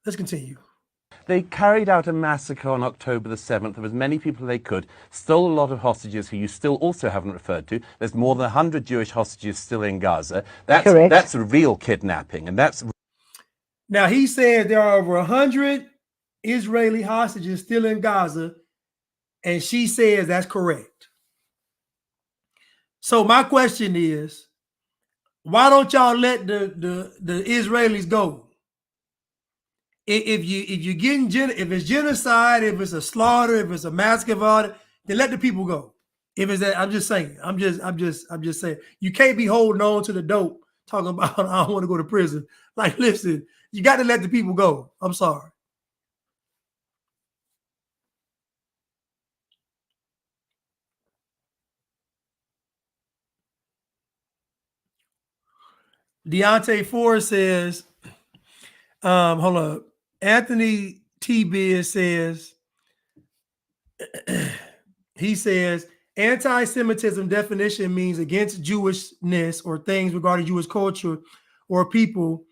Let's continue. They carried out a massacre on October the 7th of as many people as they could, stole a lot of hostages who you still also haven't referred to. There's more than 100 Jewish hostages still in Gaza. That's real kidnapping, and that's... Now, he said there are over 100 Israeli hostages still in Gaza, and she says that's correct. So my question is, why don't y'all let the Israelis go? If it's genocide, if it's a slaughter, if it's a massacre, then let the people go. If it's that, I'm just saying. I'm just saying. You can't be holding on to the dope, talking about I don't want to go to prison. Like, listen, you got to let the people go. I'm sorry. Deontay Ford says, hold up. Anthony T. Biz says, he says, anti-Semitism definition means against Jewishness or things regarding Jewish culture or people,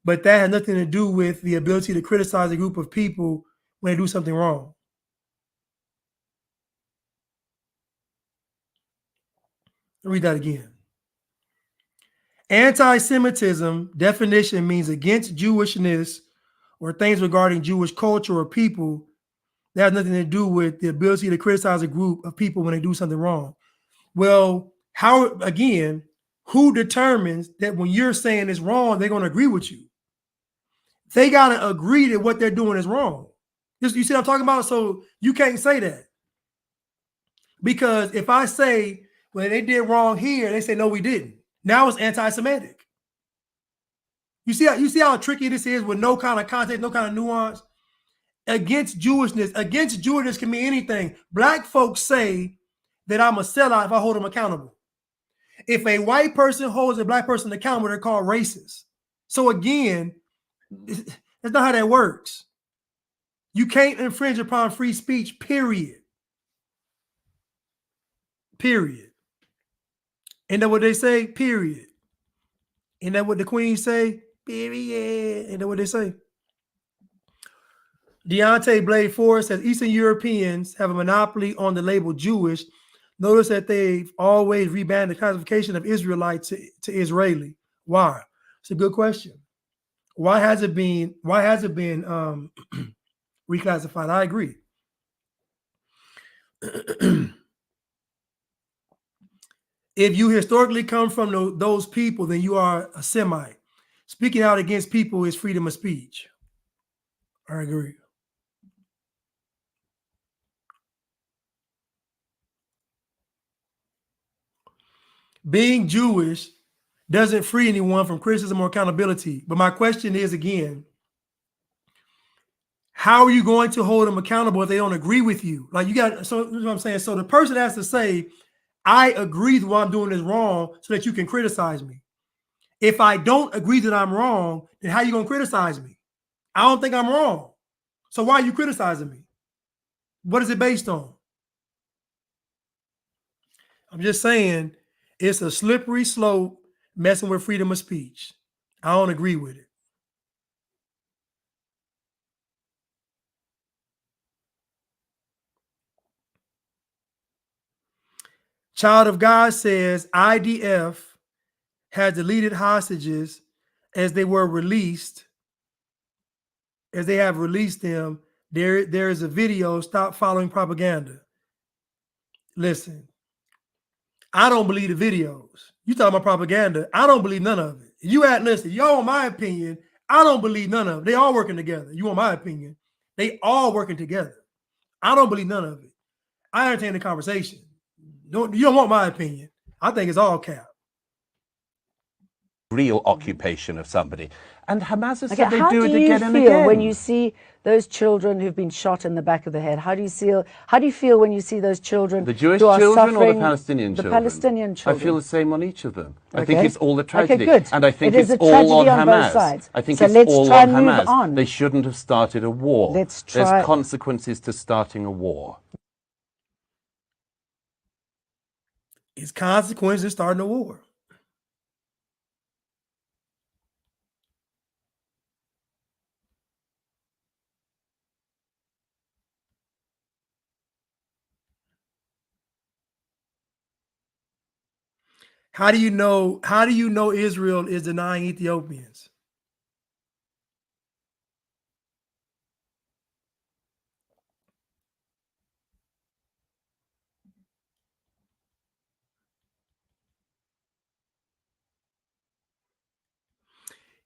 but that has nothing to do with the ability to criticize a group of people when they do something wrong. I'll read that again. Anti-Semitism definition means against Jewishness or things regarding Jewish culture or people that has nothing to do with the ability to criticize a group of people when they do something wrong. Well, how, again, who determines that when you're saying it's wrong, they're going to agree with you? They got to agree that what they're doing is wrong. You see what I'm talking about? So you can't say that. Because if I say, well, they did wrong here, they say, no, we didn't. Now it's anti-Semitic. You see how tricky this is with no kind of context, no kind of nuance? Against Jewishness can mean anything. Black folks say that I'm a sellout if I hold them accountable. If a white person holds a black person accountable, they're called racist. So again, that's not how that works. You can't infringe upon free speech, period. Period. Ain't that what they say? Period. Ain't that what the Queen say? Period. Ain't that what they say? Deontay Blade Forrest says Eastern Europeans have a monopoly on the label Jewish. Notice that they've always rebanned the classification of Israelite to Israeli. Why? It's a good question. Why has it been reclassified? I agree. If you historically come from those people, then you are a Semite. Speaking out against people is freedom of speech. I agree. Being Jewish doesn't free anyone from criticism or accountability. But my question is, again, how are you going to hold them accountable if they don't agree with you? Like, you got, so you know what I'm saying? So the person has to say, I agree that what I'm doing is wrong so that you can criticize me. If I don't agree that I'm wrong, then how are you going to criticize me? I don't think I'm wrong. So why are you criticizing me? What is it based on? I'm just saying it's a slippery slope messing with freedom of speech. I don't agree with it. Child of God says IDF had deleted hostages as they were released, as they have released them. There is a video, stop following propaganda. Listen, I don't believe the videos. You talking about propaganda. I don't believe none of it. Listen, y'all want my opinion. I don't believe none of it. They all working together. You want my opinion. They all working together. I don't believe none of it. I entertain the conversation. You don't want my opinion. I think it's all cap. Real occupation of somebody. And Hamas has Okay, said they how do it you again and feel again. when you see those children who've been shot in the back of the head? How do you feel when you see those children? The Jewish who are children or the suffering, Palestinian the children? Palestinian children. I feel the same on each of them. I Okay. think it's all a tragedy. Okay, good. And I think It is it's a all on tragedy on both Hamas. sides. I think So it's let's all try on and move Hamas. on. They shouldn't have started a war. Let's There's try. consequences to starting a war. It's consequences of starting a war. How do you know Israel is denying Ethiopians?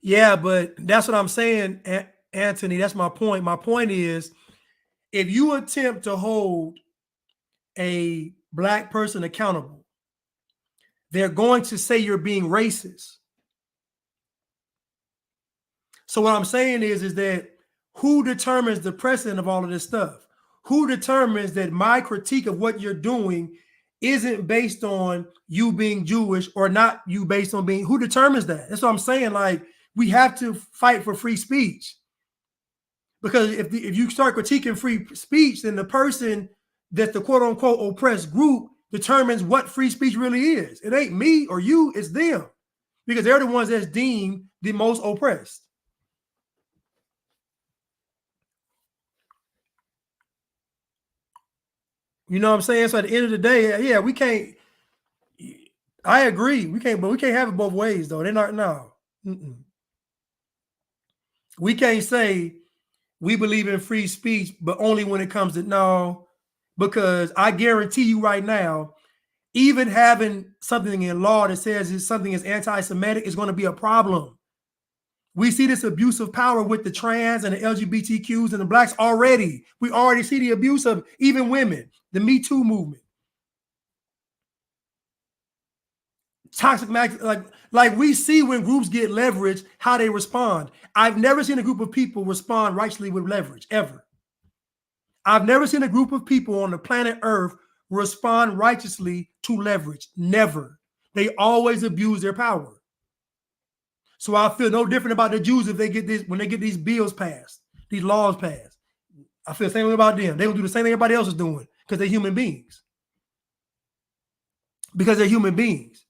Yeah, but that's what I'm saying, Anthony. That's my point. My point is, if you attempt to hold a black person accountable, they're going to say you're being racist. So what I'm saying is that who determines the precedent of all of this stuff? Who determines that my critique of what you're doing isn't based on you being Jewish or not you based on being, who determines that? That's what I'm saying. Like, we have to fight for free speech. Because if you start critiquing free speech, then the person that's the quote unquote oppressed group determines what free speech really is. It ain't me or you, it's them. Because they're the ones that's deemed the most oppressed. You know what I'm saying? So at the end of the day, yeah, we can't. I agree. We can't have it both ways though. They're not no. Mm-mm. We can't say we believe in free speech, but only when it comes to no, because I guarantee you right now, even having something in law that says something is anti-Semitic is going to be a problem. We see this abuse of power with the trans and the LGBTQs and the blacks already. We already see the abuse of even women, the Me Too movement. Toxic, like we see when groups get leverage, how they respond. I've never seen a group of people respond righteously with leverage, ever. I've never seen a group of people on the planet Earth respond righteously to leverage. Never. They always abuse their power. So I feel no different about the Jews if they get this, when they get these bills passed, these laws passed. I feel the same way about them. They will do the same thing everybody else is doing because they're human beings. Because they're human beings.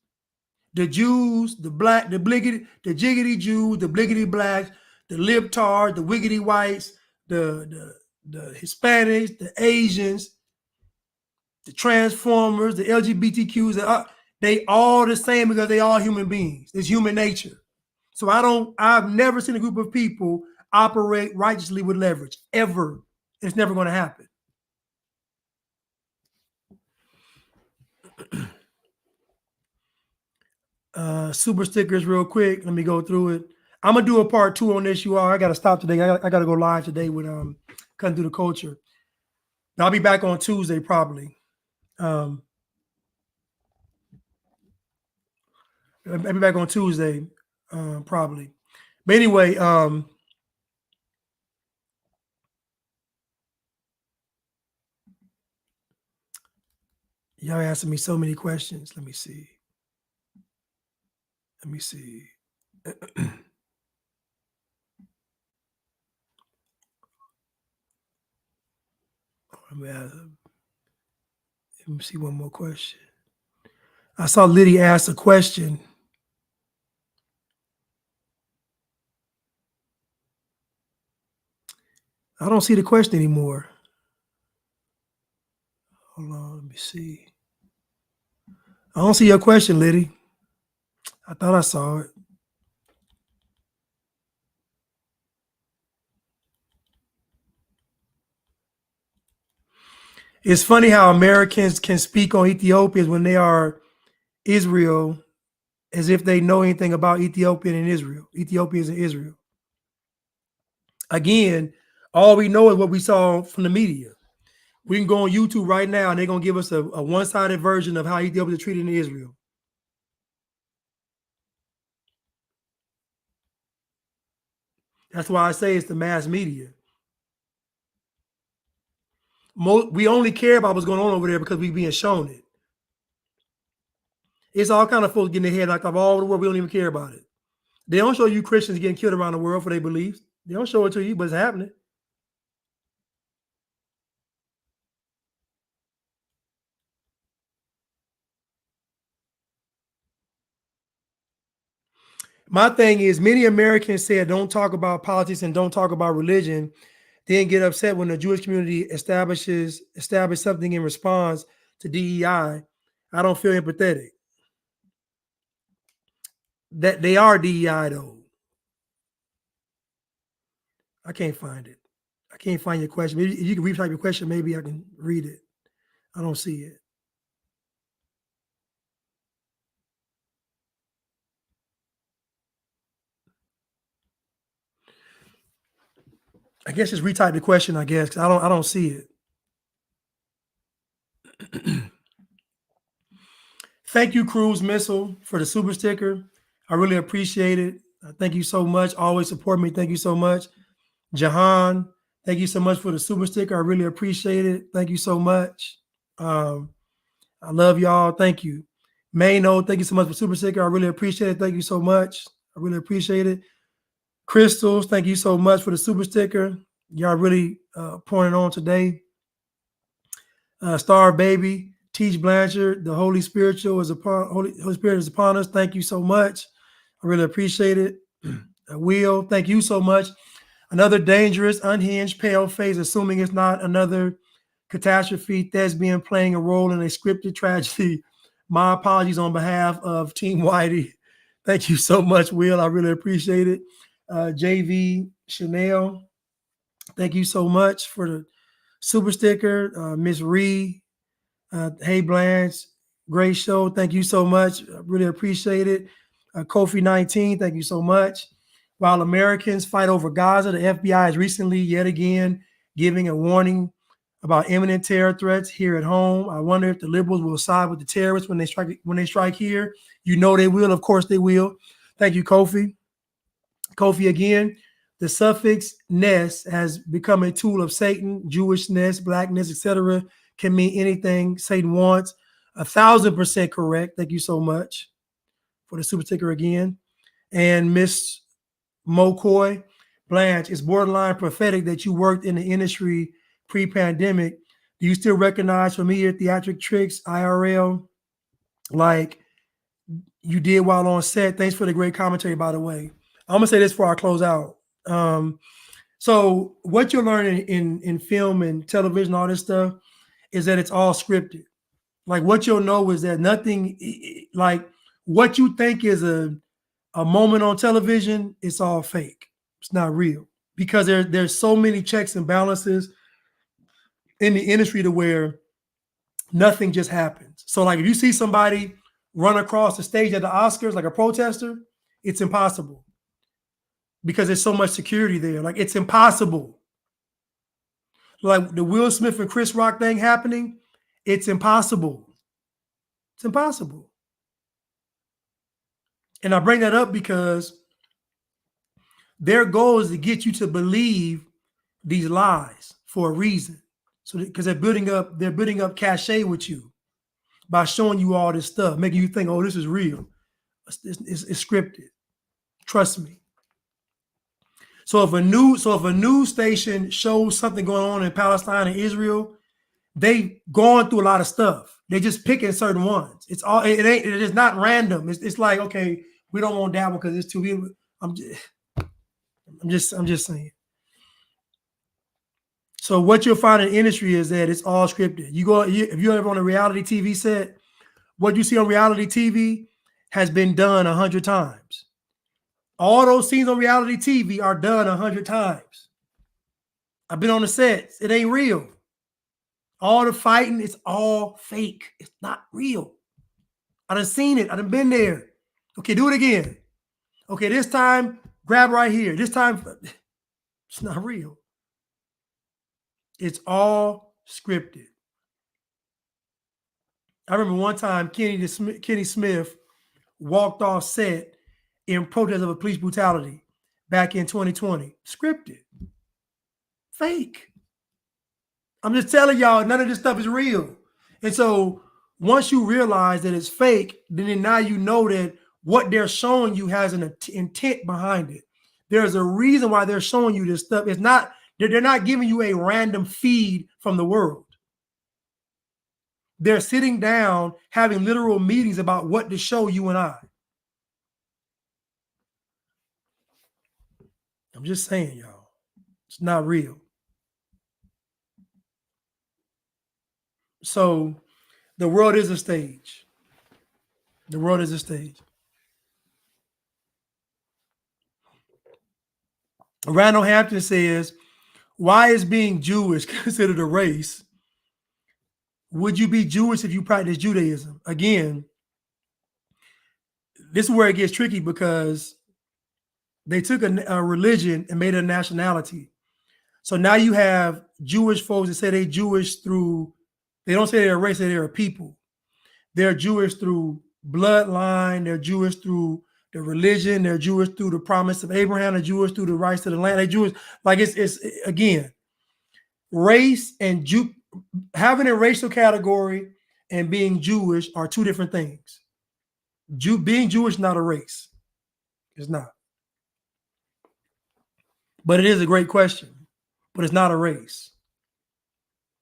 The Jews, the black, the jiggity Jews, the bliggity blacks, the libtards, the wiggity whites, the Hispanics, the Asians, the transformers, the LGBTQs, they all the same because they all human beings. It's human nature. So I've never seen a group of people operate righteously with leverage, ever. It's never going to happen. Super stickers real quick. Let me go through it. I'm going to do a part 2 on this, you all. I got to stop today. I got to go live today with Cutting Through the Culture. I'll be back on Tuesday probably. I'll be back on Tuesday probably. But anyway, y'all asking me so many questions. Let me see. Let me see one more question. I saw Liddy ask a question. I don't see the question anymore. Hold on, let me see. I don't see your question, Liddy. I thought I saw it. It's funny how Americans can speak on Ethiopians when they are Israel as if they know anything about Ethiopians and Israel. Again, all we know is what we saw from the media. We can go on YouTube right now and they're going to give us a one-sided version of how Ethiopians are treated in Israel. That's why I say it's the mass media. We only care about what's going on over there because we're being shown it. It's all kind of folks getting their head knocked off all over the world. We don't even care about it. They don't show you Christians getting killed around the world for their beliefs. They don't show it to you, but it's happening. My thing is, many Americans said don't talk about politics and don't talk about religion, then get upset when the Jewish community establish something in response to DEI. I don't feel empathetic. That they are DEI though. I can't find it. I can't find your question. Maybe if you can retype your question, maybe I can read it. I don't see it. I guess just retype the question, I guess, because I don't see it. Thank you, Cruise Missile, for the super sticker. I really appreciate it. Thank you so much. Always support me. Thank you so much. Jahan, thank you so much for the super sticker. I really appreciate it. Thank you so much. I love y'all. Thank you. Mayno, thank you so much for super sticker. I really appreciate it. Thank you so much. I really appreciate it. Crystals, thank you so much for the super sticker. Y'all really pouring on today. Star Baby, Teach Blanchard, the Holy Spirit is upon us. Thank you so much. I really appreciate it. Will, thank you so much. Another dangerous, unhinged, pale face, assuming it's not another catastrophe, thespian playing a role in a scripted tragedy. My apologies on behalf of Team Whitey. Thank you so much, Will. I really appreciate it. JV Chanel, thank you so much for the super sticker. Miss Ree, hey Blanche, great show. Thank you so much. I really appreciate it. Kofi 19, thank you so much. While Americans fight over Gaza, the FBI is recently yet again giving a warning about imminent terror threats here at home. I wonder if the liberals will side with the terrorists when they strike here. You know they will. Of course they will. Thank you, Kofi. Kofi again. The suffix ness has become a tool of Satan. Jewishness, blackness, etc. can mean anything Satan wants. 1,000% correct. Thank you so much for the super sticker again. And Miss Mokoy, Blanche, it's borderline prophetic that you worked in the industry pre-pandemic. Do you still recognize familiar theatric tricks, IRL, like you did while on set? Thanks for the great commentary, by the way. I'm gonna say this before I close out. So what you're learning in film and television, all this stuff, is that it's all scripted. Like what you'll know is that nothing, like what you think is a moment on television, it's all fake. It's not real because there's so many checks and balances in the industry to where nothing just happens. So like if you see somebody run across the stage at the Oscars like a protester, it's impossible because there's so much security there. Like it's impossible. Like the Will Smith and Chris Rock thing happening, it's impossible. It's impossible. And I bring that up because their goal is to get you to believe these lies for a reason. So because they're building up cachet with you by showing you all this stuff, making you think, oh, this is real. It's scripted. Trust me. So if a news station shows something going on in Palestine and Israel, they've gone through a lot of stuff. They're just picking certain ones. It's all it is not random. It's like, okay, we don't want that one because it's too. I'm just saying. So what you'll find in the industry is that it's all scripted. If you're ever on a reality TV set, what you see on reality TV has been done 100 times. All those scenes on reality TV are done 100 times. I've been on the sets. It ain't real. All the fighting, it's all fake. It's not real. I done seen it. I done been there. Okay, do it again. Okay, this time, grab right here. This time, it's not real. It's all scripted. I remember one time Kenny Smith walked off set in protest of a police brutality back in 2020. Scripted. Fake. I'm just telling y'all, none of this stuff is real. And so once you realize that it's fake, then now you know that what they're showing you has an intent behind it. There's a reason why they're showing you this stuff. It's not, they're not giving you a random feed from the world. They're sitting down having literal meetings about what to show you and I. I'm just saying, y'all, it's not real. So the world is a stage. The world is a stage. Randall Hampton says, why is being Jewish considered a race? Would you be Jewish if you practice Judaism? Again, this is where it gets tricky because they took a religion and made it a nationality. So now you have Jewish folks that say they're Jewish through, they don't say they're a race, they're a people. They're Jewish through bloodline, they're Jewish through the religion, they're Jewish through the promise of Abraham, they're Jewish through the rights to the land, they're Jewish. Like it's again, race and having a racial category and being Jewish are two different things. Being Jewish is not a race. It's not. But it is a great question. But it's not a race.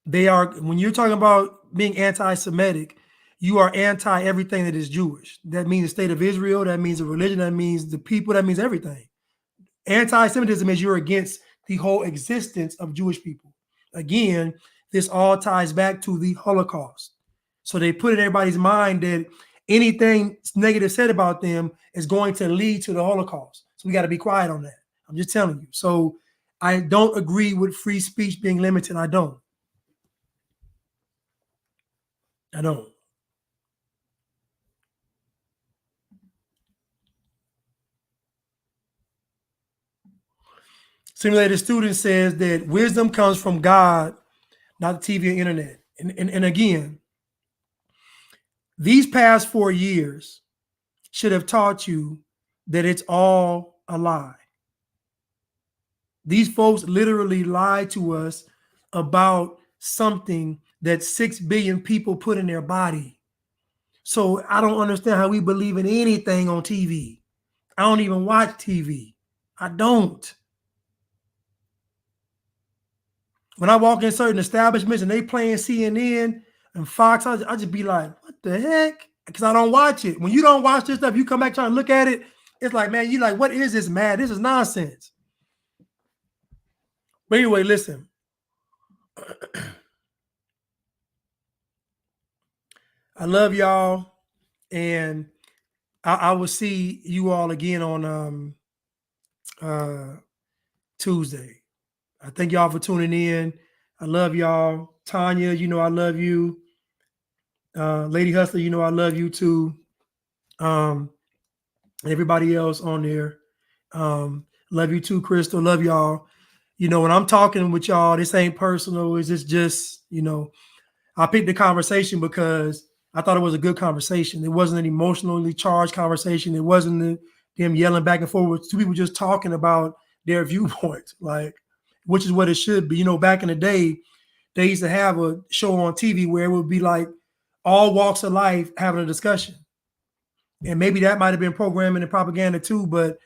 They are, when you're talking about being anti-Semitic, you are anti everything that is Jewish. That means the state of Israel, that means the religion, that means the people, that means everything. Anti-Semitism is you're against the whole existence of Jewish people. Again, this all ties back to the Holocaust. So they put in everybody's mind that anything negative said about them is going to lead to the Holocaust. So we got to be quiet on that. I'm just telling you. So I don't agree with free speech being limited. I don't. Simulated Student says that wisdom comes from God, not the TV or internet. And again, these past 4 years should have taught you that it's all a lie. These folks literally lied to us about something that 6 billion people put in their body. So I don't understand how we believe in anything on TV. I don't even watch TV. I don't. When I walk in certain establishments and they playing CNN and Fox, I just be like, what the heck? Because I don't watch it. When you don't watch this stuff, you come back trying to look at it, it's like, man, you like, what is this, man? This is nonsense. But anyway, listen. I love y'all. And I will see you all again on Tuesday. I thank y'all for tuning in. I love y'all. Tanya, you know I love you. Lady Hustler, you know I love you too. Everybody else on there. Love you too, Crystal. Love y'all. You know, when I'm talking with y'all, this ain't personal. It's just, you know, I picked the conversation because I thought it was a good conversation. It wasn't an emotionally charged conversation. It wasn't them yelling back and forth. Two people just talking about their viewpoints, like, which is what it should be. You know, back in the day, they used to have a show on TV where it would be like all walks of life having a discussion. And maybe that might have been programming and propaganda too, but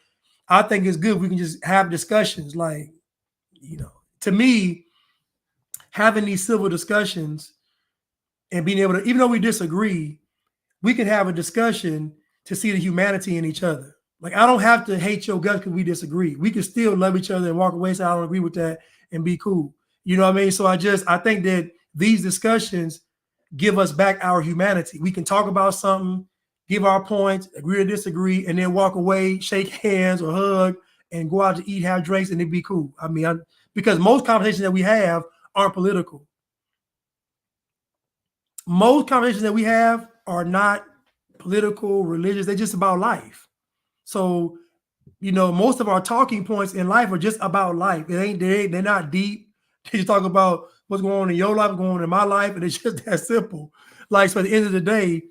I think it's good if we can just have discussions. Like, you know, to me, having these civil discussions and being able to, even though we disagree, we can have a discussion to see the humanity in each other. Like, I don't have to hate your guts because we disagree. We can still love each other and walk away, say I don't agree with that, and be cool. You know what I mean? So I think that these discussions give us back our humanity. We can talk about something, give our points, agree or disagree, and then walk away, shake hands or hug, and go out to eat, have drinks, and it'd be cool. I mean, because most conversations that we have aren't political. Most conversations that we have are not political, religious. They're just about life. So, you know, most of our talking points in life are just about life. They're not deep. They just talk about what's going on in your life, what's going on in my life, and it's just that simple. Like, so at the end of the day,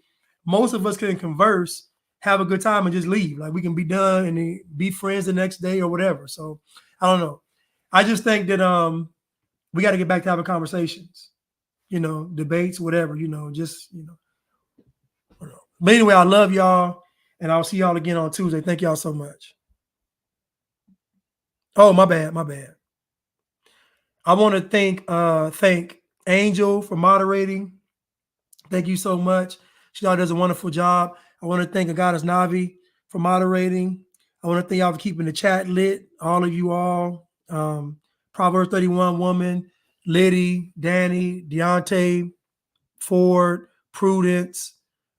most of us can converse, have a good time, and just leave. Like, we can be done and then be friends the next day or whatever. So I don't know. I just think that we got to get back to having conversations, you know, debates, whatever, you know, just, you know. But anyway, I love y'all, and I'll see y'all again on Tuesday. Thank y'all so much. Oh, my bad. I want to thank Angel for moderating. Thank you so much. She does a wonderful job. I want to thank Agadas Navi for moderating. I want to thank y'all for keeping the chat lit. All of you all. Proverbs 31 woman, Liddy, Danny, Deontay, Ford, Prudence,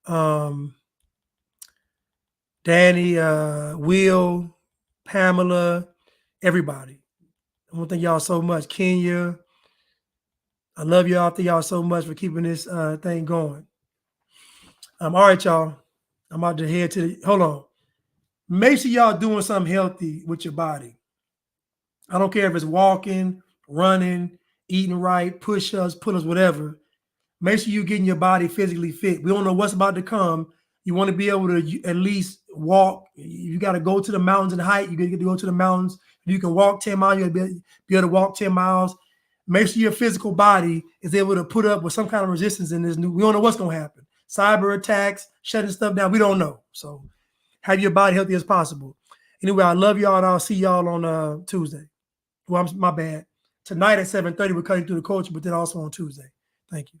Danny, Will, Pamela, everybody. I want to thank y'all so much. Kenya, I love y'all. Thank y'all so much for keeping this thing going. All right, y'all. I'm about to head to hold on. Make sure y'all doing something healthy with your body. I don't care if it's walking, running, eating right, push-ups, pull-ups, whatever. Make sure you're getting your body physically fit. We don't know what's about to come. You want to be able to at least walk. You got to go to the mountains and hike. You got to go to the mountains. You can walk 10 miles. You got to be able to walk 10 miles. Make sure your physical body is able to put up with some kind of resistance in this new. We don't know what's going to happen. Cyber attacks, shutting stuff down. We don't know. So have your body healthy as possible. Anyway, I love y'all, and I'll see y'all on Tuesday. Well, my bad. Tonight at 7:30, we're cutting through the culture, but then also on Tuesday. Thank you.